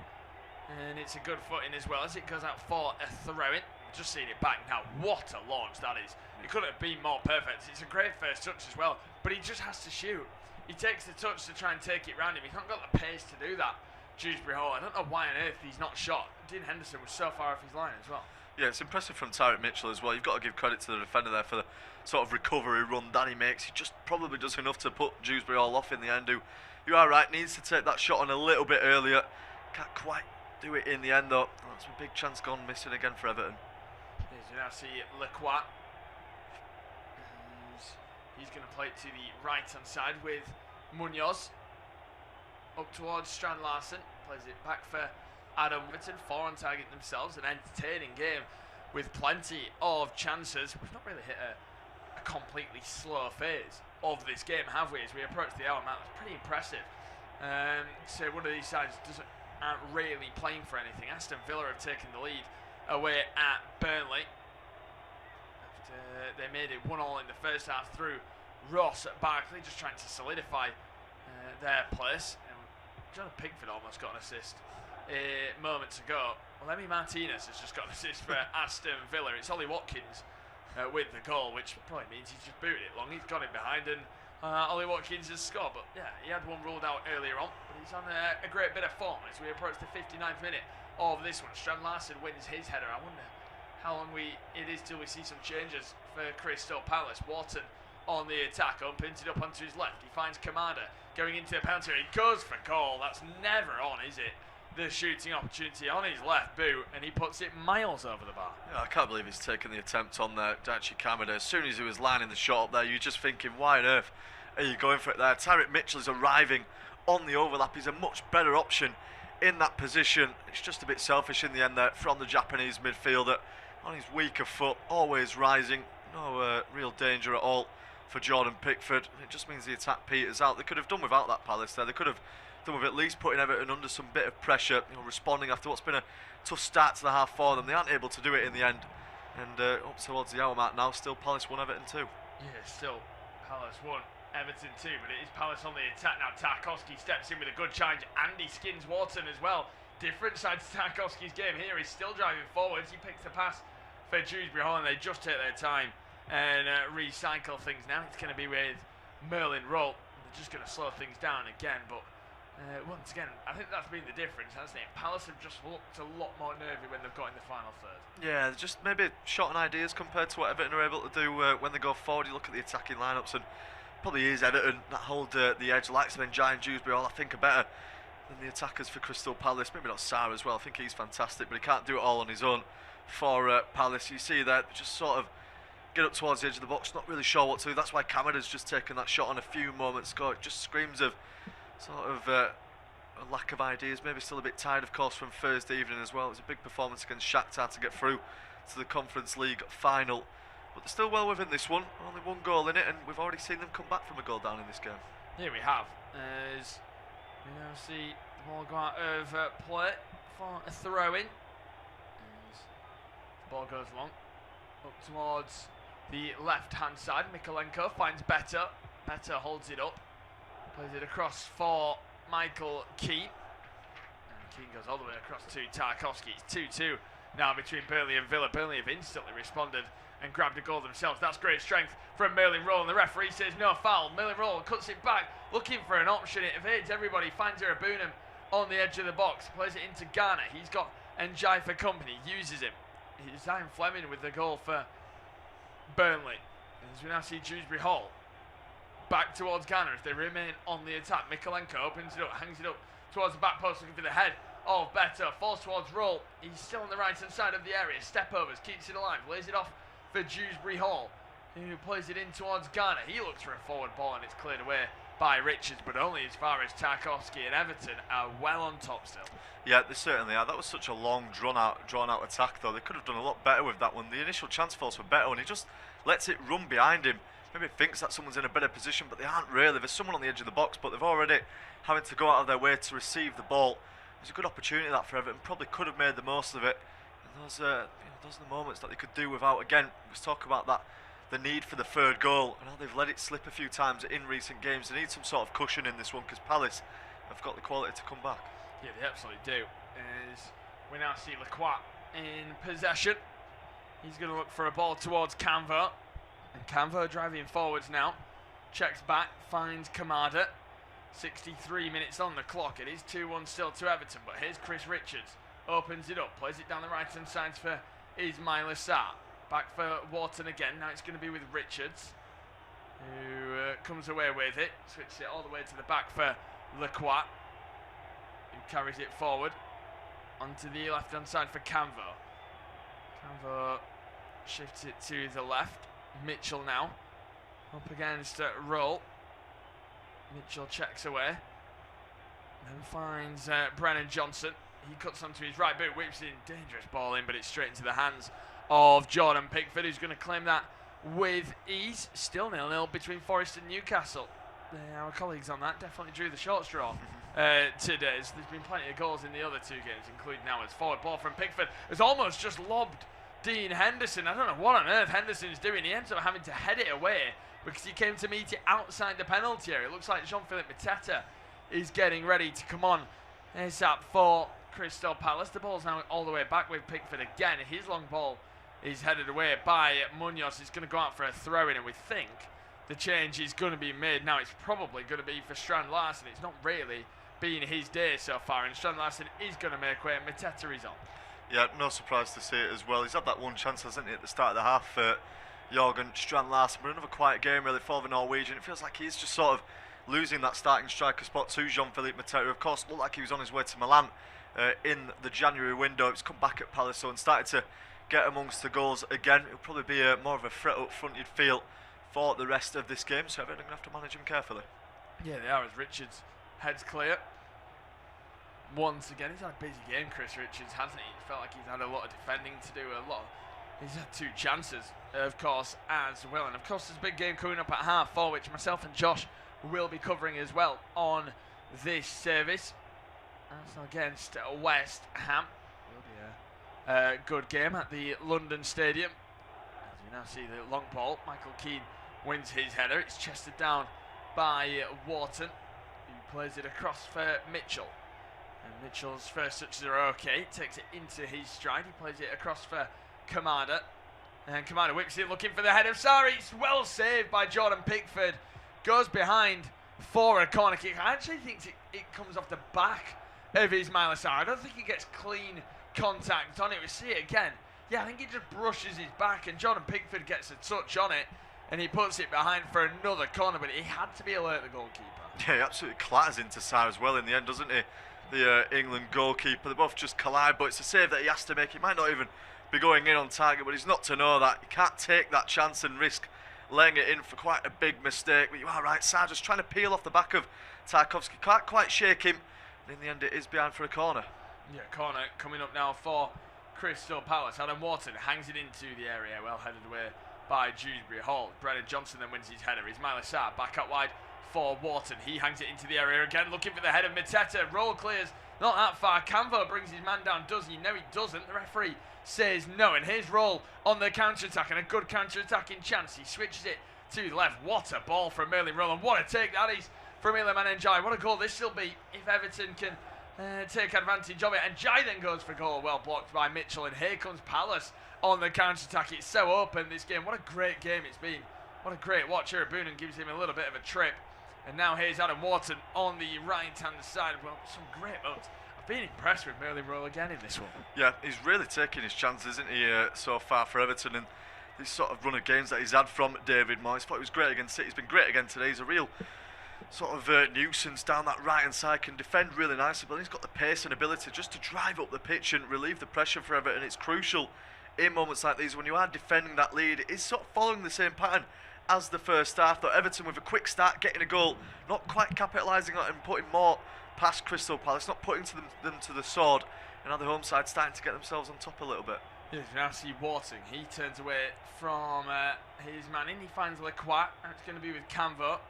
[SPEAKER 2] and it's a good footing as well as it goes out for a throw-in. Just seeing it back now. What a launch that is. It couldn't have been more perfect. It's a great first touch as well, but he just has to shoot. He takes the touch to try and take it round him. He's not got the pace to do that, Dewsbury Hall. I don't know why on earth he's not shot. Dean Henderson was so far off his line as well.
[SPEAKER 3] Yeah, it's impressive from Tyreek Mitchell as well. You've got to give credit to the defender there for the sort of recovery run that he makes. He just probably does enough to put Dewsbury Hall off in the end, who, you are right, needs to take that shot on a little bit earlier. Can't quite do it in the end, though. That's a big chance gone missing again for Everton.
[SPEAKER 2] As you now see Lacroix. He's going to play it to the right-hand side with Munoz. Up towards Strand Larson. Plays it back for Adam Everton. 4 on target themselves. An entertaining game with plenty of chances. We've not really hit a completely slow phase of this game, have we, as we approach the hour mark? It's pretty impressive. So one of these sides aren't really playing for anything. Aston Villa have taken the lead away at Burnley. After they made it 1-1 in the first half through Ross Barkley, just trying to solidify their place. And Jordan Pickford almost got an assist moments ago. Well, Emi Martinez has just got an assist for Aston Villa. It's Ollie Watkins with the goal, which probably means he's just booted it long. He's got it behind, and Ollie Watkins has scored. But yeah, he had one ruled out earlier on, but he's on a great bit of form as we approach the 59th minute of this one. Strand Larsen wins his header. I wonder how long it is till we see some changes for Crystal Palace. Wharton on the attack, pins it up onto his left. He finds Kamada going into the penalty area. He goes for goal. That's never on, is it? The shooting opportunity on his left boot, and he puts it miles over the bar.
[SPEAKER 3] Yeah, I can't believe he's taken the attempt on there, Daichi Kamada. As soon as he was lining the shot up there, you're just thinking, why on earth are you going for it there? Tyrick Mitchell is arriving on the overlap. He's a much better option in that position. It's just a bit selfish in the end there from the Japanese midfielder. On his weaker foot, always rising. No real danger at all for Jordan Pickford. It just means the attack peters out. They could have done without that Palace there. They could have done with at least putting Everton under some bit of pressure, responding after what's been a tough start to the half for them. They aren't able to do it in the end. And up towards the hour mark now, still Palace 1, Everton 2.
[SPEAKER 2] Yeah, still Palace 1, Everton 2, but it is Palace on the attack now. Tarkowski steps in with a good challenge, and he skins Wharton as well. Different side to Tarkowski's game here. He's still driving forwards. He picks the pass for Dewsbury Hall, and they just take their time and recycle things. Now it's going to be with Merlin Roll. They're just going to slow things down again, but once again, I think that's been the difference, hasn't it? Palace have just looked a lot more nervy when they've got in the final third. Yeah,
[SPEAKER 3] just maybe short on ideas compared to what Everton are able to do when they go forward. You look at the attacking lineups, and probably is Everton that hold the edge. Likes of Njai and Dewsbury Hall, I think, are better than the attackers for Crystal Palace. Maybe not Sarr as well. I think he's fantastic, but he can't do it all on his own for Palace. You see that just sort of get up towards the edge of the box, not really sure what to do. That's why Kamada's just taken that shot on a few moments ago. It just screams of sort of a lack of ideas. Maybe still a bit tired, of course, from Thursday evening as well. It was a big performance against Shakhtar to get through to the Conference League final. But they're still well within this one. Only one goal in it, and we've already seen them come back from a goal down in this game.
[SPEAKER 2] Here we have, as we now see the ball go out of play for a throw-in. The ball goes long, up towards the left-hand side. Mikolenko finds Better. Better holds it up, plays it across for Michael Keane. And Keane goes all the way across to Tarkowski. It's 2-2 now between Burnley and Villa. Burnley have instantly responded and grabbed a goal themselves. That's great strength from Merlin Roll, and the referee says no foul. Merlin Roll cuts it back, looking for an option. It evades everybody, finds Irabunam on the edge of the box, plays it into Ghana. He's got Njai for company, uses him. It's Zion Fleming with the goal for Burnley. As we now see Dewsbury Hall back towards Ghana as they remain on the attack. Mikolenko opens it up, hangs it up towards the back post, looking for the head of Better. Falls towards Roll. He's still on the right hand side of the area. Step overs, keeps it alive, lays it off for Dewsbury Hall, who plays it in towards Ghana. He looks for a forward ball, and it's cleared away by Richards, but only as far as Tarkowski, and Everton are well on top still.
[SPEAKER 3] Yeah, they certainly are. That was such a long, drawn out attack, though. They could have done a lot better with that one. The initial chance falls for Better, and he just lets it run behind him. Maybe thinks that someone's in a better position, but they aren't really. There's someone on the edge of the box, but they've already having to go out of their way to receive the ball. It's a good opportunity that for Everton. Probably could have made the most of it. And those are the moments that they could do without. Again, let's talk about that. The need for the third goal, and how they've let it slip a few times in recent games. They need some sort of cushion in this one, because Palace have got the quality to come back.
[SPEAKER 2] Yeah, they absolutely do. As we now see Lacroix in possession. He's going to look for a ball towards Canvo. And Canvo driving forwards now. Checks back, finds Kamada. 63 minutes on the clock. It is 2-1 still to Everton, but here's Chris Richards. Opens it up, plays it down the right-hand side for Ismail Assar. Back for Wharton again. Now it's going to be with Richards, who comes away with it. Switches it all the way to the back for Lacroix, who carries it forward onto the left-hand side for Canvo. Canvo shifts it to the left. Mitchell now up against Roll. Mitchell checks away, then finds Brennan Johnson. He cuts onto his right boot, whips in, dangerous ball in, but it's straight into the hands of Jordan Pickford, who's going to claim that with ease. Still 0-0 between Forest and Newcastle. Our colleagues on that definitely drew the short straw today. There's been plenty of goals in the other two games, including now as forward ball from Pickford has almost just lobbed Dean Henderson. I don't know what on earth Henderson's doing. He ends up having to head it away because he came to meet it outside the penalty area. It looks like Jean-Philippe Mateta is getting ready to come on. There's up for Crystal Palace. The ball's now all the way back with Pickford again. His long ball is headed away by Munoz. He's going to go out for a throw-in, and we think the change is going to be made. Now it's probably going to be for Strand Larsen. It's not really been his day so far, and Strand Larsen is going to make way, and Mateta is on.
[SPEAKER 3] Yeah, no surprise to see it as well. He's had that one chance, hasn't he, at the start of the half, Jorgen Strand Larsen, but another quiet game really for the Norwegian. It feels like he's just sort of losing that starting striker spot to Jean-Philippe Mateta, who of course looked like he was on his way to Milan in the January window. He's come back at Palace and started to get amongst the goals again. It'll probably be more of a threat up front, you'd feel, for the rest of this game, so Everton going to have to manage him carefully. Yeah,
[SPEAKER 2] they are, as Richards heads clear. Once again, he's had a busy game, Chris Richards, hasn't he? It felt like he's had a lot of defending to do, He's had 2 chances, of course, as well. And of course, there's a big game coming up at half-4, which myself and Josh will be covering as well on this service. That's against West Ham. Will be a good game at the London Stadium. As we now see the long ball, Michael Keane wins his header. It's chested down by Wharton, who plays it across for Mitchell. And Mitchell's first touches are okay. Takes it into his stride. He plays it across for Kamada. And Kamada whips it, looking for the head of Sarri. It's well saved by Jordan Pickford. Goes behind for a corner kick. I actually think it comes off the back of Ismaila Sarri. I don't think he gets clean contact on it. We see it again. Yeah, I think he just brushes his back, and Jordan Pickford gets a touch on it, and he puts it behind for another corner, but he had to be alert, the goalkeeper.
[SPEAKER 3] Yeah, he absolutely clatters into Sarri as well in the end, doesn't he? The England goalkeeper. They both just collide, but it's a save that he has to make. He might not even be going in on target, but he's not to know that. He can't take that chance and risk laying it in for quite a big mistake. But you are right, Sarri just trying to peel off the back of Tarkowski. Can't quite shake him. And in the end, it is behind for a corner.
[SPEAKER 2] Yeah, corner coming up now for Crystal Palace. Adam Wharton hangs it into the area, well headed away by Dewsbury Hall. Brennan Johnson then wins his header. Ismaila Sarr back out wide for Wharton. He hangs it into the area again, looking for the head of Mateta. Roll clears, not that far. Canvo brings his man down. Does he? No, he doesn't. The referee says no, and here's Roll on the counter-attack, and a good counter-attacking chance. He switches it to the left. What a ball from Merlin Roll, and what a take that is from Iliman Ndiaye. What a goal this will be if Everton can take advantage of it. And Ndiaye then goes for goal, well blocked by Mitchell, and here comes Palace on the counter-attack. It's so open, this game. What a great game it's been. What a great watch here. Boonen gives him a little bit of a trip. And now here's Adam Wharton on the right-hand side. Well, some great moves. I've been impressed with Merlin Roll again in this one.
[SPEAKER 3] Yeah, he's really taking his chances, isn't he, so far for Everton. And this sort of run of games that he's had from David Moyes. Thought he was great against City. He's been great again today. He's a real sort of nuisance down that right-hand side. Can defend really nicely, but he's got the pace and ability just to drive up the pitch and relieve the pressure for Everton. It's crucial in moments like these when you are defending that lead. It's sort of following the same pattern as the first half, though. Everton with a quick start, getting a goal, not quite capitalising on it and putting more past Crystal Palace, not putting them to the sword, and now the home side starting to get themselves on top a little bit.
[SPEAKER 2] Yes, we now see Wharton. He turns away from his man in. He finds Lacroix, and it's going to be with Canvo.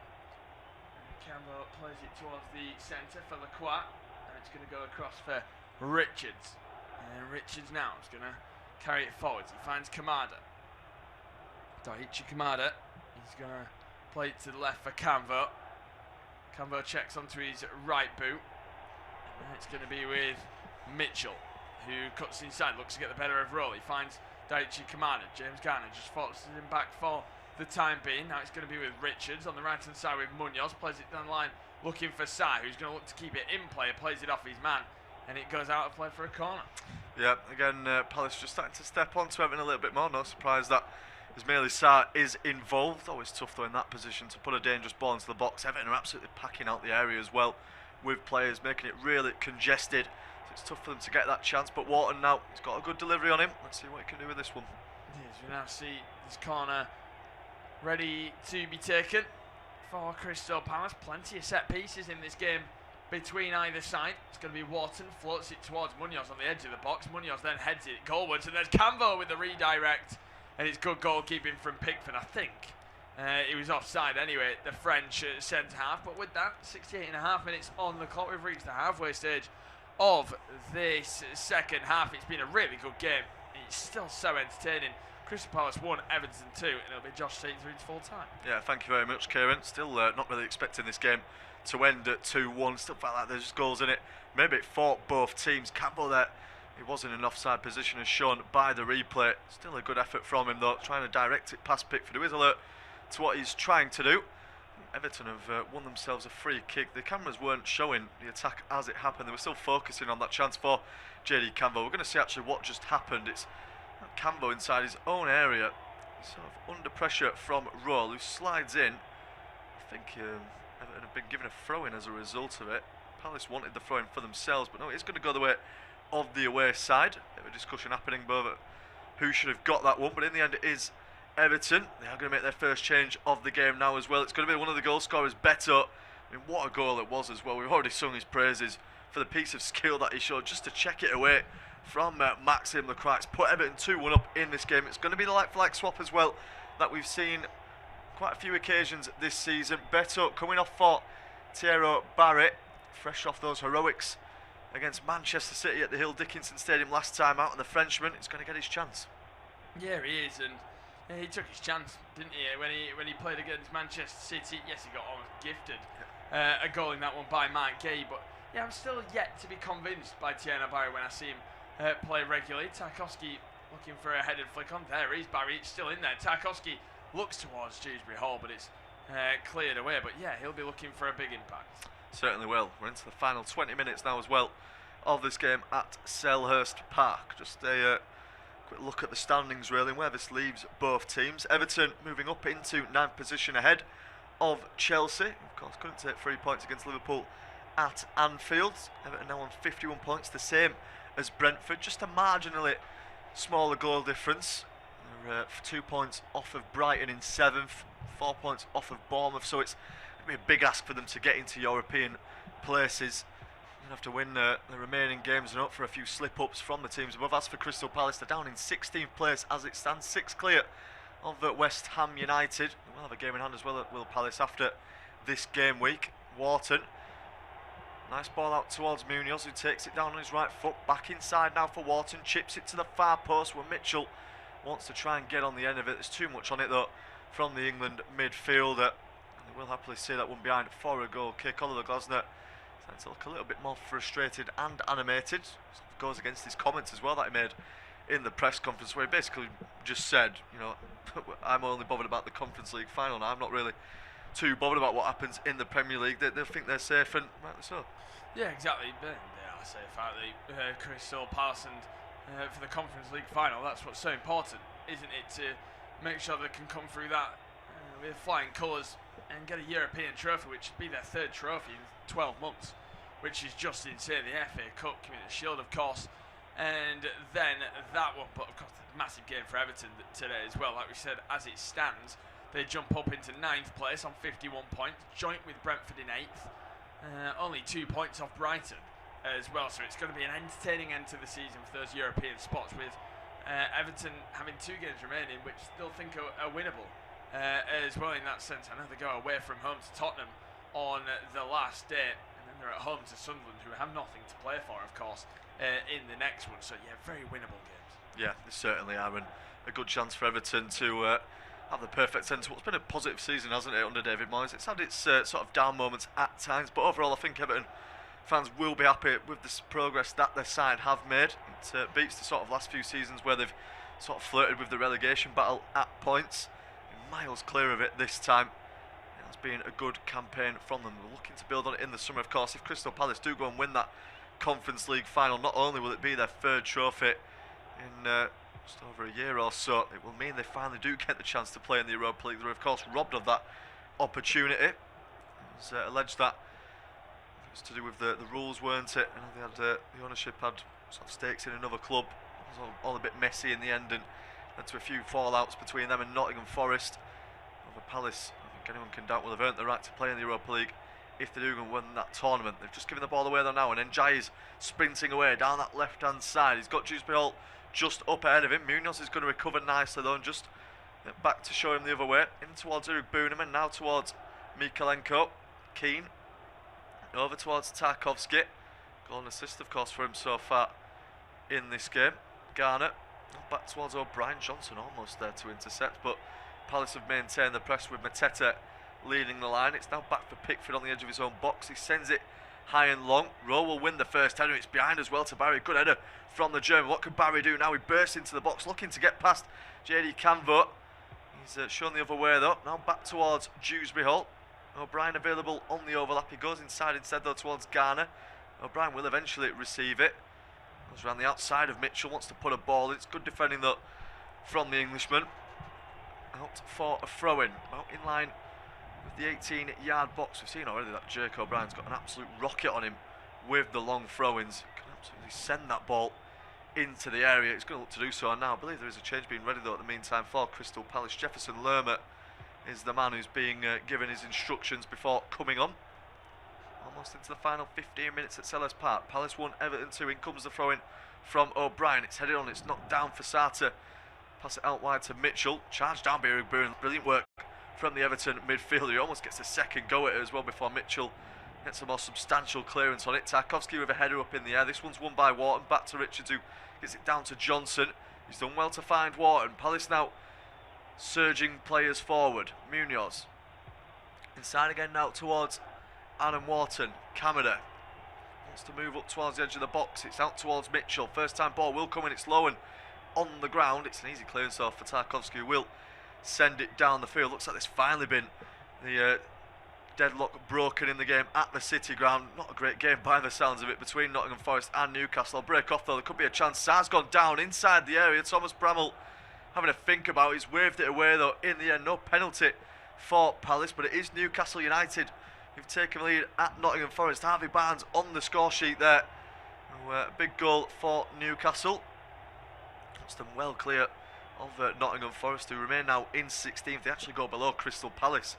[SPEAKER 2] Canvo plays it towards the centre for Lacroix, and it's going to go across for Richards. And Richards now is going to carry it forwards. He finds Kamada. Daichi Kamada. He's going to play it to the left for Canvo. Canvo checks onto his right boot. And now it's going to be with Mitchell, who cuts inside, looks to get the better of Roll. He finds Daichi Kamada. James Garner just forces him back for the time being. Now it's going to be with Richards on the right hand side with Munoz. Plays it down the line looking for Sai, who's going to look to keep it in play. Plays it off his man, and it goes out of play for a corner.
[SPEAKER 3] Yeah, again, Palace just starting to step onto Everton a little bit more. No surprise that Ismaila Sarr is involved. Always tough though in that position to put a dangerous ball into the box. Everton are absolutely packing out the area as well with players, making it really congested. So it's tough for them to get that chance, but Wharton now, he's got a good delivery on him. Let's see what he can do with this one.
[SPEAKER 2] Yes, we now see this corner ready to be taken for Crystal Palace. Plenty of set pieces in this game between either side. It's going to be Wharton, floats it towards Munoz on the edge of the box. Munoz then heads it goalwards, and there's Canvo with the redirect, and it's good goalkeeping from Pickford. I think it was offside anyway, the French centre half, but with that, 68.5 minutes on the clock, we've reached the halfway stage of this second half. It's been a really good game. It's still so entertaining. Crystal Palace 1, Everton 2, and it'll be Josh straight through to full time.
[SPEAKER 3] Yeah, thank you very much, Kieran. Still not really expecting this game to end at 2-1. Still felt like there's goals in it. Maybe it fought both teams. Campbell there, he was in an offside position as shown by the replay. Still a good effort from him though, trying to direct it past Pickford, who is alert to what he's trying to do. Everton have won themselves a free kick. The cameras weren't showing the attack as it happened. They were still focusing on that chance for JD Campbell. We're going to see actually what just happened. It's Campbell inside his own area, sort of under pressure from Roll, who slides in. I think Everton have been given a throw-in as a result of it. Palace wanted the throw-in for themselves, but no, it's going to go the way of the away side. Bit of a discussion happening over who should have got that one, but in the end it is Everton. They are going to make their first change of the game now as well. It's going to be one of the goal scorers, Beto. I mean, what a goal it was as well. We've already sung his praises for the piece of skill that he showed just to check it away from Maxim Leclerc. It's put Everton 2-1 up in this game. It's going to be the like-for-like swap as well that we've seen quite a few occasions this season. Beto coming off for Thierry Barrett, fresh off those heroics against Manchester City at the Hill Dickinson Stadium last time out, and the Frenchman is going to get his chance.
[SPEAKER 2] Yeah, he is, and he took his chance, didn't he? When he played against Manchester City, yes, he got almost gifted a goal in that one by Mike Gay, but yeah, I'm still yet to be convinced by Thierry Barry when I see him play regularly. Tarkowski looking for a headed flick on. There is Barry, it's still in there. Tarkowski looks towards Dewsbury Hall, but it's cleared away. But yeah, he'll be looking for a big impact. Certainly will. We're into the final 20 minutes now as well of this game at Selhurst Park. Just a quick look at the standings really and where this leaves both teams. Everton moving up into 9th position ahead of Chelsea. Of course, couldn't take 3 points against Liverpool at Anfield. Everton now on 51 points, the same as Brentford. Just a marginally smaller goal difference. They're 2 points off of Brighton in 7th, 4 points off of Bournemouth, so it's going to be a big ask for them to get into European places. They'll have to win the remaining games and up for a few slip-ups from the teams above. As for Crystal Palace, they're down in 16th place as it stands, 6 clear of West Ham United. We'll have a game in hand as well at Will Palace after this game week. Wharton, nice ball out towards Munoz, who takes it down on his right foot. Back inside now for Wharton, chips it to the far post where Mitchell wants to try and get on the end of it. There's too much on it though from the England midfielder. And they will happily see that one behind for a goal kick. Oliver Glasner starting to look a little bit more frustrated and animated. Goes against his comments as well that he made in the press conference, where he basically just said, you know, I'm only bothered about the Conference League final now. I'm not really too bothered about what happens in the Premier League. They think they're safe, and rightly so. Yeah, exactly. They are safe, aren't they? Crystal Palace, and for the Conference League final, that's what's so important, isn't it? To make sure they can come through that with flying colours and get a European trophy, which would be their 3rd trophy in 12 months, which is just insane. The FA Cup, Community Shield, of course, and then that one. But of course, a massive game for Everton today as well. Like we said, as it stands, they jump up into 9th place on 51 points, joint with Brentford in 8th. Only 2 points off Brighton as well, so it's going to be an entertaining end to the season for those European spots, with Everton having 2 games remaining, which still think are winnable as well in that sense. I know they go away from home to Tottenham on the last day, and then they're at home to Sunderland, who have nothing to play for, of course, in the next one. So yeah, very winnable games. Yeah, they certainly are, and a good chance for Everton to have the perfect end to what's been a positive season, hasn't it, under David Moyes. It's had its sort of down moments at times, but overall I think Everton fans will be happy with the progress that their side have made. It beats the sort of last few seasons where they've sort of flirted with the relegation battle at points. Miles clear of it this time. It has been a good campaign from them. We're looking to build on it in the summer, of course. If Crystal Palace do go and win that Conference League final, not only will it be their 3rd trophy in just over a year or so, it will mean they finally do get the chance to play in the Europa League. They're of course robbed of that opportunity. It was alleged that it was to do with the rules, weren't it? And they had the ownership had sort of stakes in another club. It was all a bit messy in the end, and led to a few fallouts between them and Nottingham Forest. Over Palace, I think anyone can doubt will have earned the right to play in the Europa League if they do go and win that tournament. They've just given the ball away there now, and Njai is sprinting away down that left-hand side. He's got Dewsbury Hall just up ahead of him. Munoz is going to recover nicely though, and just back to show him the other way. In towards Eric Boonham, now towards Mikalenko. Keane over towards Tarkowski. Goal and assist, of course, for him so far in this game. Garner
[SPEAKER 3] Back towards O'Brien. Johnson almost there to intercept, but Palace have maintained the press with Mateta leading the line. It's now back for Pickford on the edge of his own box. He sends it high and long. Rowe will win the first header. It's behind as well to Barry. Good header from the German. What can Barry do now? He bursts into the box looking to get past JD Canvo. He's shown the other way though. Now back towards Dewsbury Hall. O'Brien available on the overlap. He goes inside instead though towards Garner. O'Brien will eventually receive it. Goes around the outside of Mitchell. Wants to put a ball in. It's good defending though from the Englishman. Out for a throw-in. About in line with the 18-yard box. We've seen already that Jake O'Brien's got an absolute rocket on him with the long throw-ins. Can absolutely send that ball into the area. It's going to look to do so now. I believe there is a change being ready though at the meantime for Crystal Palace. Jefferson Lerma is the man who's being given his instructions before coming on. Almost into the final 15 minutes at Selhurst Park. Palace 1, Everton 2. In comes the throw-in from O'Brien. It's headed on. It's knocked down for Sata. Pass it out wide to Mitchell. Charge down by brilliant work from the Everton midfielder. He almost gets a second go at it as well before Mitchell gets a more substantial clearance on it. Tarkowski with a header up in the air. This one's won by Wharton. Back to Richards who gets it down to Johnson. He's done well to find Wharton. Palace now surging players forward. Munoz. Inside again now towards Adam Wharton. Kamada wants to move up towards the edge of the box. It's out towards Mitchell. First time ball will come in. It's low and on the ground. It's an easy clearance off for Tarkowski who will send it down the field. Looks like there's finally been the deadlock broken in the game at the City Ground. Not a great game by the sounds of it between Nottingham Forest and Newcastle. I'll break off though. There could be a chance. Sarr's gone down inside the area. Thomas Bramall having a think about it. He's waved it away though. In the end, no penalty for Palace, but it is Newcastle United who've taken the lead at Nottingham Forest. Harvey Barnes on the score sheet there. A big goal for Newcastle. Puts them well clear of Nottingham Forest, who remain now in 16th. They actually go below Crystal Palace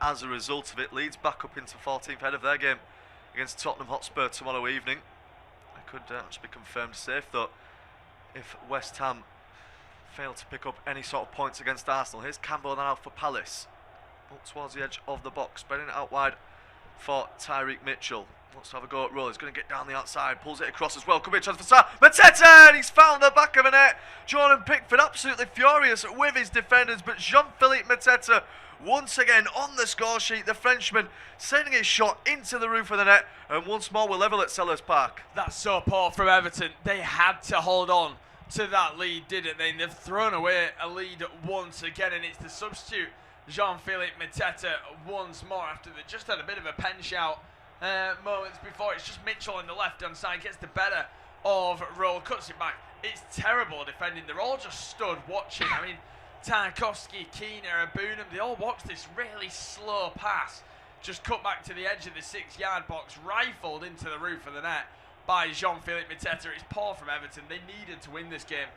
[SPEAKER 3] as a result of it. Leeds back up into 14th ahead of their game against Tottenham Hotspur tomorrow evening. It could actually be confirmed safe though if West Ham fail to pick up any sort of points against Arsenal. Here's Campbell now for Palace. Up towards the edge of the box, spreading it out wide for Tyreek Mitchell. Wants to have a go at Roll. He's going to get down the outside, pulls it across as well. Could be a chance for Sarr. Mateta! And he's found the back of the net. Jordan Pickford absolutely furious with his defenders, but Jean-Philippe Mateta once again on the score sheet. The Frenchman sending his shot into the roof of the net, and once more we're level at Selhurst Park.
[SPEAKER 2] That's so poor from Everton. They had to hold on to that lead, didn't they? And they've thrown away a lead once again, and it's the substitute Jean-Philippe Mateta once more after they just had a bit of a pen shout moments before. It's just Mitchell on the left-hand side gets the better of Roll, cuts it back. It's terrible defending. They're all just stood watching. I mean, Tarkowski, Keener, Aboonham, they all watched this really slow pass just cut back to the edge of the 6-yard box, rifled into the roof of the net by Jean-Philippe Mateta. It's poor from Everton. They needed to win this game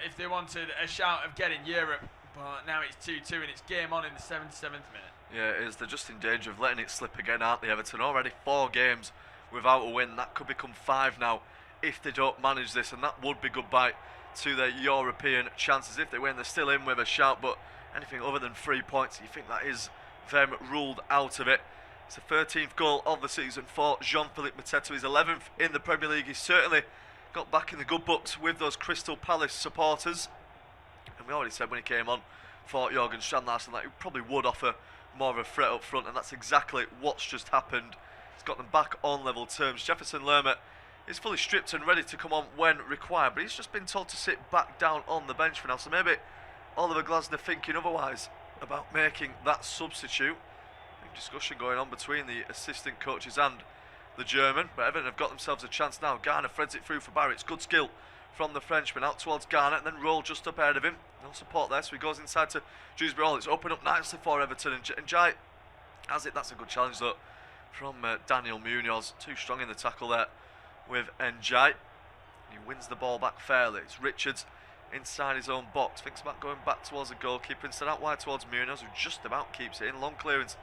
[SPEAKER 2] if they wanted a shout of getting Europe. But now it's 2-2 and it's game on in the 77th minute.
[SPEAKER 3] Yeah, it is. They're just in danger of letting it slip again, aren't they, Everton? Already 4 games without a win. That could become 5 now if they don't manage this, and that would be goodbye to their European chances. If they win, they're still in with a shout, but anything other than 3 points, you think that is them ruled out of it. It's the 13th goal of the season for Jean-Philippe Mateta. He's 11th in the Premier League. He's certainly got back in the good books with those Crystal Palace supporters. And we already said when he came on for Jørgen Strand Larsen that he probably would offer more of a threat up front, and that's exactly what's just happened. He's got them back on level terms. Jefferson Lerma is fully stripped and ready to come on when required, but he's just been told to sit back down on the bench for now, so maybe Oliver Glasner thinking otherwise about making that substitute. Big discussion going on between the assistant coaches and the German, but Everton have got themselves a chance now. Garner threads it through for Barry. It's good skill from the Frenchman out towards Garner, and then Roll just up ahead of him. No support there, so he goes inside to Dewsbury Hall. It's opened up nicely for Everton, and Jai has it. That's a good challenge though from Daniel Munoz. Too strong in the tackle there with Njai. He wins the ball back fairly. It's Richards inside his own box. Thinks about going back towards the goalkeeper instead, out wide towards Munoz, who just about keeps it in. Long clearance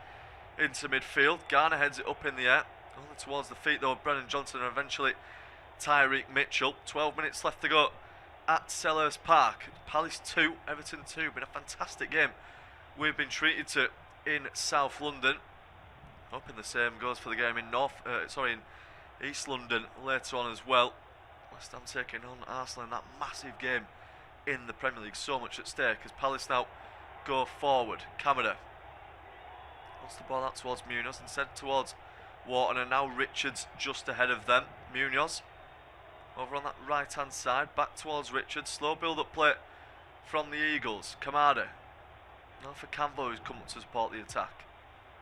[SPEAKER 3] into midfield. Garner heads it up in the air. Only towards the feet though of Brennan Johnson and eventually Tyreek Mitchell. 12 minutes left to go at Selhurst Park. Palace 2, Everton 2. Been a fantastic game we've been treated to in South London. Hoping the same goes for the game in East London later on as well. West Ham taking on Arsenal in that massive game in the Premier League. So much at stake as Palace now go forward. Kamada wants the ball out towards Munoz, instead towards Wharton, and now Richards just ahead of them. Munoz over on that right hand side, back towards Richards. Slow build up play from the Eagles. Kamada now for Campbell, who's come up to support the attack.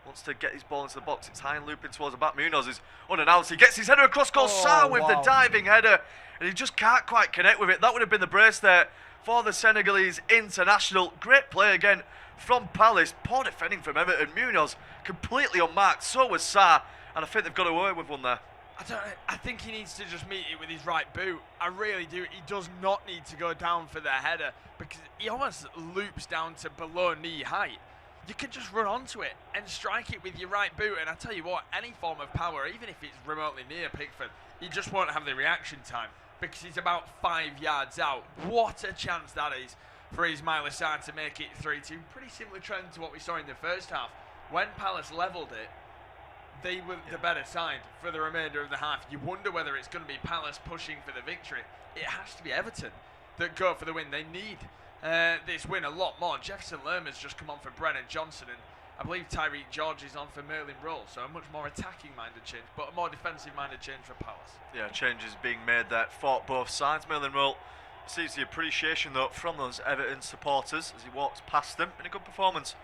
[SPEAKER 3] Wants to get his ball into the box. It's high and looping towards the back. Munoz is unannounced. He gets his header across goal. Sarr with the diving header, and he just can't quite connect with it. That would have been the brace there for the Senegalese international. Great play again from Palace. Poor defending from Everton. Munoz completely unmarked. So was Sarr, and I think they've got away with one there.
[SPEAKER 2] I think he needs to just meet it with his right boot. I really do. He does not need to go down for the header because he almost loops down to below knee height. You can just run onto it and strike it with your right boot. And I tell you what, any form of power, even if it's remotely near Pickford, he just won't have the reaction time because he's about 5 yards out. What a chance that is for Ismaila Sarr to make it 3-2. Pretty similar trend to what we saw in the first half. When Palace levelled it, they were the better side for the remainder of the half. You wonder whether it's going to be Palace pushing for the victory. It has to be Everton that go for the win. They need this win a lot more. Jefferson Lerma's just come on for Brennan Johnson, and I believe Tyreek George is on for Merlin Roll. So a much more attacking-minded change, but a more defensive-minded change for Palace.
[SPEAKER 3] Yeah, changes being made there for both sides. Merlin Roll sees the appreciation, though, from those Everton supporters as he walks past them in a good performance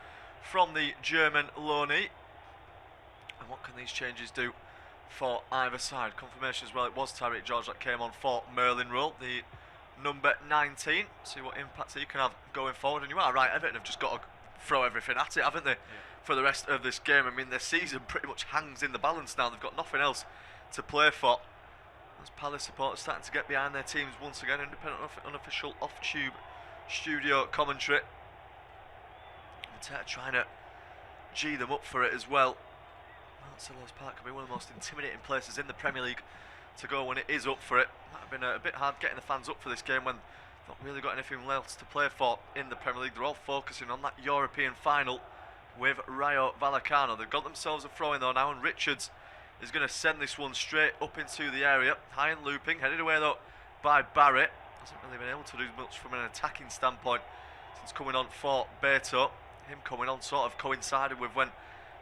[SPEAKER 3] from the German loanee. And what can these changes do for either side? Confirmation as well, it was Tyreek George that came on for Merlin Roll, the number 19. See what impact he can have going forward. And you are right, Everton have just got to throw everything at it, haven't they, for the rest of this game? I mean, their season pretty much hangs in the balance now. They've got nothing else to play for. As Palace supporters starting to get behind their teams once again. Independent, unofficial, off-tube studio commentary. And trying to G them up for it as well. Selhurst Park can be one of the most intimidating places in the Premier League to go when it is up for it. Might have been a bit hard getting the fans up for this game when they've not really got anything else to play for in the Premier League. They're all focusing on that European final with Rayo Vallecano. They've got themselves a throw-in though now, and Richards is going to send this one straight up into the area. High and looping, headed away though by Barrett. Hasn't really been able to do much from an attacking standpoint since coming on for Beto. Him coming on sort of coincided with when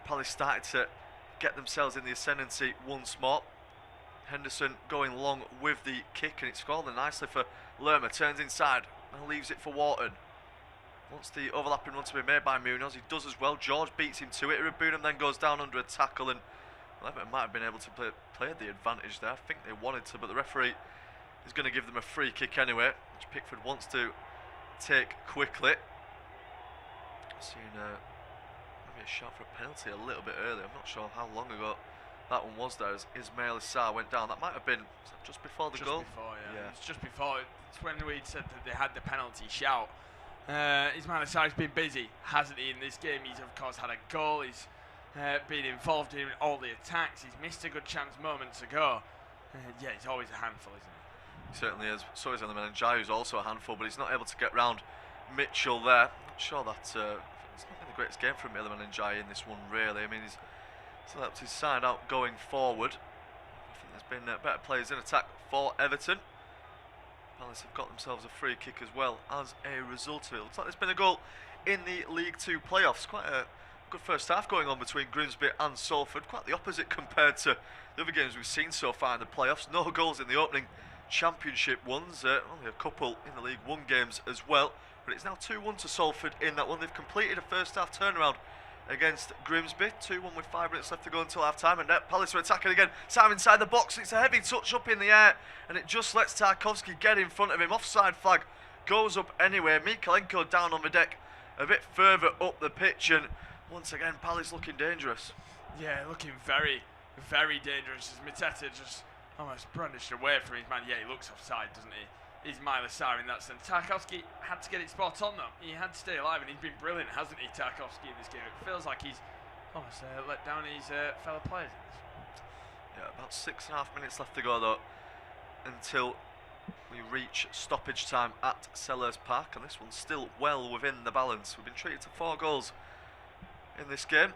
[SPEAKER 3] Palace started to get themselves in the ascendancy once more. Henderson going long with the kick, and it's fallen nicely for Lerma. Turns inside and leaves it for Wharton. Wants the overlapping run to be made by Munoz. He does as well. George beats him to it. Irabunam then goes down under a tackle, and Everton might have been able to play the advantage there. I think they wanted to, but the referee is going to give them a free kick anyway, which Pickford wants to take quickly. Seeing maybe a shot for a penalty a little bit earlier. I'm not sure how long ago that one was there as Ismaila Sarr went down. That might have been just before the goal.
[SPEAKER 2] Just before, yeah. It was just before. It's when we said that they had the penalty shout. Ismaila Sarr's been busy, hasn't he, in this game? He's, of course, had a goal. He's been involved in all the attacks. He's missed a good chance moments ago. Yeah, he's always a handful, isn't he?
[SPEAKER 3] He certainly is. So is Elemen Njai, who's also a handful, but he's not able to get round Mitchell there. Not sure that it's not been the greatest game from Elemen Njai in this one, really. I mean, he's still up to his side out going forward. I think there's been better players in attack for Everton. Palace have got themselves a free kick as well as a result of it. Looks like there's been a goal in the League 2 playoffs. Quite a good first half going on between Grimsby and Salford. Quite the opposite compared to the other games we've seen so far in the playoffs. No goals in the opening championship ones. Only a couple in the League 1 games as well. But it's now 2-1 to Salford in that one. They've completed a first half turnaround against Grimsby. 2-1 with 5 minutes left to go until half time. And Palace are attacking again. Sam inside the box. It's a heavy touch up in the air, and it just lets Tarkowski get in front of him. Offside flag goes up anyway. Mikalenko down on the deck a bit further up the pitch, and once again Palace looking dangerous.
[SPEAKER 2] Yeah, looking very, very dangerous as Mateta just almost brandished away from his man. Yeah, he looks offside, doesn't he? Ismaila Sarr in that sense. Tarkowski had to get it spot on though. He had to stay alive, and he's been brilliant, hasn't he, Tarkowski, in this game? It feels like he's almost let down his fellow players in this.
[SPEAKER 3] Yeah, about 6.5 minutes left to go though until we reach stoppage time at Selhurst Park, and this one's still well within the balance. We've been treated to 4 goals in this game.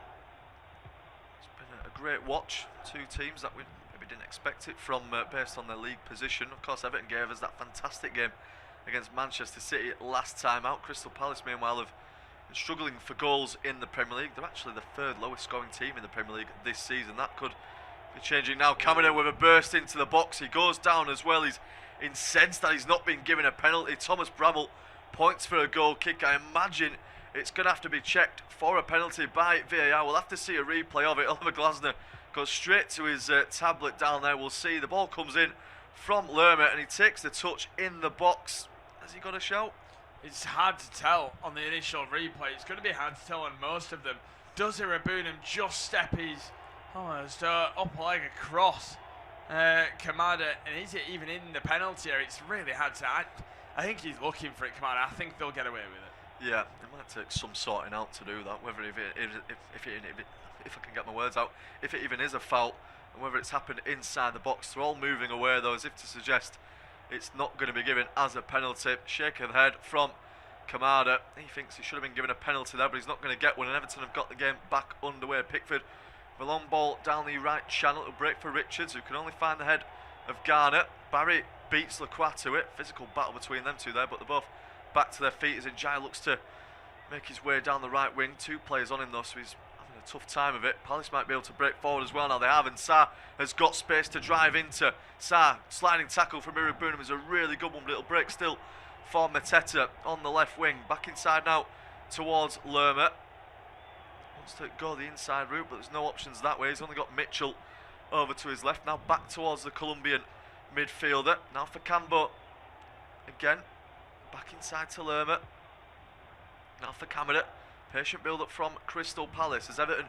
[SPEAKER 3] It's been a great watch. 2 teams that we maybe didn't expect it from based on their league position. Of course, Everton gave us that fantastic game against Manchester City last time out. Crystal Palace, meanwhile, have been struggling for goals in the Premier League. They're actually the third lowest scoring team in the Premier League this season. That could be changing now. Kamada with a burst into the box. He goes down as well. He's incensed that he's not been given a penalty. Thomas Bramall points for a goal kick. I imagine it's going to have to be checked for a penalty by VAR. We'll have to see a replay of it. Oliver Glasner goes straight to his tablet down there. We'll see. The ball comes in from Lerma and he takes the touch in the box. Has he got a shout?
[SPEAKER 2] It's hard to tell on the initial replay. It's going to be hard to tell on most of them. Does Irabunam just step his upper leg across Kamada, and is it even in the penalty area? It's really hard to. I think he's looking for it, Kamada. I think they'll get away with it.
[SPEAKER 3] Yeah, it might take some sorting out to do that. Whether if I can get my words out, if it even is a foul, and whether it's happened inside the box. They're all moving away though, as if to suggest it's not going to be given as a penalty. Shake of the head from Kamada. He thinks he should have been given a penalty there, but he's not going to get one. And Everton have got the game back underway. Pickford with a long ball down the right channel. A break for Richards, who can only find the head of Garner. Barry beats Lacroix to it. Physical battle between them two there, but they're both back to their feet as Njai looks to make his way down the right wing. Two players on him though, so he's having a tough time of it. Palace might be able to break forward as well now. They have, and Sa has got space to drive into. Sa, sliding tackle from Irabunam is a really good one, but it'll break still for Mateta on the left wing. Back inside now towards Lerma. Wants to go the inside route, but there's no options that way. He's only got Mitchell over to his left. Now back towards the Colombian midfielder. Now for Cambo. Again, back inside to Lerma. Now for Kamada. Patient build-up from Crystal Palace as Everton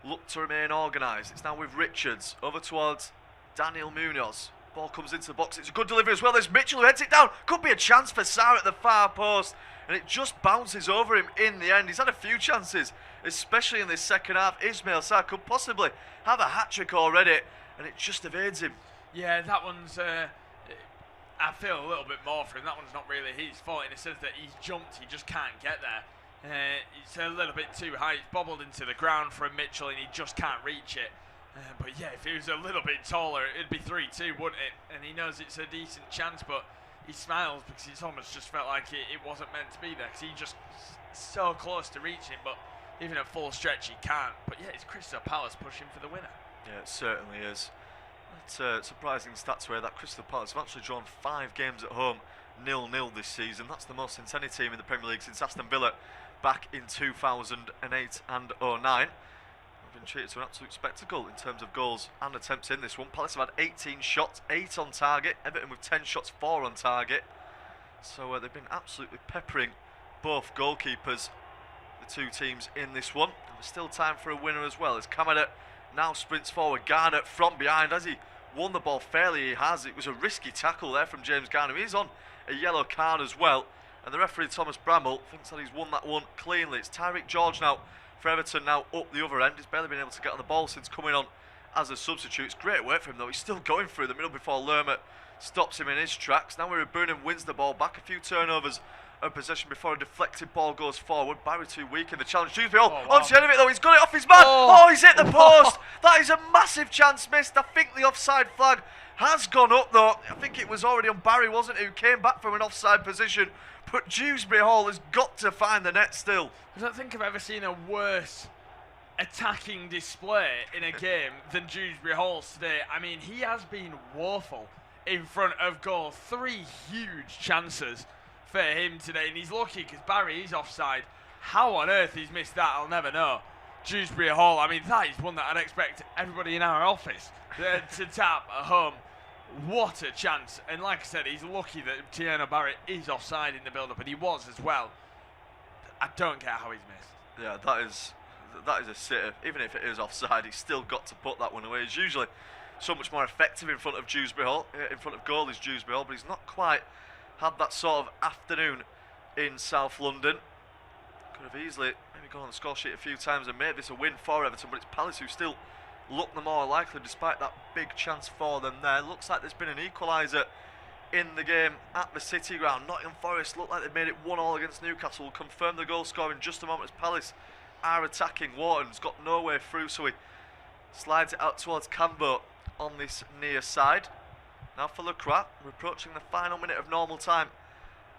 [SPEAKER 3] look to remain organised. It's now with Richards over towards Daniel Munoz. Ball comes into the box. It's a good delivery as well. There's Mitchell who heads it down. Could be a chance for Sarr at the far post, and it just bounces over him in the end. He's had a few chances, especially in this second half. Ismail Sarr could possibly have a hat-trick already, and it just evades him.
[SPEAKER 2] Yeah, that one's... I feel a little bit more for him. That one's not really his fault in the sense that he's jumped, he just can't get there. It's a little bit too high. It's bobbled into the ground from Mitchell and he just can't reach it. But yeah, if he was a little bit taller, it'd be 3-2, wouldn't it? And he knows it's a decent chance, but he smiles because it's almost just felt like it wasn't meant to be there because he's just so close to reaching, but even at full stretch he can't. But yeah, it's Crystal Palace pushing for the winner.
[SPEAKER 3] Yeah, it certainly is. That's surprising stats where that Crystal Palace have actually drawn 5 games at home 0-0 this season. That's the most since any team in the Premier League since Aston Villa back in 2008 and 09. We've been treated to an absolute spectacle in terms of goals and attempts in this one. Palace have had 18 shots, 8 on target. Everton with 10 shots, 4 on target. So they've been absolutely peppering both goalkeepers, the two teams in this one. And there's still time for a winner as well as Kamada now sprints forward. Garner from behind. Has he won the ball fairly? He has. It was a risky tackle there from James Garner. He's on a yellow card as well. And the referee, Thomas Bramall, thinks that he's won that one cleanly. It's Tyreek George now for Everton now up the other end. He's barely been able to get on the ball since coming on as a substitute. It's great work for him though. He's still going through the middle before Lerma stops him in his tracks. Now Irabunam wins the ball back. A few turnovers of possession before a deflected ball goes forward. Barry too weak in the challenge. Dewsbury onto the end of it though. He's got it off his man. Oh, he's hit the post. That is a massive chance missed. I think the offside flag has gone up though. I think it was already on Barry, wasn't it, who came back from an offside position. But Dewsbury Hall has got to find the net still.
[SPEAKER 2] I don't think I've ever seen a worse attacking display in a game than Dewsbury Hall's today. I mean, he has been woeful in front of goal. 3 huge chances for him today, and he's lucky because Barry is offside. How on earth he's missed that, I'll never know. Dewsbury Hall, I mean, that is one that I'd expect everybody in our office to tap at home. What a chance. And like I said, he's lucky that Tiano Barry is offside in the build-up, and he was as well. I don't get how he's missed.
[SPEAKER 3] Yeah, that is a sitter. Even if it is offside, he's still got to put that one away. He's usually so much more effective in front of Dewsbury Hall. In front of goal is Dewsbury Hall, but he's not quite had that sort of afternoon in South London. Could have easily maybe gone on the score sheet a few times and made this a win for Everton, but it's Palace who still look the more likely despite that big chance for them there. Looks like there's been an equaliser in the game at the City Ground. Nottingham Forest look like they've made it 1-1 against Newcastle. Will confirm the goal score in just a moment as Palace are attacking. Wharton's got no way through, so he slides it out towards Cambo on this near side. Now for Lacroix, we're approaching the final minute of normal time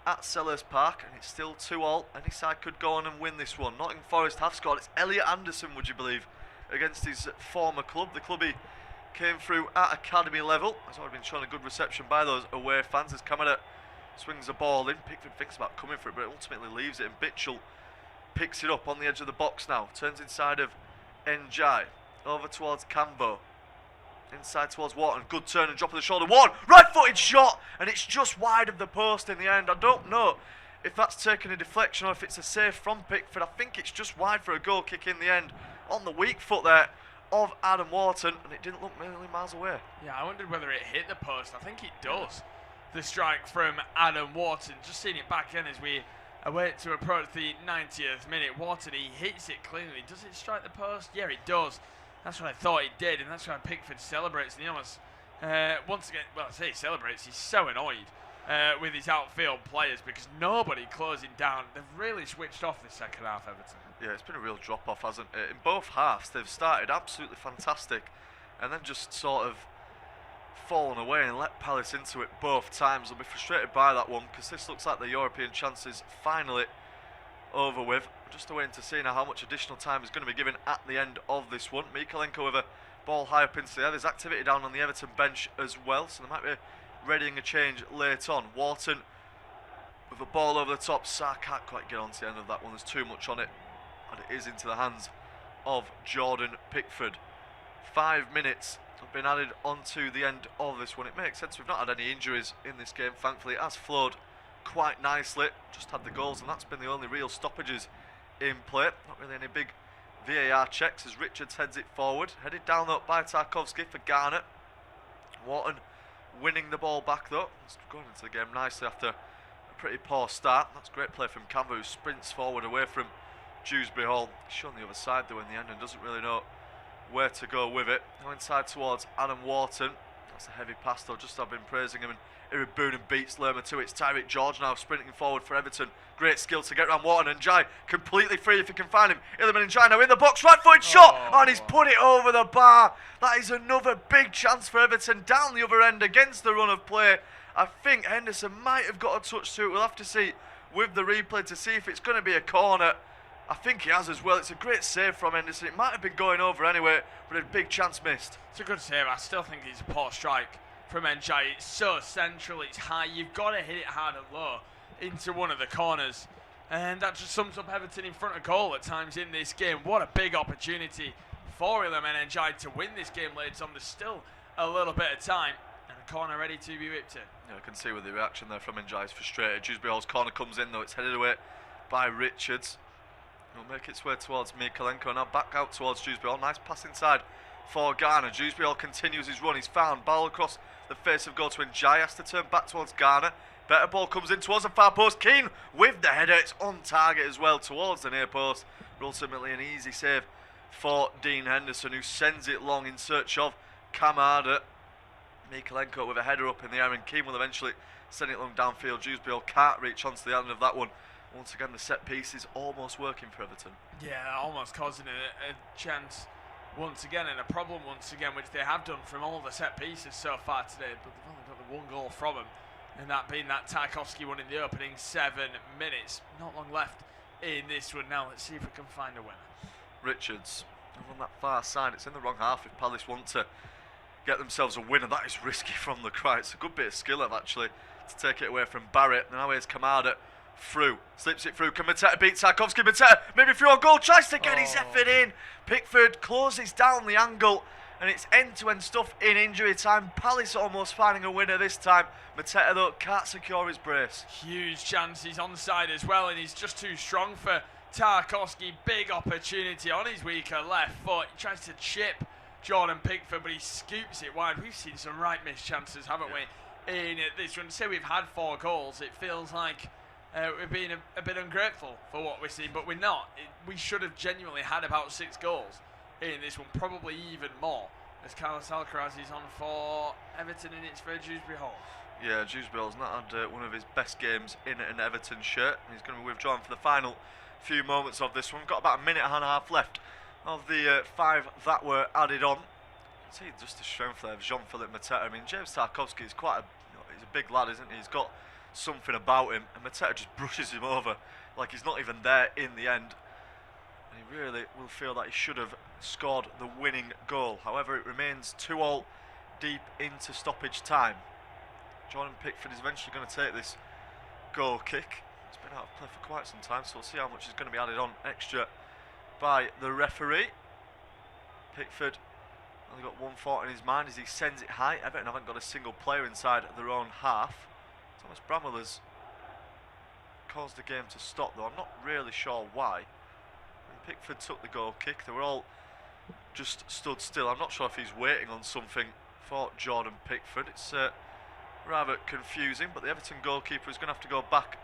[SPEAKER 3] at Selhurst Park, and it's still 2-2. Any side could go on and win this one. Nottingham Forest have scored. It's Elliot Anderson, would you believe, against his former club. The club he came through at academy level. Has already been shown a good reception by those away fans as Kamara swings the ball in. Pickford thinks about coming for it, but it ultimately leaves it, and Bitchell picks it up on the edge of the box now. Turns inside of Njai. Over towards Cambo. Inside towards Wharton. Good turn and drop of the shoulder. Wharton, right-footed shot, and it's just wide of the post in the end. I don't know if that's taken a deflection or if it's a save from Pickford. I think it's just wide for a goal kick in the end on the weak foot there of Adam Wharton, and it didn't look really miles away.
[SPEAKER 2] Yeah, I wondered whether it hit the post. I think it does. The strike from Adam Wharton. Just seeing it back in as we await to approach the 90th minute. Wharton, he hits it cleanly. Does it strike the post? Yeah, it does. That's what I thought it did, and that's why Pickford celebrates. And he almost, once again, well, I say he celebrates, he's so annoyed with his outfield players because nobody closing down. They've really switched off this second half, Everton.
[SPEAKER 3] Yeah, it's been a real drop-off, hasn't it? In both halves, they've started absolutely fantastic and then just sort of fallen away and let Palace into it both times. They'll be frustrated by that one because this looks like the European chances finally over with. Just waiting to see now how much additional time is going to be given at the end of this one. Mikalenko with a ball high up into the air. There's activity down on the Everton bench as well, so there might be readying a change late on. Wharton with a ball over the top. Sk can't quite get on to the end of that one. There's too much on it, and it is into the hands of Jordan Pickford. 5 minutes have been added onto the end of this one. It makes sense. We've not had any injuries in this game, thankfully. It has flowed quite nicely. Just had the goals, and that's been the only real stoppages in play. Not really any big VAR checks as Richards heads it forward. Headed down though by Tarkowski for Garner. Wharton winning the ball back though. It's going into the game nicely after a pretty poor start. That's great play from Camber, who sprints forward away from Dewsbury Hall. He's shown the other side though in the end and doesn't really know where to go with it. Now inside towards Adam Wharton. That's a heavy pass though, just I've been praising him, and Iribunen beats Lerma to it. It's Tyreek George now sprinting forward for Everton. Great skill to get around Wharton, and Njai completely free if he can find him. Iliman Njai now in the box, right-footed shot, and he's put it over the bar. That is another big chance for Everton down the other end against the run of play. I think Henderson might have got a touch to it. We'll have to see with the replay to see if it's going to be a corner. I think he has as well. It's a great save from Henderson. It might have been going over anyway, but a big chance missed.
[SPEAKER 2] It's a good save. I still think it's a poor strike from Njai. It's so central, it's high. You've got to hit it hard and low into one of the corners. And that just sums up Everton in front of goal at times in this game. What a big opportunity for Iliman Njai to win this game later on. There's still a little bit of time. And a corner ready to be whipped in.
[SPEAKER 3] Yeah, I can see with the reaction there from Njai. He's frustrated. Dewsbury Hall's corner comes in though. It's headed away by Richards. It'll make its way towards Mikalenko. Now back out towards Dewsbury Hall. Nice pass inside for Garner. Dewsbury Hall continues his run. He's found. Ball across the face of goal to Njai. Has to turn back towards Garner. Better ball comes in towards the far post. Keane with the header. It's on target as well towards the near post. But ultimately an easy save for Dean Henderson, who sends it long in search of Kamada. Mikalenko with a header up in the air, and Keane will eventually send it long downfield. Dewsbury Hall can't reach onto the end of that one. Once again, the set piece is almost working for Everton.
[SPEAKER 2] Yeah, almost causing a chance once again, and a problem once again, which they have done from all the set pieces so far today, but they've only got the one goal from them, and that being that Tarkowski one in the opening 7 minutes. Not long left in this one now. Let's see if we can find a winner.
[SPEAKER 3] Richards on that far side. It's in the wrong half if Palace want to get themselves a win, and that is risky from the crowd. It's a good bit of skill actually to take it away from Barrett. Now here's Kamada through, slips it through. Can Mateta beat Tarkowski? Mateta maybe through on goal, tries to get his effort in. Pickford closes down the angle, and it's end-to-end stuff in injury time. Palace almost finding a winner this time. Mateta though can't secure his brace.
[SPEAKER 2] Huge chance, he's onside as well, and he's just too strong for Tarkowski. Big opportunity on his weaker left foot. He tries to chip Jordan Pickford, but he scoops it wide. We've seen some right missed chances, haven't we, in this one? Say we've had 4 goals, it feels like we're being a bit ungrateful for what we're seeing, but we're not. We should have genuinely had about 6 goals in this one, probably even more, as Carlos Alcaraz is on for Everton, and it's for Dewsbury Hall.
[SPEAKER 3] Yeah, Dewsbury Hall's not had one of his best games in an Everton shirt. He's going to be withdrawn for the final few moments of this one. We've got about a minute and a half left of the 5 that were added on. See just the strength there of Jean-Philippe Mateta. I mean, James Tarkowski is quite he's a big lad, isn't he? He's got something about him, and Mateta just brushes him over like he's not even there in the end. And he really will feel that he should have scored the winning goal. However, it remains 2-2 deep into stoppage time. Jordan Pickford is eventually going to take this goal kick. It's been out of play for quite some time, so we'll see how much is going to be added on extra by the referee. Pickford only got one thought in his mind as he sends it high. Everton haven't got a single player inside their own half. Thomas Bramwell has caused the game to stop, though I'm not really sure why. When Pickford took the goal kick, they were all just stood still. I'm not sure if he's waiting on something for Jordan Pickford. It's rather confusing, but the Everton goalkeeper is going to have to go back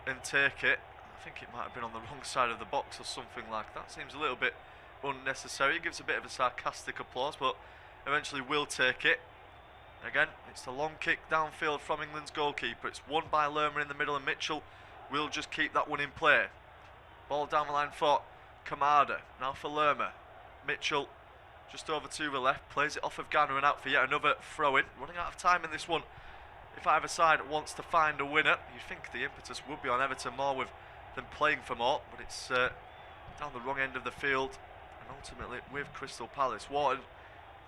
[SPEAKER 3] and take it. I think it might have been on the wrong side of the box or something like that. Seems a little bit unnecessary. He gives a bit of a sarcastic applause, but eventually will take it. Again, it's the long kick downfield from England's goalkeeper. It's won by Lerma in the middle, and Mitchell will just keep that one in play. Ball down the line for Kamada. Now for Lerma. Mitchell just over to the left, plays it off of Garner and out for yet another throw-in. Running out of time in this one. If either side wants to find a winner, you'd think the impetus would be on Everton more with them playing for more, but it's down the wrong end of the field, and ultimately with Crystal Palace. Wharton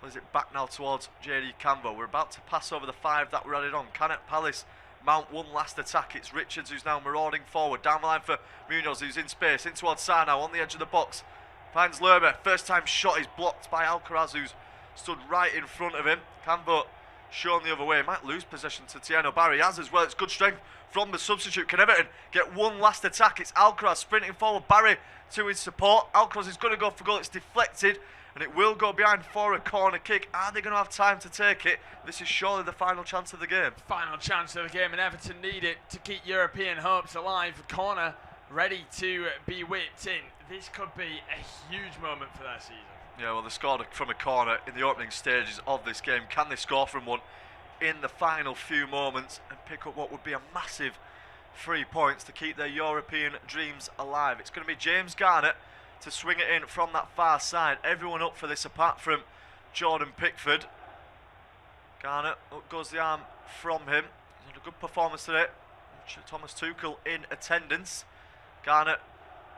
[SPEAKER 3] plays it back now towards JD Cambo. We're about to pass over the 5 that were added on. Can at Palace mount one last attack? It's Richards who's now marauding forward. Down the line for Munoz, who's in space, in towards Sarr now on the edge of the box. Finds Lerma, first time shot is blocked by Alcaraz, who's stood right in front of him. Cambo shown the other way, might lose possession to Tieno. Barry has as well. It's good strength from the substitute. Can Everton get one last attack? It's Alcaraz sprinting forward, Barry to his support. Alcaraz is going to go for goal. It's deflected and it will go behind for a corner kick. Are they going to have time to take it? This is surely the final chance of the game.
[SPEAKER 2] Final chance of the game, and Everton need it to keep European hopes alive. Corner ready to be whipped in. This could be a huge moment for their season.
[SPEAKER 3] Yeah, well, they scored from a corner in the opening stages of this game. Can they score from one in the final few moments and pick up what would be a massive 3 points to keep their European dreams alive? It's going to be James Garner to swing it in from that far side. Everyone up for this apart from Jordan Pickford. Garner, up goes the arm from him. He's had a good performance today. Thomas Tuchel in attendance. Garner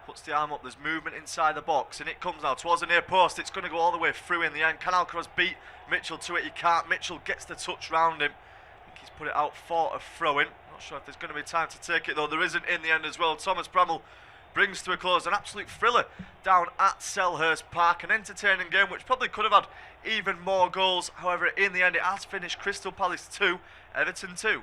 [SPEAKER 3] puts the arm up, there's movement inside the box, and it comes now towards the near post. It's going to go all the way through in the end. Can Alcaraz beat Mitchell to it? He can't. Mitchell gets the touch round him. I think he's put it out for a throw-in. Not sure if there's going to be time to take it, though. There isn't in the end as well. Thomas Bramwell brings to a close an absolute thriller down at Selhurst Park. An entertaining game which probably could have had even more goals. However, in the end, it has finished Crystal Palace 2, Everton 2.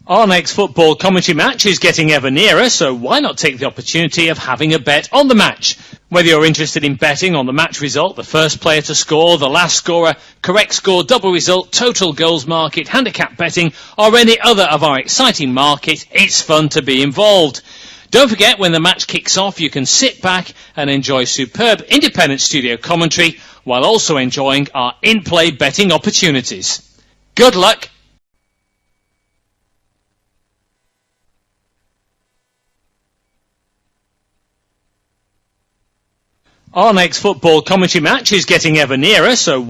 [SPEAKER 4] Our next football commentary match is getting ever nearer, so why not take the opportunity of having a bet on the match? Whether you're interested in betting on the match result, the first player to score, the last scorer, correct score, double result, total goals market, handicap betting, or any other of our exciting market, it's fun to be involved. Don't forget, when the match kicks off, you can sit back and enjoy superb independent studio commentary while also enjoying our in-play betting opportunities. Good luck! Our next football commentary match is getting ever nearer, so